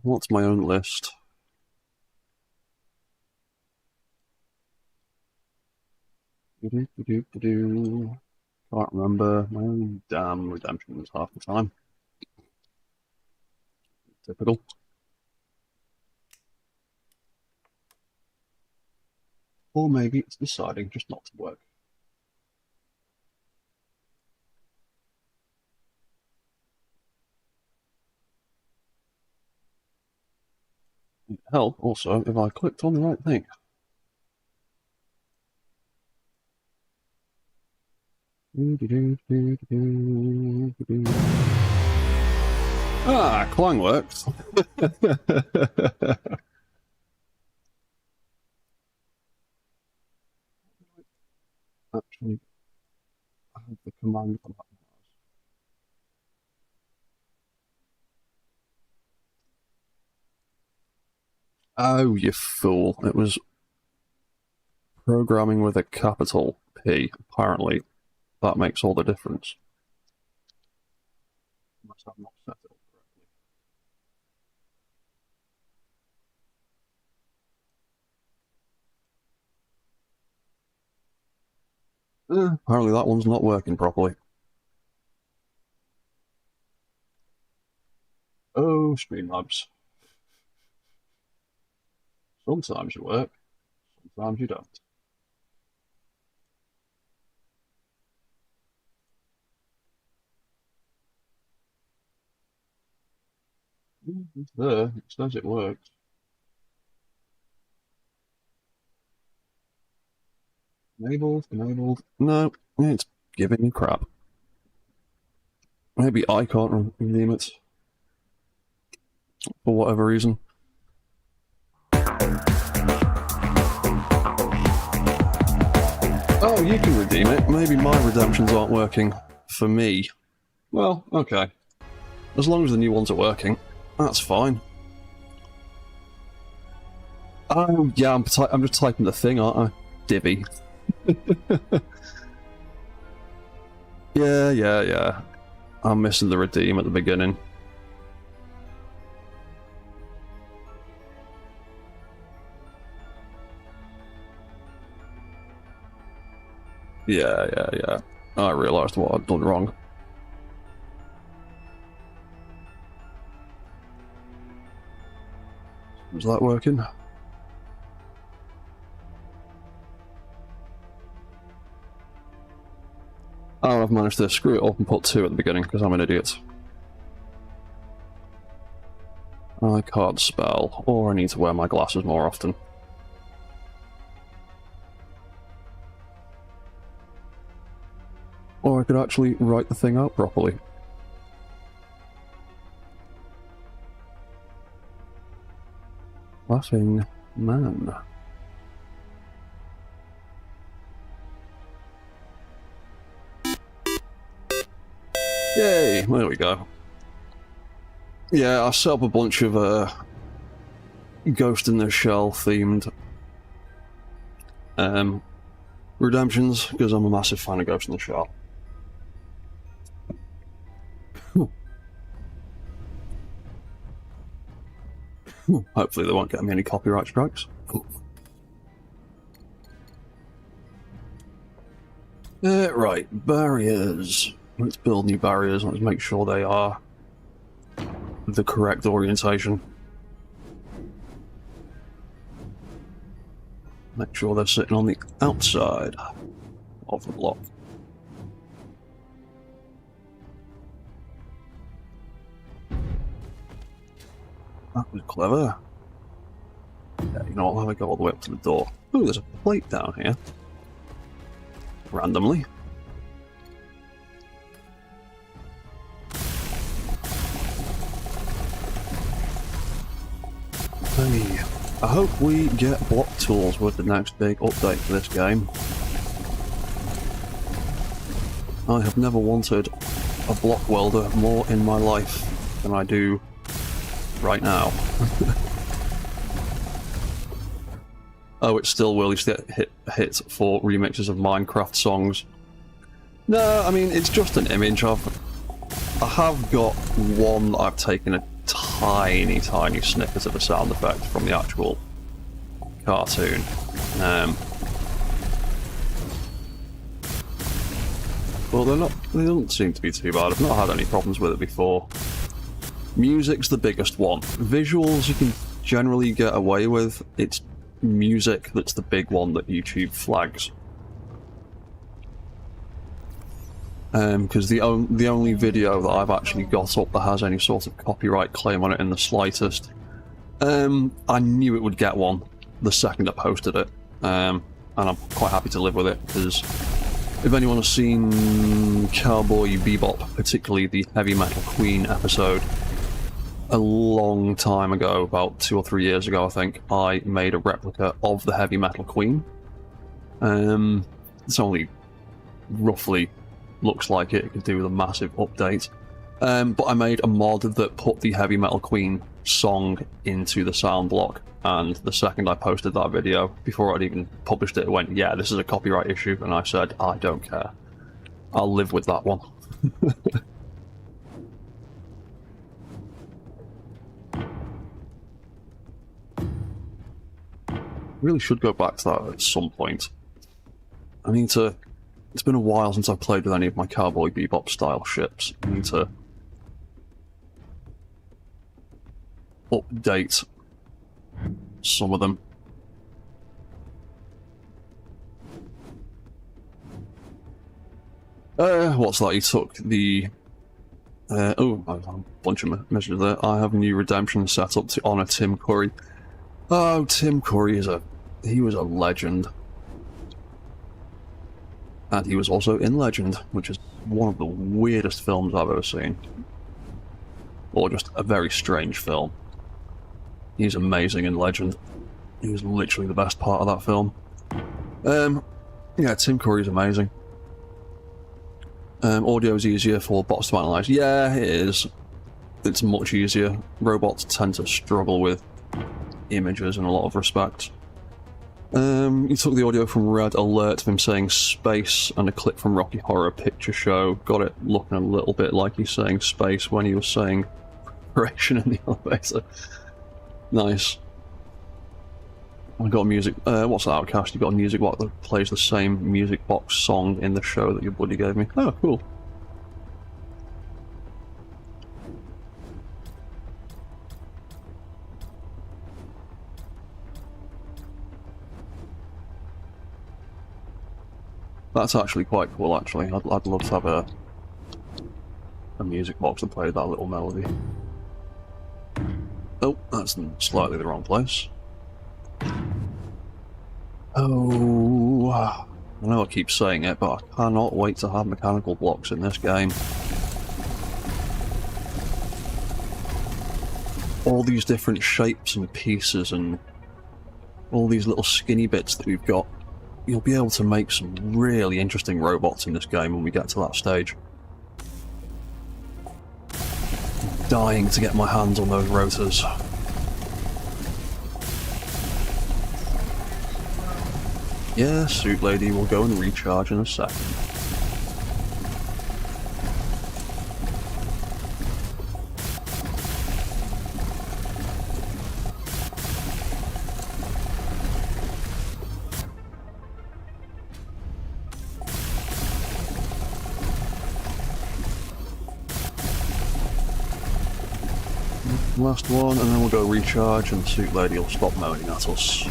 What's my own list? Can't remember my own damn redemptions half the time. Typical. Or maybe it's deciding just not to work. It'd help also if I clicked on the right thing. Ah, Clang works. Actually, I have the command for that. Oh, you fool. It was programming with a capital P. Apparently, that makes all the difference. Must have not set it up correctly. Apparently that one's not working properly. Oh, Streamlabs. Sometimes you work, sometimes you don't. It's there. It says it works. Enabled. No, it's giving me crap. Maybe I can't redeem it. For whatever reason. Oh, you can redeem it. Maybe my redemptions aren't working for me. Well, okay. As long as the new ones are working, that's fine. Oh, yeah, I'm just typing the thing, aren't I? Divvy. Yeah. I'm missing the redeem at the beginning. Yeah. I realised what I'd done wrong. Was that working? Oh, I've managed to screw it up and put 2 at the beginning because I'm an idiot. I can't spell, or I need to wear my glasses more often. Or I could actually write the thing out properly. Laughing man. Yay, there we go. Yeah, I set up a bunch of Ghost in the Shell themed redemptions because I'm a massive fan of Ghost in the Shell. Hopefully they won't get me any copyright strikes. Right, barriers. Let's build new barriers. Let's make sure they are the correct orientation. Make sure they're sitting on the outside of the block. That was clever. Yeah, you know what, I'll have a go all the way up to the door. Oh, there's a plate down here. Randomly. Hey, I hope we get block tools with the next big update for this game. I have never wanted a block welder more in my life than I do right now. Oh, it still will used to get hit for remixes of Minecraft songs. No, I mean, it's just an image. I have got one that I've taken a tiny snippet of a sound effect from the actual cartoon. Well, they don't seem to be too bad. I've not had any problems with it before. Music's the biggest one. Visuals you can generally get away with. It's music that's the big one that YouTube flags. Because the only video that I've actually got up that has any sort of copyright claim on it in the slightest, I knew it would get one the second I posted it, and I'm quite happy to live with it, because if anyone has seen Cowboy Bebop, particularly the Heavy Metal Queen episode, a long time ago, about 2 or 3 years ago I think, I made a replica of the Heavy Metal Queen. It's only roughly looks like it could do with a massive update. But I made a mod that put the Heavy Metal Queen song into the sound block, and the second I posted that video, before I'd even published it, it went, yeah, this is a copyright issue, and I said, I don't care. I'll live with that one. Really should go back to that at some point. I need to... It's been a while since I've played with any of my Cowboy Bebop style ships. I need to update some of them. What's that? He took the... oh, I have a bunch of messages there. I have a new redemption set up to honour Tim Curry. Oh, Tim Curry he was a legend. And he was also in Legend, which is one of the weirdest films I've ever seen. Or just a very strange film. He's amazing in Legend. He was literally the best part of that film. Yeah, Tim Curry's amazing. Audio's easier for bots to analyze. Yeah, it is. It's much easier. Robots tend to struggle with images in a lot of respects. You took the audio from Red Alert of him saying space and a clip from Rocky Horror Picture Show. Got it looking a little bit like he's saying space when he was saying preparation in the elevator. Nice. I got a music. What's that, Outcast? You got a music box that plays the same music box song in the show that your buddy gave me. Oh, cool. That's actually quite cool. Actually, I'd love to have a music box that played that little melody. Oh, that's slightly the wrong place. Oh, I know I keep saying it, but I cannot wait to have mechanical blocks in this game. All these different shapes and pieces and all these little skinny bits that we've got. You'll be able to make some really interesting robots in this game when we get to that stage. I'm dying to get my hands on those rotors. Yeah, Suit Lady will go and recharge in a second. Last one, and then we'll go recharge, and the Suit Lady will stop moaning at us.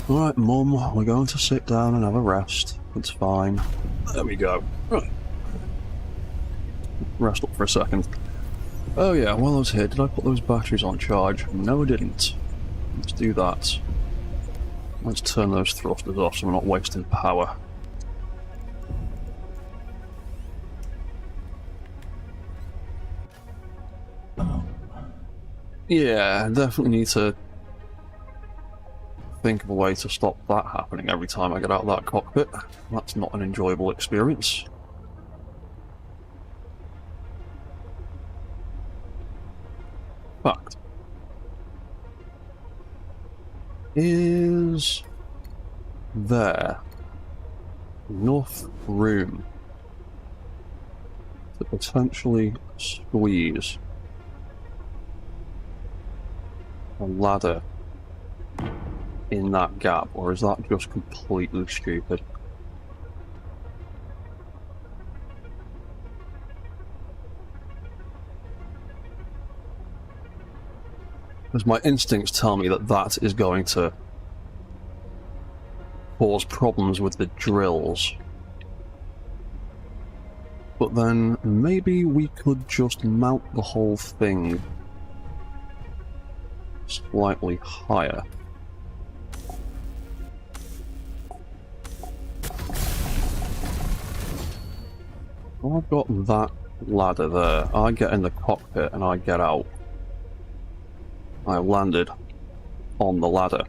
Alright, Mum, we're going to sit down and have a rest. It's fine. There we go. Right. Rest up for a second. Oh yeah, while I was here, did I put those batteries on charge? No, I didn't. Let's do that. Let's turn those thrusters off so we're not wasting power. Yeah, definitely need to think of a way to stop that happening every time I get out of that cockpit. That's not an enjoyable experience. Fact. Is there enough room to potentially squeeze a ladder in that gap, or is that just completely stupid? Because my instincts tell me that that is going to cause problems with the drills. But then maybe we could just mount the whole thing slightly higher. I've got that ladder there. I get in the cockpit and I get out. I landed on the ladder.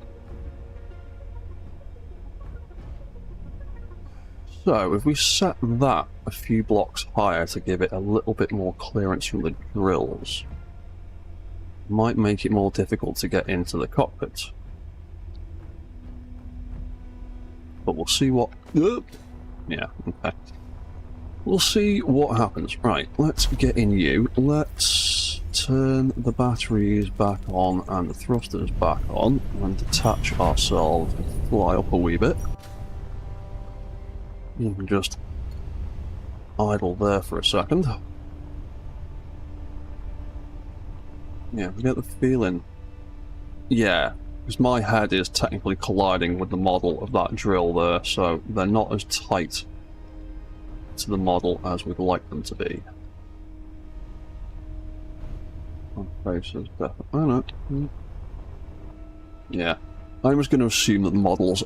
So if we set that a few blocks higher to give it a little bit more clearance from the drills, might make it more difficult to get into the cockpit. But we'll see what... Yeah, okay. We'll see what happens. Right, let's get in you. Let's turn the batteries back on and the thrusters back on and detach ourselves and fly up a wee bit. You can just idle there for a second. Yeah, we get the feeling. Yeah, because my head is technically colliding with the model of that drill there, so they're not as tight to the model as we'd like them to be. My face is definitely... Oh no. Yeah. I'm just going to assume that the models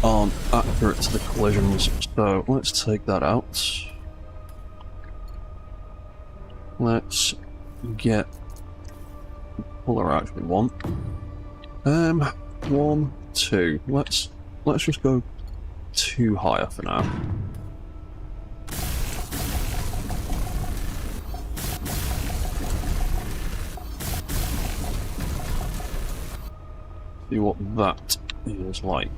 aren't accurate to the collisions, so let's take that out. Let's get the puller out if we want. 1, 2. Let's just go 2 higher for now. See what that is like.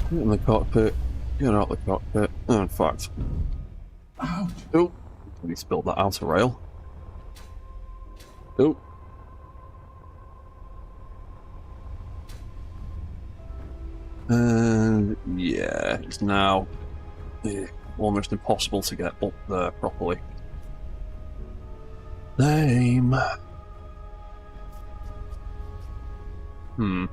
In the cockpit, Get out the cockpit. Oh, in fact. Ouch. Oh, we spilled that outer rail. Oh. And yeah, it's now almost impossible to get up there properly. Lame. Hmm.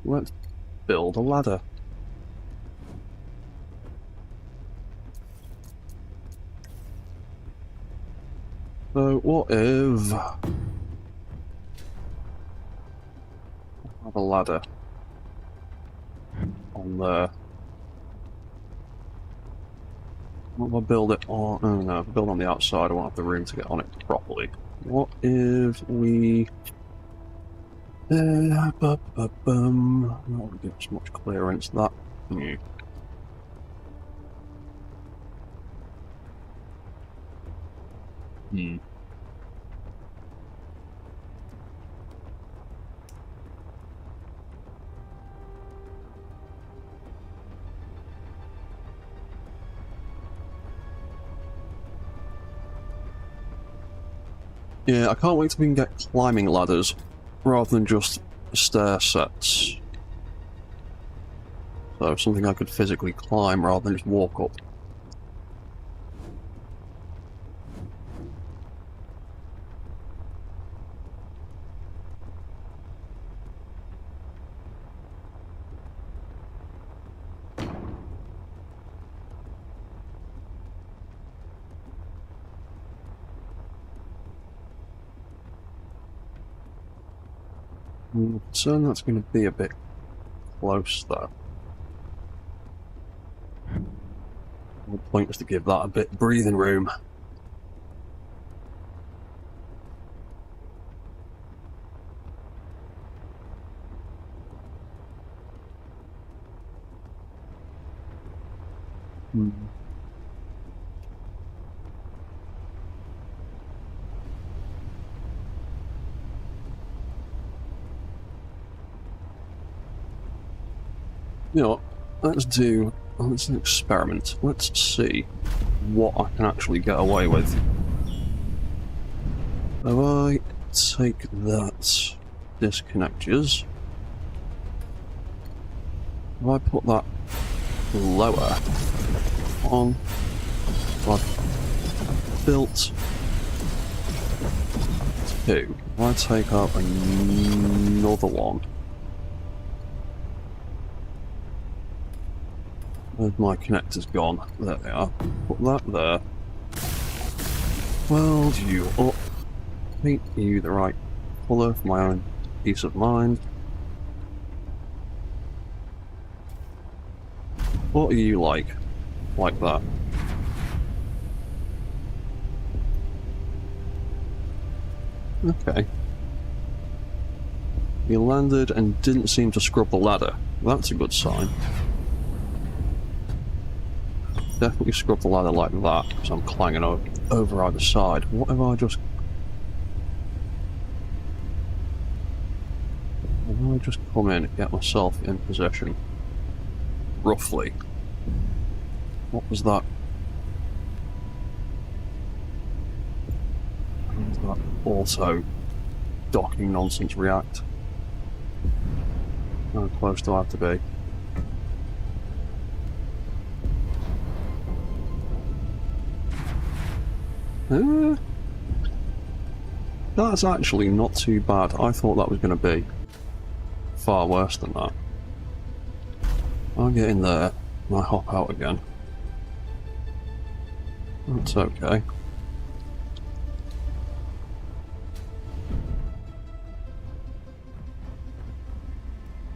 Let's build a ladder. So what if I have a ladder on there? What if I build it on? Oh no, if I build on the outside, I won't have the room to get on it properly. What if we? That wouldn't give us much clearance. That. Hmm. Yeah, I can't wait till we can get climbing ladders rather than just stair sets. So something I could physically climb rather than just walk up. So that's going to be a bit close though. The point is to give that a bit of breathing room. You know what? Let's do an experiment. Let's see what I can actually get away with. If I take that disconnectors, if I put that lower on, I've built two. If I take out another one, where's my connectors gone? There they are. Put that there. Weld you up. Paint you the right colour for my own peace of mind. What are you like? Like that. Okay. You landed and didn't seem to scrub the ladder. That's a good sign. Definitely scrub the ladder like that, because I'm clanging over either side. What if I just... come in and get myself in position? Roughly. What was that? How does that auto docking nonsense react? How close do I have to be? That's actually not too bad. I thought that was going to be far worse than that. I'll get in there and I hop out again. That's okay.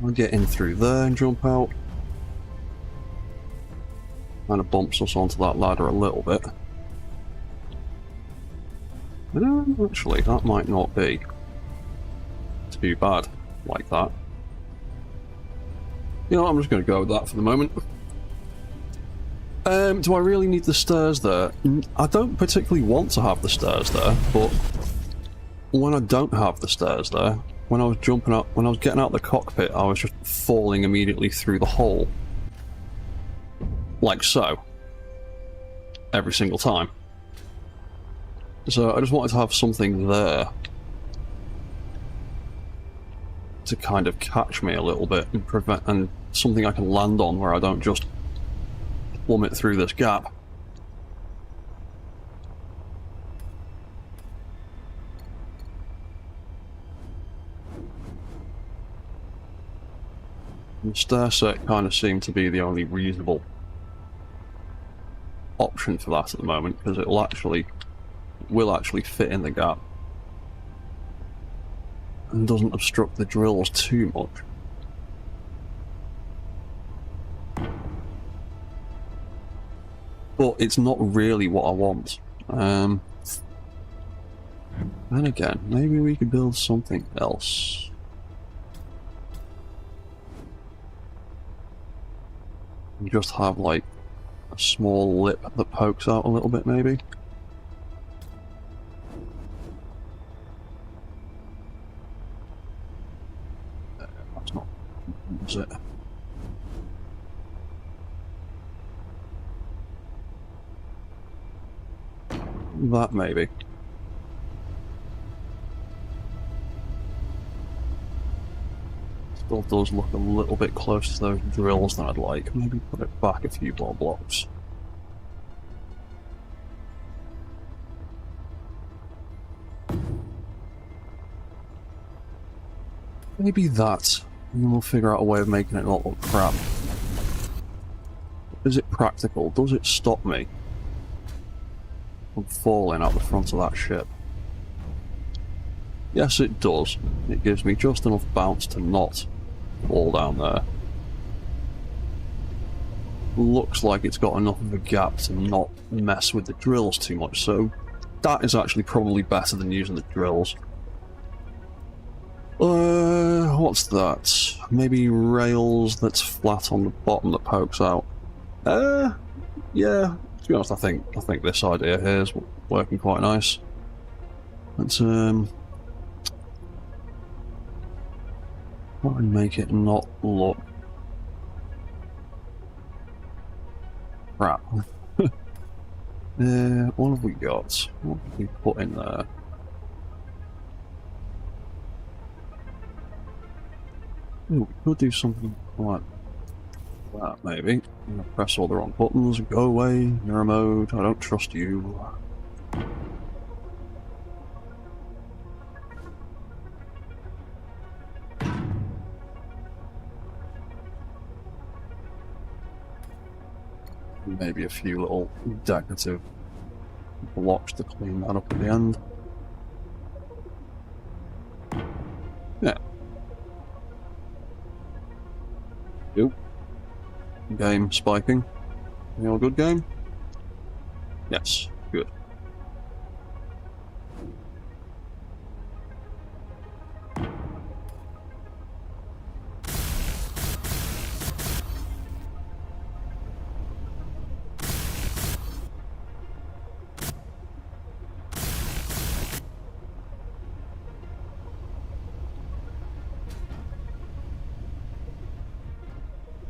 I'll get in through there and jump out. Kind of bumps us onto that ladder a little bit. Actually, that might not be too bad like that. You know what, I'm just going to go with that for the moment. Do I really need the stairs there? I don't particularly want to have the stairs there, but when I don't have the stairs there, when I was jumping up, when I was getting out of the cockpit, I was just falling immediately through the hole. Like so. Every single time. So I just wanted to have something there to kind of catch me a little bit and prevent, and something I can land on where I don't just plummet through this gap. And the stair set kind of seemed to be the only reasonable option for that at the moment, because it will actually fit in the gap and doesn't obstruct the drills too much. But it's not really what I want. Then again, maybe we could build something else. And just have like a small lip that pokes out a little bit, maybe. That's not, is it? That maybe. Still does look a little bit close to those drills than I'd like. Maybe put it back a few more blocks. Maybe that. And we'll figure out a way of making it not look crap. Is it practical? Does it stop me from falling out the front of that ship? Yes, it does. It gives me just enough bounce to not fall down there. Looks like it's got enough of a gap to not mess with the drills too much, so that is actually probably better than using the drills. What's that? Maybe rails that's flat on the bottom that pokes out. Yeah, to be honest, I think this idea here is working quite nice. Let's try and make it not look crap. What have we got? What have we put in there? Ooh, we could do something like that, maybe. I'm gonna press all the wrong buttons. Go away, mirror mode. I don't trust you. Maybe a few little decorative blocks to clean that up at the end. Yeah. Yep. Game spiking. You all good, game? Yes, good.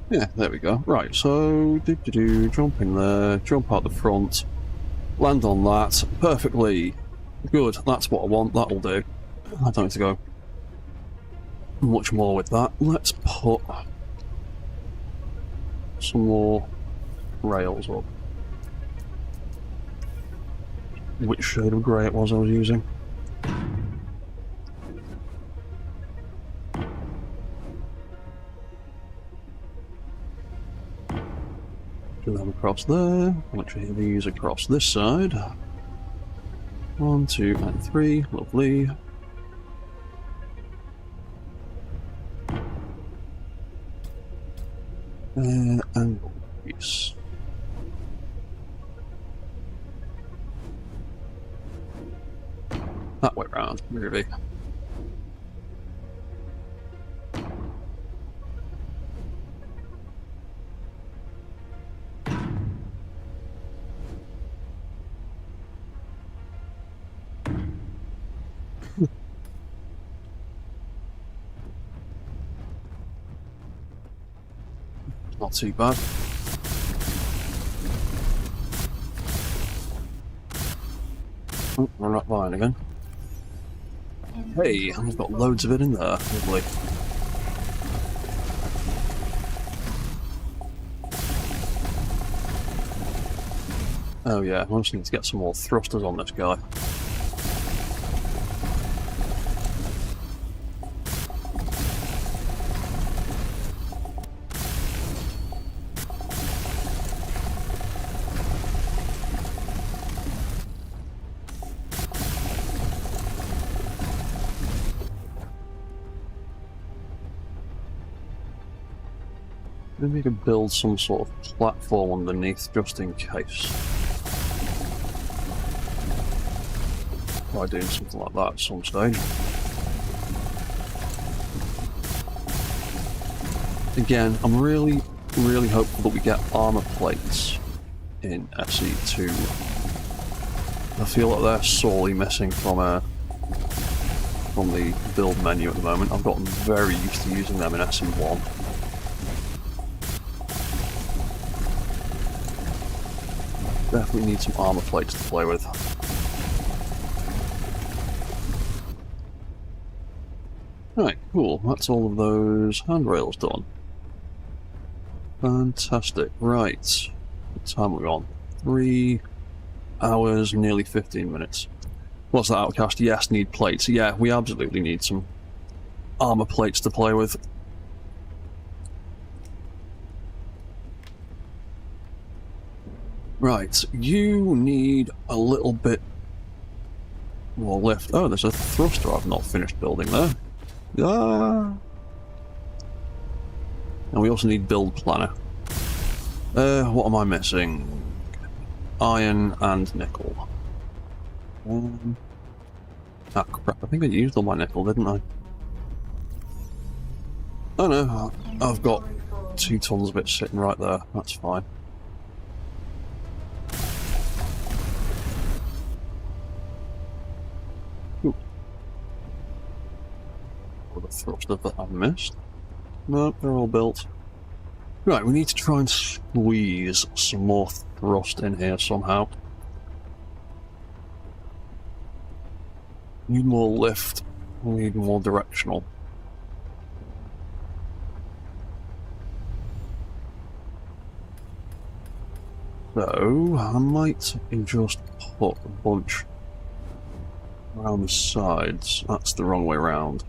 Yeah, there we go. Right, so jump in there, jump out the front, land on that perfectly. Good, that's what I want, that'll do. I don't need to go much more with that. Let's put some more rails up. Which shade of grey it was I was using. Do them across there, literally these across this side. 1, 2, and 3, lovely. And these. That way round, maybe. Not too bad. Oh, we're not buying again. Hey, I've got loads of it in there. Lovely. Oh yeah, I just need to get some more thrusters on this guy. Maybe we could build some sort of platform underneath just in case. Try doing something like that at some stage. Again, I'm really hopeful that we get armor plates in SE2. I feel like they're sorely missing from the build menu at the moment. I've gotten very used to using them in SE1. Definitely need some armor plates to play with. Right, cool. That's all of those handrails done. Fantastic. Right. What time are we on? 3 hours, nearly 15 minutes. What's that, Outcast? Yes, need plates. Yeah, we absolutely need some armor plates to play with. Right, you need a little bit more lift. Oh, there's a thruster I've not finished building there. Ah! And we also need build planner. What am I missing? Iron and nickel. Ah, crap, I think I used all my nickel, didn't I? Oh no, I've got 2 tons of it sitting right there, that's fine. Ooh. What a thruster that I've missed. No, they're all built. Right, we need to try and squeeze some more thrust in here somehow. Need more lift, we need more directional. So, I might just put a bunch around the sides. That's the wrong way around.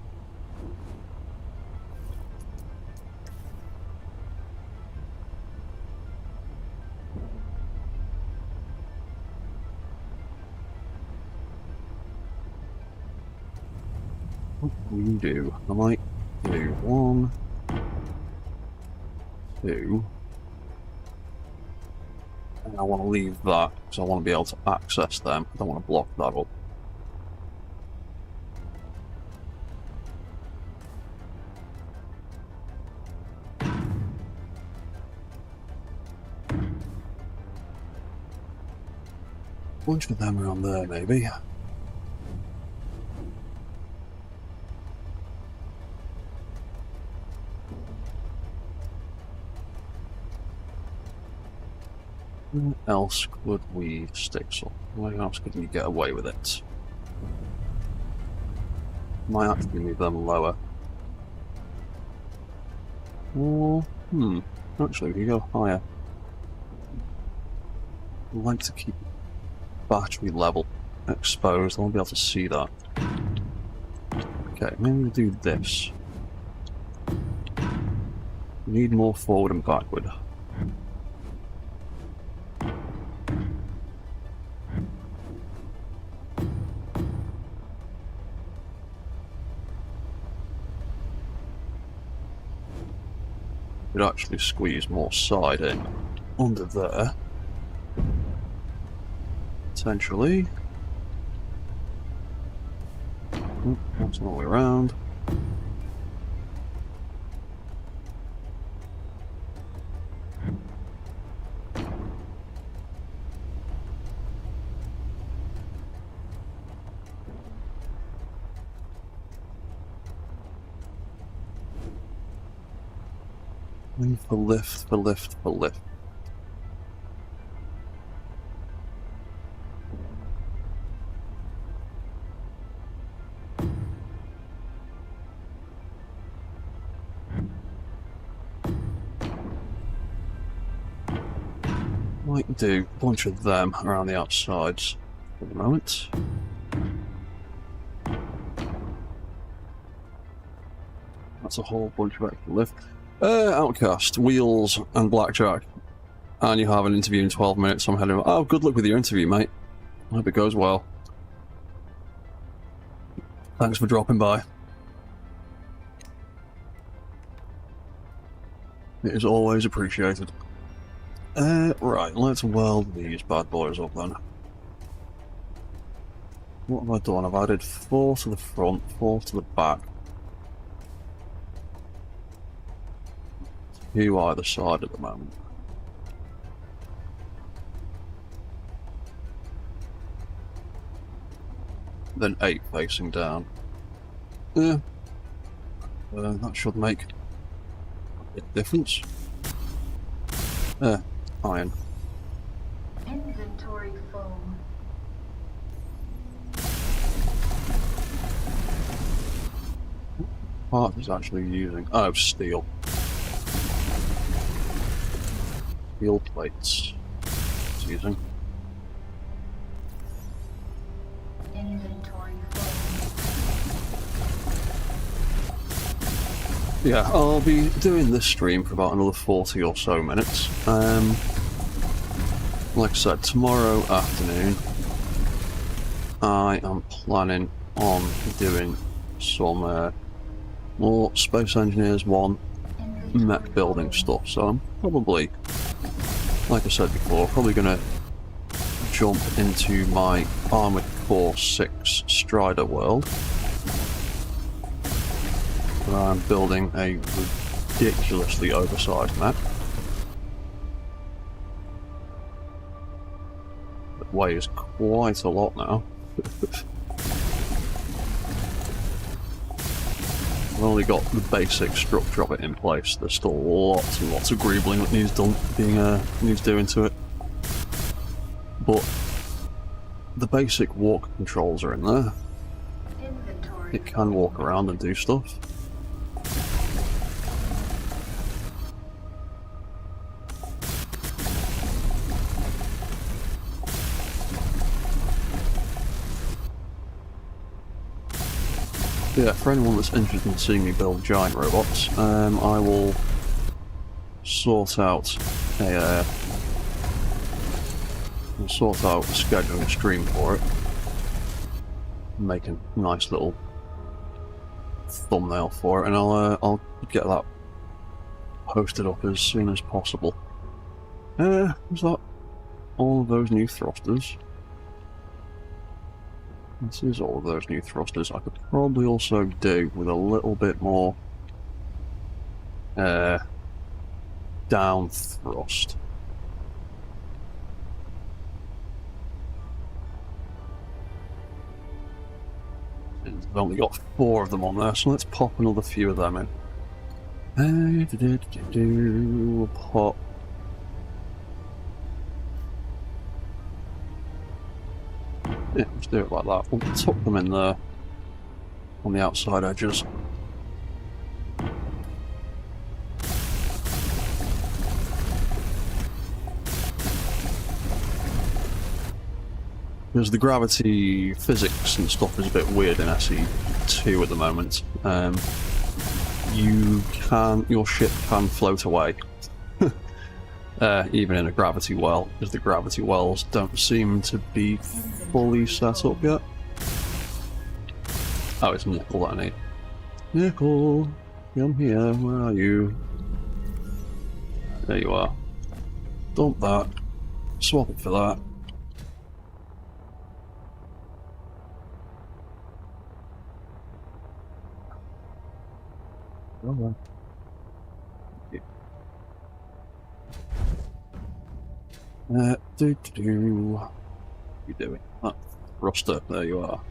What do we do? I might do 1, 2. And I want to leave that because I want to be able to access them. I don't want to block that up. Bunch of them around there, maybe. Where else could we stick some? Where else could we get away with it? Might actually move them lower. Or, actually, we can go higher. I'd like to keep battery level exposed. I won't be able to see that. Okay, maybe we'll do this. We need more forward and backward. Could actually squeeze more side in under there. Potentially. That's all the way around. For lift, for lift, for lift. Might do a bunch of them around the outsides for the moment. That's a whole bunch of extra lift. Outcast, Wheels, and Blackjack. And you have an interview in 12 minutes. I'm heading. Oh, good luck with your interview, mate. I hope it goes well. Thanks for dropping by. It is always appreciated. Right, let's weld these bad boys up then. What have I done? I've added 4 to the front, 4 to the back. 2 either side at the moment. Then 8 facing down. Yeah. That should make a big difference. Iron. Inventory foam. Part is actually using. Oh, steel. Steel plates. It's using. Inventory foam. Yeah, I'll be doing this stream for about another 40 or so minutes. Like I said, tomorrow afternoon I am planning on doing some more Space Engineers 1 mech building stuff, so I'm probably, like I said before, probably going to jump into my Armored Core 6 Strider world, where I'm building a ridiculously oversized mech. It weighs quite a lot now. I've only got the basic structure of it in place. There's still lots and lots of greebling that needs doing to it. But the basic walk controls are in there. Inventory. It can walk around and do stuff. Yeah, for anyone that's interested in seeing me build giant robots, I will sort out a scheduling a stream for it. Make a nice little thumbnail for it, and I'll get that posted up as soon as possible. Was that all of those new thrusters? This is all of those new thrusters. I could probably also do with a little bit more down thrust. I've only got 4 of them on there, so let's pop another few of them in. Pop. Yeah, let's do it like that. We'll tuck them in there on the outside edges. Because the gravity physics and stuff is a bit weird in SE2 at the moment. Your ship can float away. Even in a gravity well, because the gravity wells don't seem to be fully set up yet. Oh, it's nickel that I need. Nickel, come here, where are you? There you are. Dump that. Swap it for that. Oh well. What are you doing? Ah, thruster, there you are.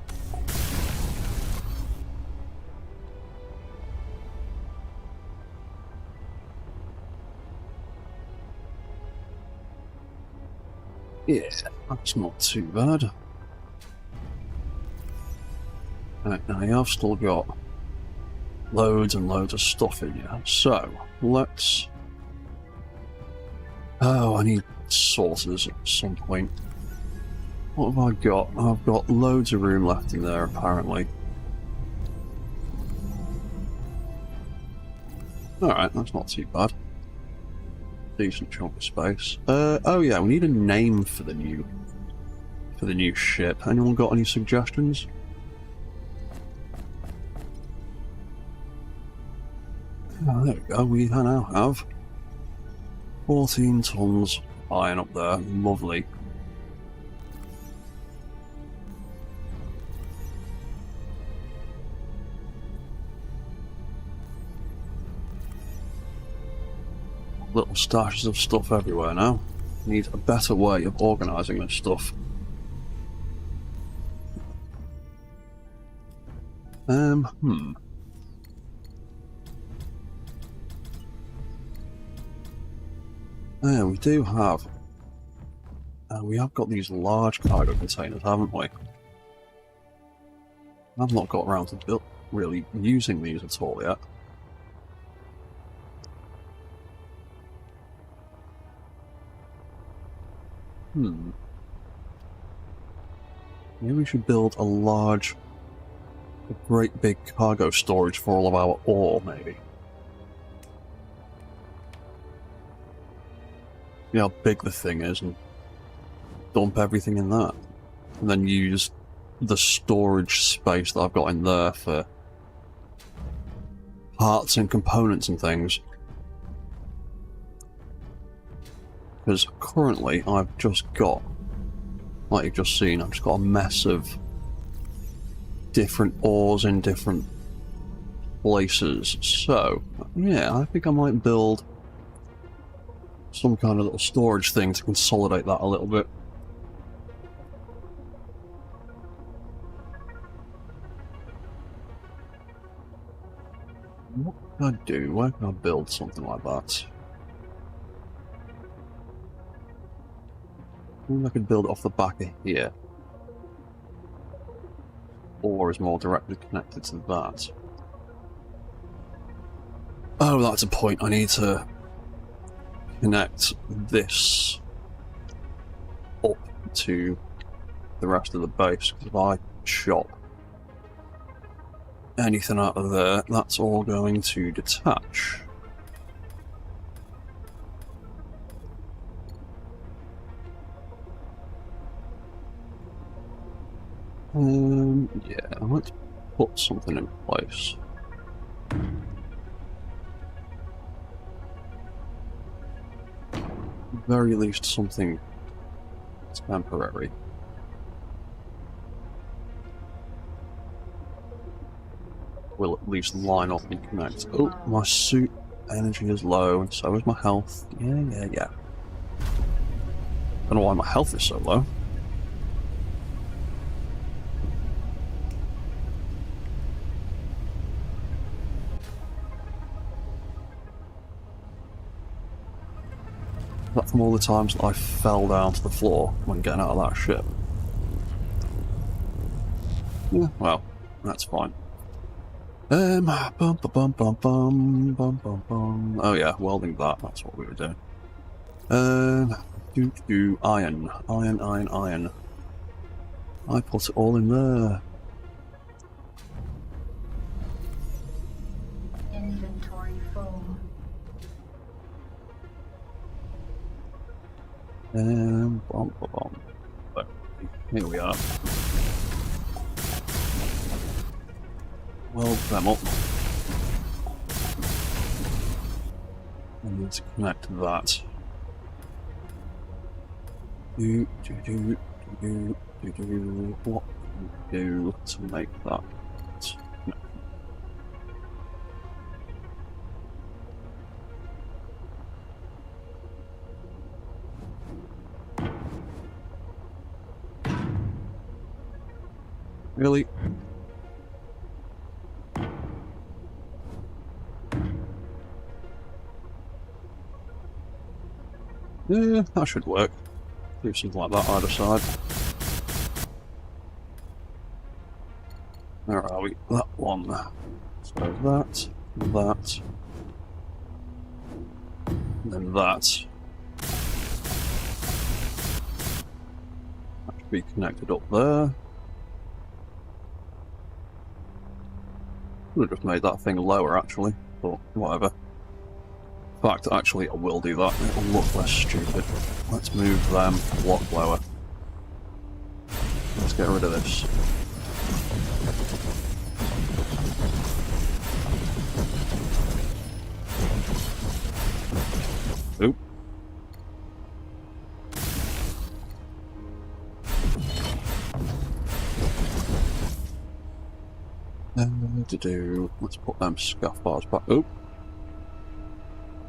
Yeah, that's not too bad. Right, now you have still got loads and loads of stuff in here. So, let's... Oh, I need saucers at some point. What have I got? I've got loads of room left in there, apparently. Alright, that's not too bad. Decent chunk of space. Oh yeah, we need a name for the new ship. Anyone got any suggestions? Oh, there we go. We now have 14 tons of iron up there. Lovely. Little stashes of stuff everywhere now. Need a better way of organising this stuff. Yeah, we do have... we have got these large cargo containers, haven't we? I've not got around to really using these at all yet. Maybe we should build a great big cargo storage for all of our ore, maybe. See how big the thing is and dump everything in that. And then use the storage space that I've got in there for parts and components and things. Because currently I've just got, like you've just seen, I've just got a mess of different ores in different places. So, yeah, I think I might build some kind of little storage thing to consolidate that a little bit. What can I do? Where can I build something like that? I think I could build it off the back of here. Or is more directly connected to that. Oh, that's a point. I need to connect this up to the rest of the base, because if I chop anything out of there, that's all going to detach. Yeah, let's put something in place. At the very least, something temporary. Will at least line up and connect. Oh, my suit energy is low, and so is my health. Yeah. Don't know why my health is so low. That from all the times that I fell down to the floor when getting out of that ship. Yeah, well, that's fine. Oh yeah, welding that, that's what we were doing. Iron. I put it all in there. Inventory full. But here we are. Weld them up. I need to connect that. What can we do to make that? Really? Yeah, that should work. Do something like that either side. Where are we? That one. So that, that, and then that. That should be connected up there. Would have just made that thing lower actually, but whatever. In fact, actually, I will do that. It'll look less stupid. Let's move them a block lower. Let's get rid of this. Oop. Let's put them scuff bars back. Oop.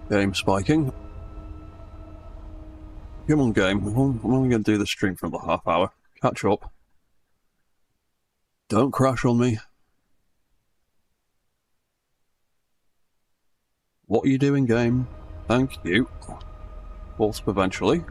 Game spiking. Come on, game. I'm only going to do the stream for another half hour. Catch up. Don't crash on me. What are you doing, game? Thank you. Pulse up eventually.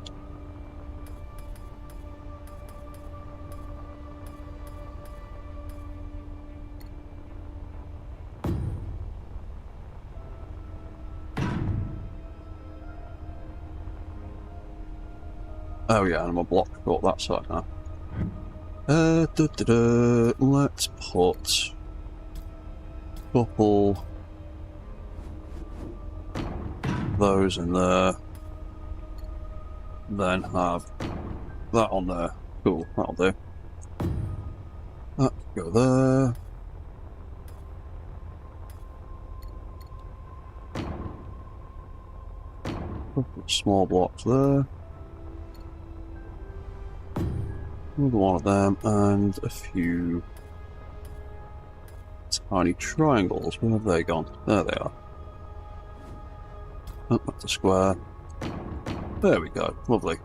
Oh yeah, and I'm a block up that side now. Let's put a couple those in there. Then have that on there. Cool, that'll do. That can go there. Couple of small blocks there. Another one of them, and a few tiny triangles. Where have they gone? There they are. Oh, that's a square. There we go. Lovely.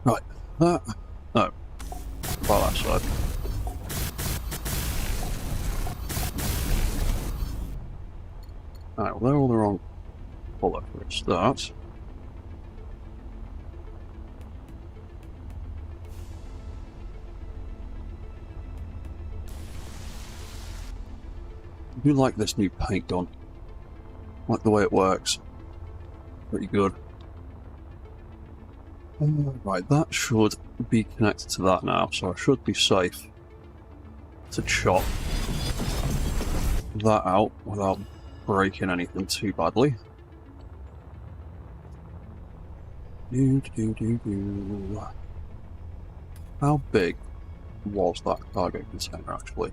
Right. That. No. By that side. Alright, well, they're all the wrong colour for a start. I do like this new paint gun. I like the way it works. Pretty good. Right, that should be connected to that now, so I should be safe to chop that out without breaking anything too badly. How big was that cargo container actually?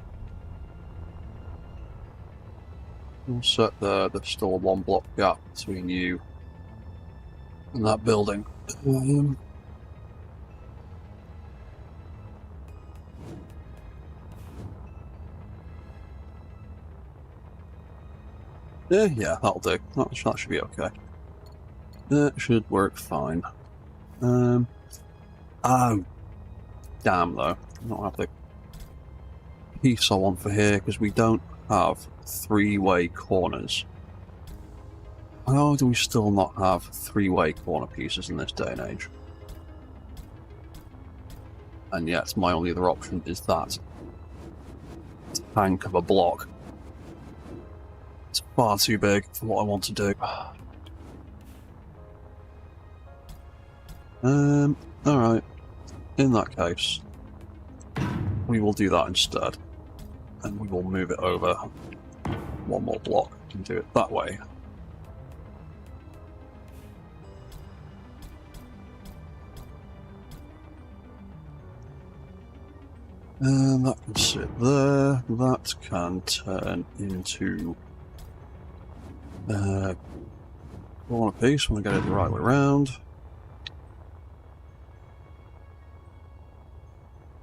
We'll set there, there's still a 1 block gap between you and that building. Yeah, that'll do. That should be okay. That should work fine. Oh, damn though. I don't have the piece I want for here because we don't have 3-way corners. How do we still not have 3-way corner pieces in this day and age? And yet, my only other option is that tank of a block. It's far too big for what I want to do. Alright. In that case, we will do that instead. And we will move it over 1 more block and do it that way. And that can sit there. That can turn into corner piece when I get it the right way around.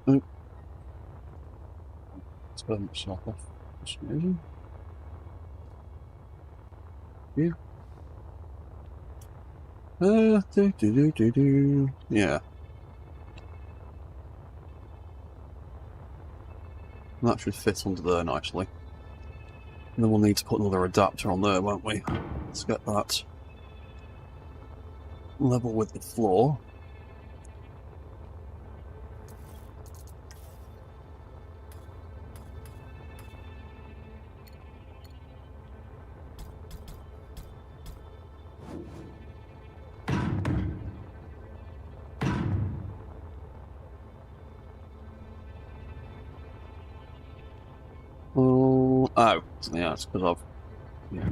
Oh. Turn itself off for some reason. Yeah. Yeah. That should fit under there nicely. And then we'll need to put another adapter on there, won't we? Let's get that level with the floor. Oh, yeah, it's because I've... Yeah.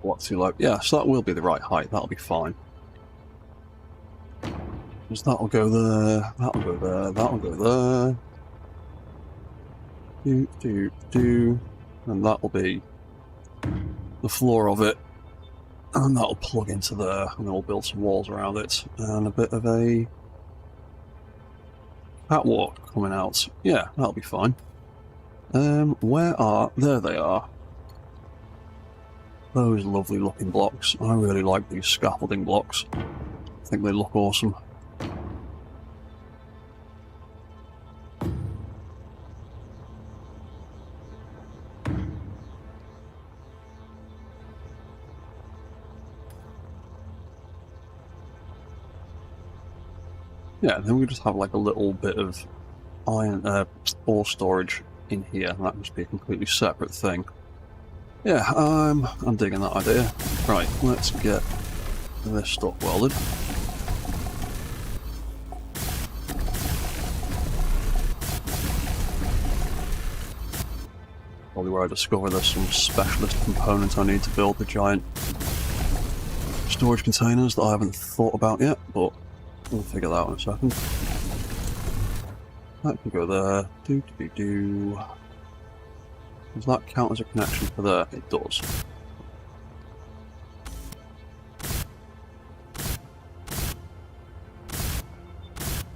What's too low? Yeah, so that will be the right height. That'll be fine. Because that'll go there, that'll go there, that'll go there. And that'll be the floor of it. And that'll plug into there. And then we'll build some walls around it. And a bit of a catwalk coming out. Yeah, that'll be fine. Where are... There they are. Those lovely looking blocks. I really like these scaffolding blocks. I think they look awesome. Yeah, then we just have like a little bit of iron ore storage in here. That must be a completely separate thing. Yeah, I'm digging that idea. Right, let's get this stuff welded. Probably where I discover there's some specialist components I need to build the giant storage containers that I haven't thought about yet, but we'll figure that out in a second. That can go there. Does that count as a connection for there? It does.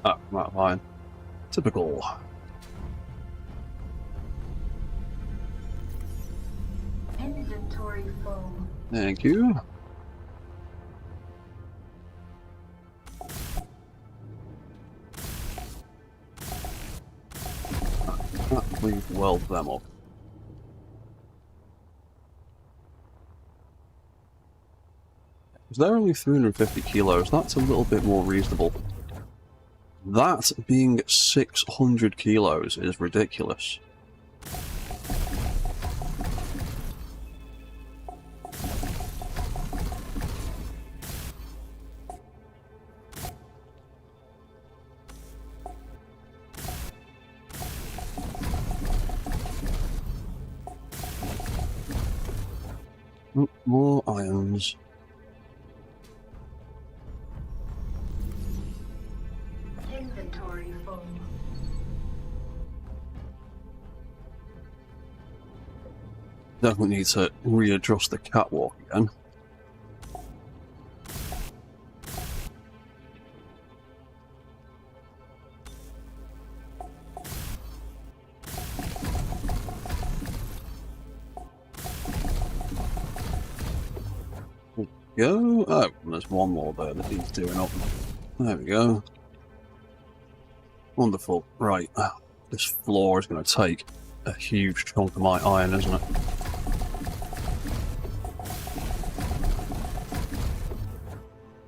Ah, I'm out of iron. Typical. Inventory full. Thank you. Please weld them up. Because they're only 350 kilos, that's a little bit more reasonable. That being 600 kilos is ridiculous. Oh, more irons. Inventory full. Definitely need to readjust the catwalk again. Go. Oh, and there's one more there that needs doing up. There we go. Wonderful. Right. This floor is going to take a huge chunk of my iron, isn't it?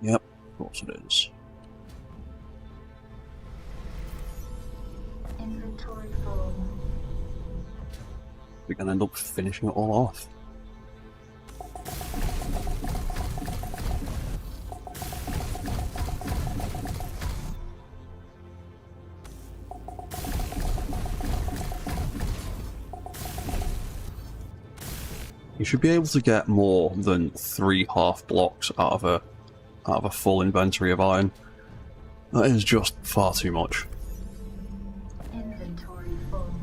Yep, of course it is. Inventory full. We're going to end up finishing it all off. You should be able to get more than 3 half blocks out of a full inventory of iron. That is just far too much. Inventory full.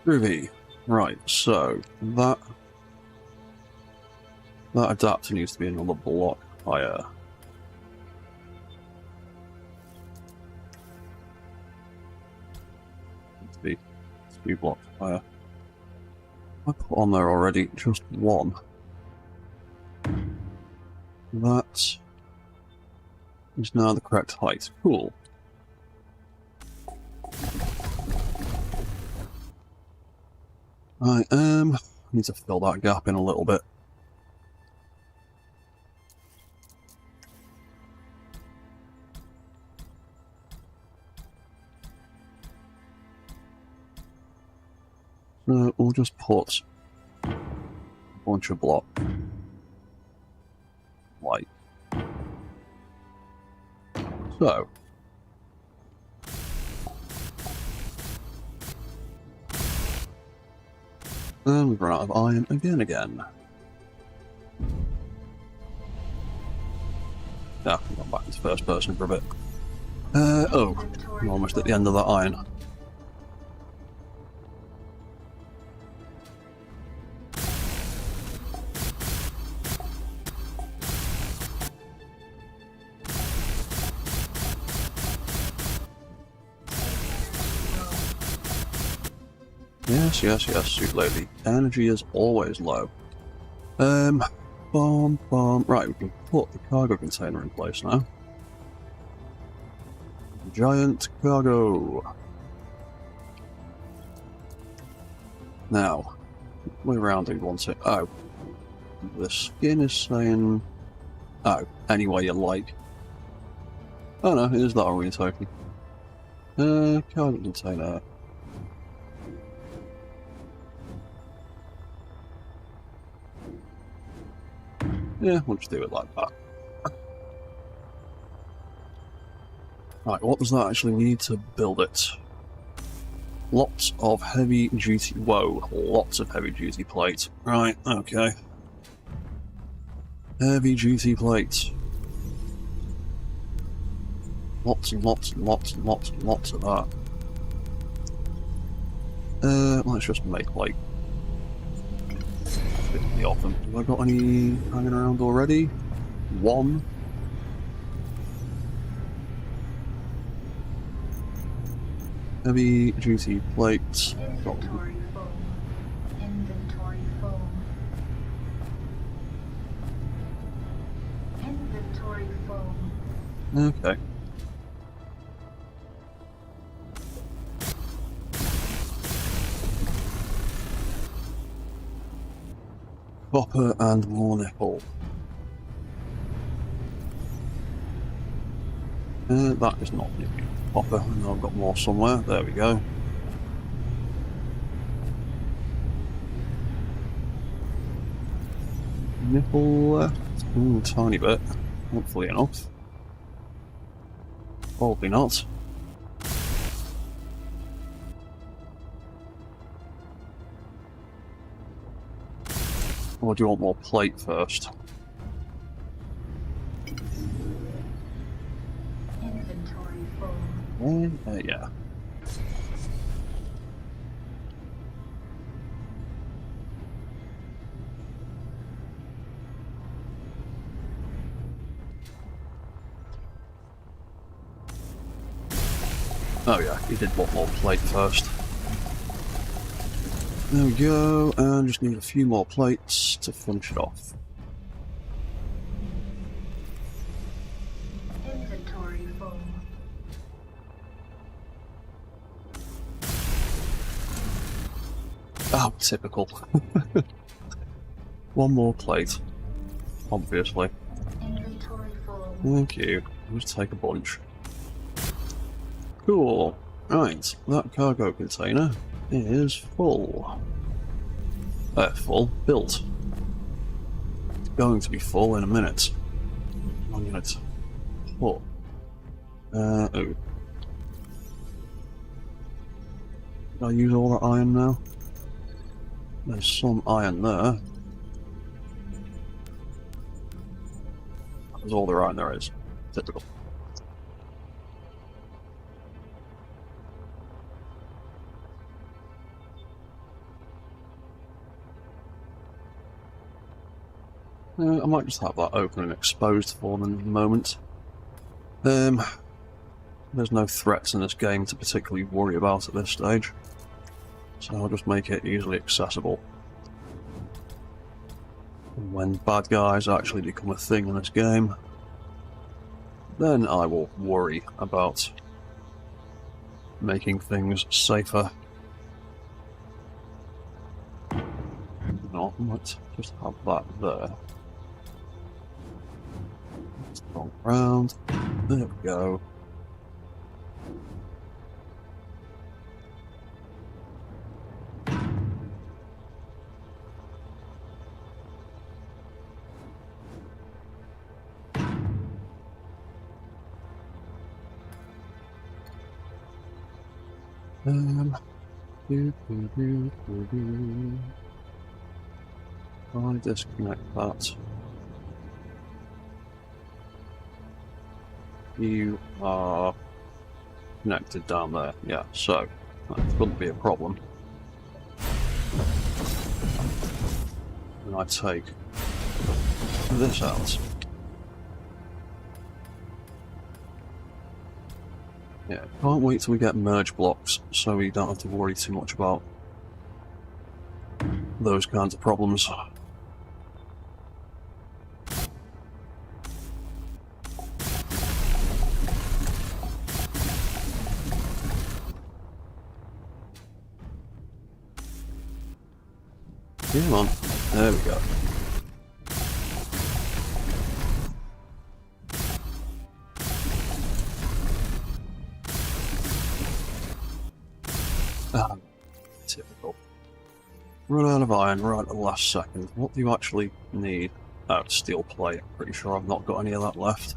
Groovy. Right, so that adapter needs to be another block higher. Needs to be few blocks higher. I put on there already just one. That is now the correct height. Cool. I need to fill that gap in a little bit. So we'll just put a bunch of block like so. And we've run out of iron again. Yeah, I've gone back into first person for a bit. Oh, I'm almost at the end of that iron. Yes, suit lady. Energy is always low. Bomb. Right, we can put the cargo container in place now. Giant cargo. Now, we're rounding once it. Oh, the skin is saying. Oh, any way you like. Oh no, it is that orientation. Cargo container. Yeah, we'll just do it like that. Right, what does that actually need to build it? Lots of heavy duty. Whoa, lots of heavy duty plate. Right, okay. Heavy duty plate. Lots and lots and lots and lots and lots of that. Let's just make like 50 of them. Have I got any hanging around already? One. Heavy duty plate. Inventory full. Inventory full. Inventory full. Okay. Copper and more nickel. That is not copper. I know I've got more somewhere. There we go. Nickel left. Ooh, tiny bit. Hopefully enough. Probably not. Or do you want more plate first? Inventory full. Yeah. Oh yeah, you did want more plate first. There we go, and just need a few more plates to finish it off. Inventory full. Oh, typical. One more plate, obviously. Inventory full. Thank you. Let's take a bunch. Cool. Right, that cargo container is full. Built. It's going to be full in a minute. I'm gonna put. Oh. Did I use all that iron now? There's some iron there. That's all the iron there is. Typical. I might just have that open and exposed for them in a moment. There's no threats in this game to particularly worry about at this stage. So I'll just make it easily accessible. And when bad guys actually become a thing in this game, then I will worry about making things safer. No, let's just have that there. Let's go around. There we go. I disconnect that. You are connected down there, yeah, so that wouldn't be a problem. And I take this out. Yeah, can't wait till we get merge blocks so we don't have to worry too much about those kinds of problems. Come on, there we go. Typical. Run out of iron right at the last second. What do you actually need? Oh, steel plate. Pretty sure I've not got any of that left.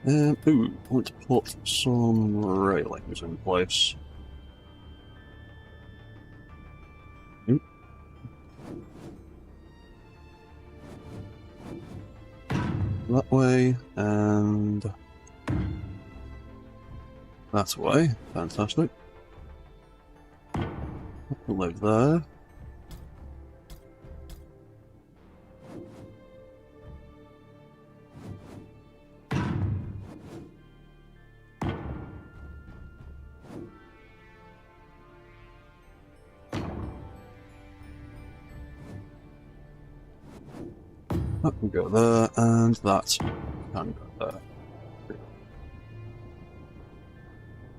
Ooh, let's put some railings in place. Ooh. That way, and that way. Fantastic. Live there. That can go there, and that can go there.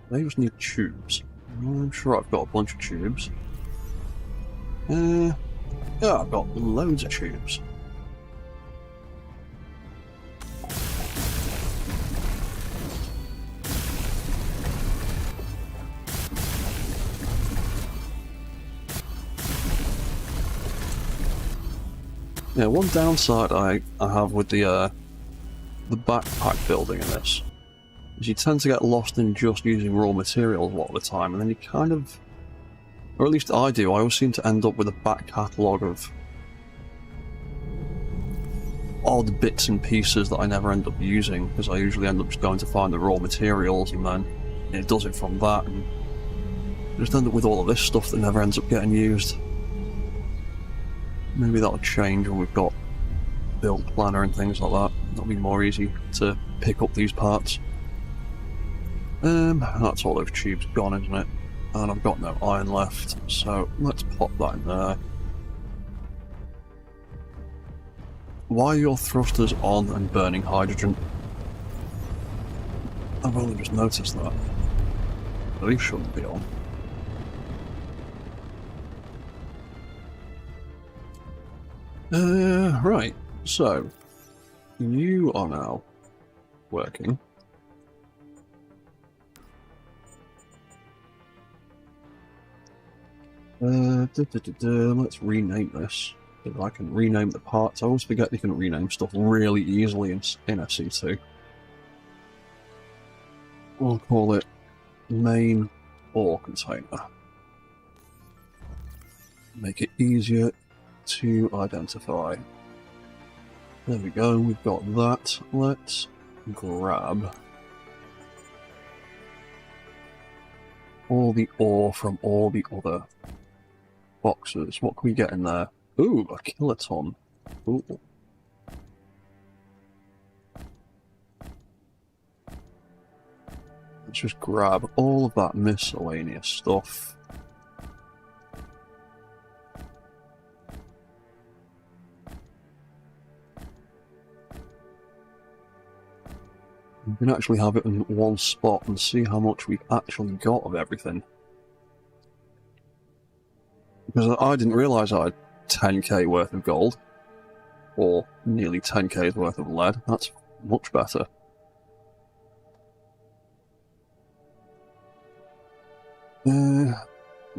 They just need tubes. I'm sure I've got a bunch of tubes. Yeah, I've got loads of tubes. Yeah, one downside I have with the backpack building in this is you tend to get lost in just using raw materials a lot of the time, and then you kind of, or at least I do, I always seem to end up with a back catalogue of odd bits and pieces that I never end up using, because I usually end up just going to find the raw materials, and then it does it from that, and I just end up with all of this stuff that never ends up getting used. Maybe that'll change when we've got build planner and things like that. That'll be more easy to pick up these parts. That's all those tubes gone, isn't it? And I've got no iron left, so let's pop that in there. Why are your thrusters on and burning hydrogen? I've only just noticed that. These shouldn't be on. Right, so you are now working. Let's rename this. If I can rename the parts, I always forget you can rename stuff really easily in SC2. We'll call it main ore container. Make it easier to identify. There we go, we've got that. Let's grab all the ore from all the other boxes. What can we get in there? Ooh, a kiloton. Ooh. Let's just grab all of that miscellaneous stuff. We can actually have it in one spot and see how much we've actually got of everything. Because I didn't realise I had 10k worth of gold. Or nearly 10k's worth of lead. That's much better.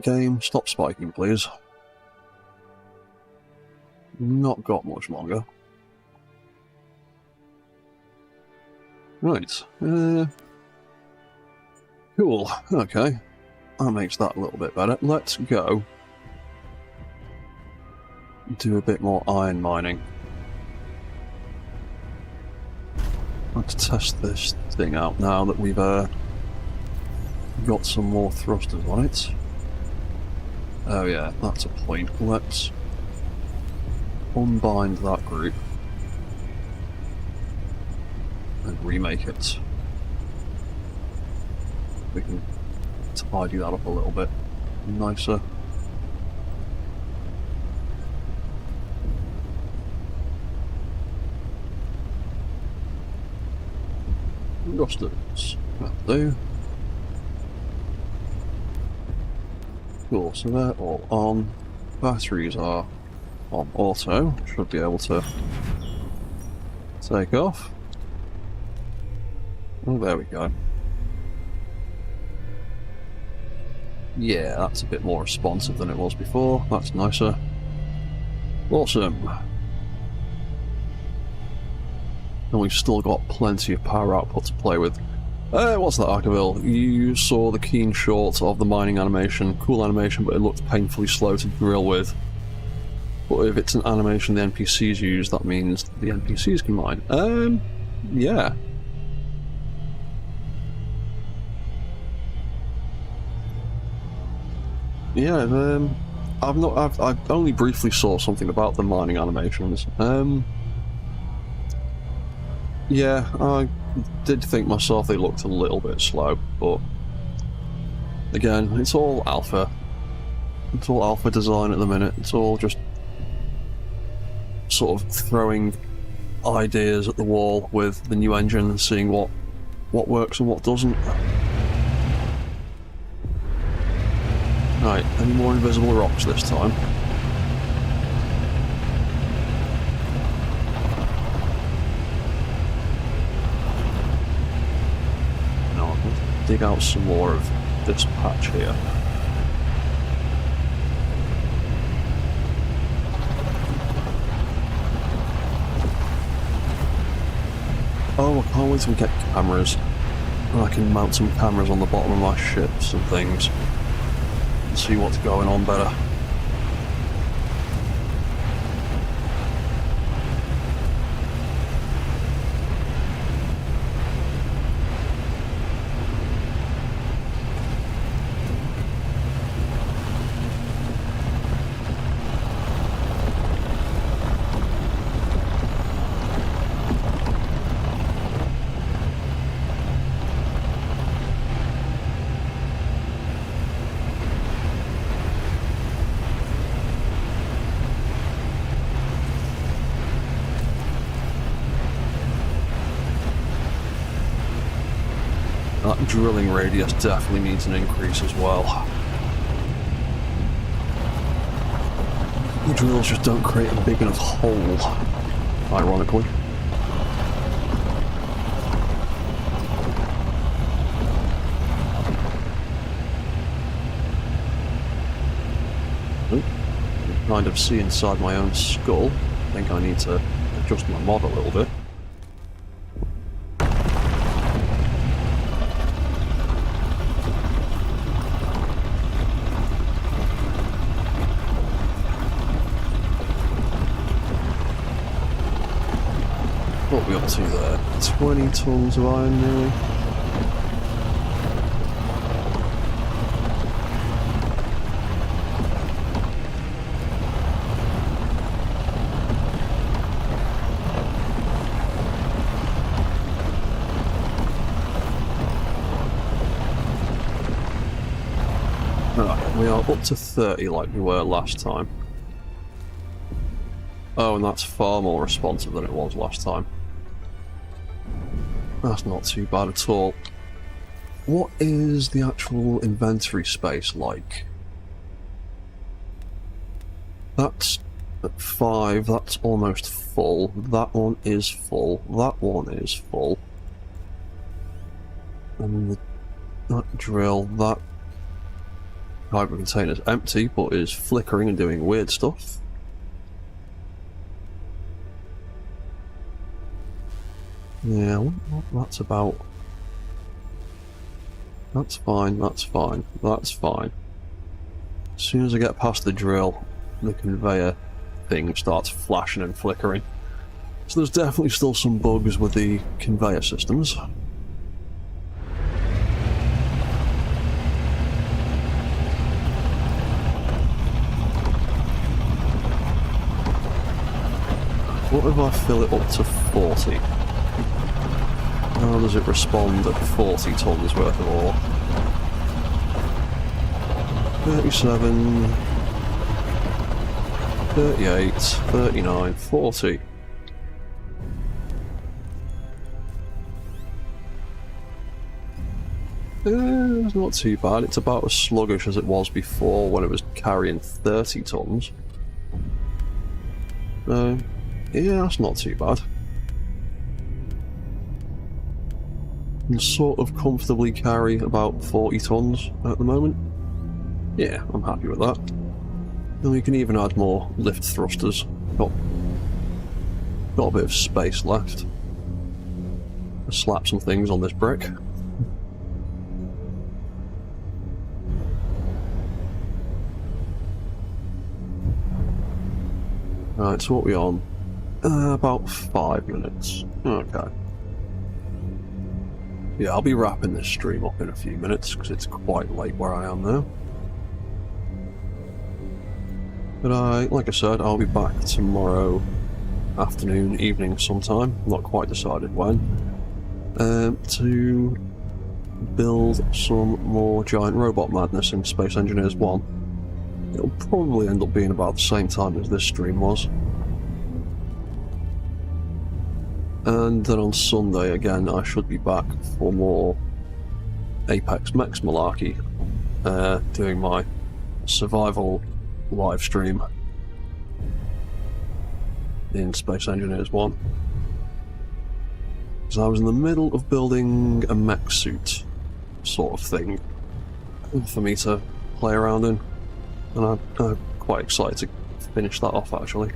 Game, stop spiking, please. Not got much longer. Right. Cool. Okay. That makes that a little bit better. Let's go do a bit more iron mining. Let's test this thing out now that we've got some more thrusters on it. Oh yeah, that's a point. Let's unbind that group and remake it. We can tidy that up a little bit nicer. Thrusters, that'll do. Cool, so they're all on. Batteries are on auto. Should be able to take off. Oh, there we go. Yeah, that's a bit more responsive than it was before. That's nicer. Awesome. And we've still got plenty of power output to play with. What's that, Arkaville? You saw the keen shot of the mining animation. Cool animation, but it looked painfully slow to drill with. But if it's an animation the NPCs use, that means the NPCs can mine. Yeah. Yeah, I've only briefly saw something about the mining animations. Yeah, I did think myself they looked a little bit slow, but again, it's all alpha. It's all alpha design at the minute. It's all just sort of throwing ideas at the wall with the new engine and seeing what works and what doesn't. Right, any more invisible rocks this time? No, let's dig out some more of this patch here. Oh, I can't wait till we get cameras. And I can mount some cameras on the bottom of my ships and things. And see what's going on better. That drilling radius definitely needs an increase as well. The drills just don't create a big enough hole, ironically. Oop. I can kind of see inside my own skull. I think I need to adjust my mod a little bit. What are we up to there? 20 tons of iron nearly. We are up to 30 like we were last time. Oh, and that's far more responsive than it was last time. That's not too bad at all. What is the actual inventory space like? That's at 5, that's almost full. That one is full. That one is full. And that drill, that fiber container is empty, but is flickering and doing weird stuff. Yeah, what that's about. That's fine, that's fine, that's fine. As soon as I get past the drill, the conveyor thing starts flashing and flickering. So there's definitely still some bugs with the conveyor systems. What if I fill it up to 40? How does it respond at 40 tons worth of ore? 37, 38, 39, 40. It's not too bad. It's about as sluggish as it was before when it was carrying 30 tons. Yeah, that's not too bad. Can sort of comfortably carry about 40 tons at the moment. Yeah, I'm happy with that. And we can even add more lift thrusters. Got a bit of space left. Just slap some things on this brick. Right, so what are we on? About 5 minutes. Okay. Yeah, I'll be wrapping this stream up in a few minutes because it's quite late where I am now. But like I said, I'll be back tomorrow afternoon, evening sometime, not quite decided when, to build some more giant robot madness in Space Engineers 1. It'll probably end up being about the same time as this stream was. And then on Sunday, again, I should be back for more Apex Mechs malarkey, doing my survival live stream in Space Engineers 1. Because I was in the middle of building a mech suit sort of thing for me to play around in, and I'm quite excited to finish that off actually.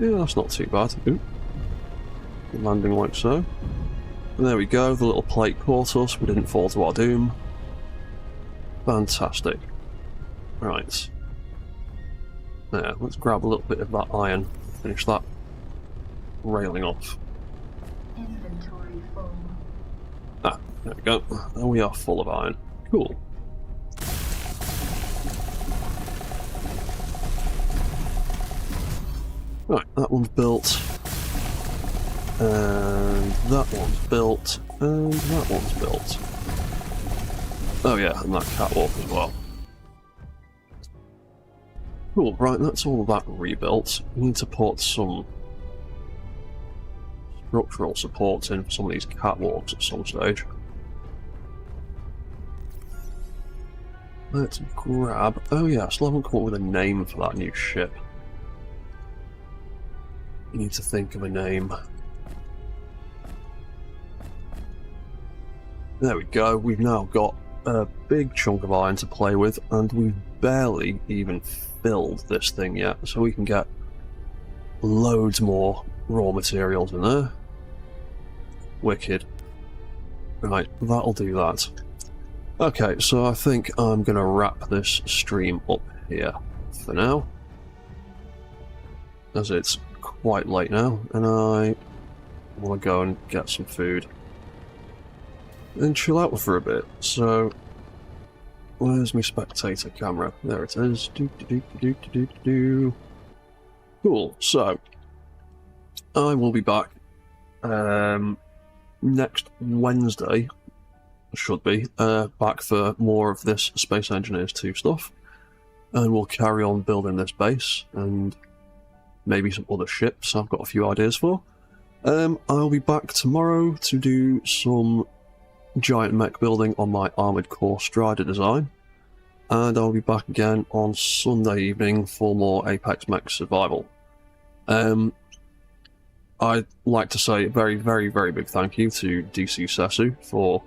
Yeah, that's not too bad. Ooh. Landing like so. And there we go, the little plate caught us, we didn't fall to our doom. Fantastic. Right. There, let's grab a little bit of that iron, finish that railing off. Inventory full. Ah, there we go. And we are full of iron. Cool. Right, that one's built. And that one's built. And that one's built. Oh yeah, and that catwalk as well. Cool, right, that's all of that rebuilt. We need to put some structural supports in for some of these catwalks at some stage. Let's grab... Oh yeah, I still haven't come up with a name for that new ship. You need to think of a name. There we go, we've now got a big chunk of iron to play with, and we've barely even filled this thing yet, so we can get loads more raw materials in there. Wicked. Right, that'll do that. Okay, so I think I'm going to wrap this stream up here for now, as it's quite late now, and I want to go and get some food and chill out for a bit. So, where's my spectator camera? There it is. Cool. So, I will be back next Wednesday should be, back for more of this Space Engineers 2 stuff. And we'll carry on building this base, and maybe some other ships I've got a few ideas for. I'll be back tomorrow to do some giant mech building on my Armoured Core Strider design. And I'll be back again on Sunday evening for more Apex Mech Survival. I'd like to say a very, very, very big thank you to DC Sesu for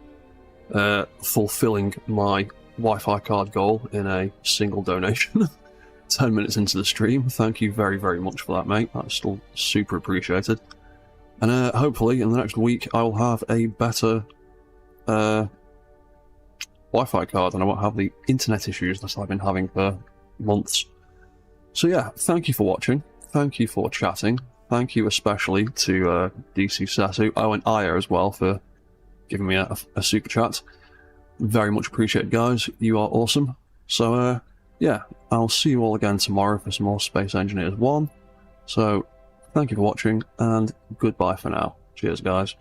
fulfilling my Wi-Fi card goal in a single donation 10 minutes into the stream. Thank you very, very much for that, mate. That's still super appreciated. And hopefully in the next week I will have a better Wi-Fi card and I won't have the internet issues that I've been having for months. So yeah, thank you for watching. Thank you for chatting. Thank you especially to DC Sesu. Oh, and Aya as well for giving me a super chat. Very much appreciated, guys. You are awesome. So, yeah, I'll see you all again tomorrow for some more Space Engineers 1. So, thank you for watching, and goodbye for now. Cheers, guys.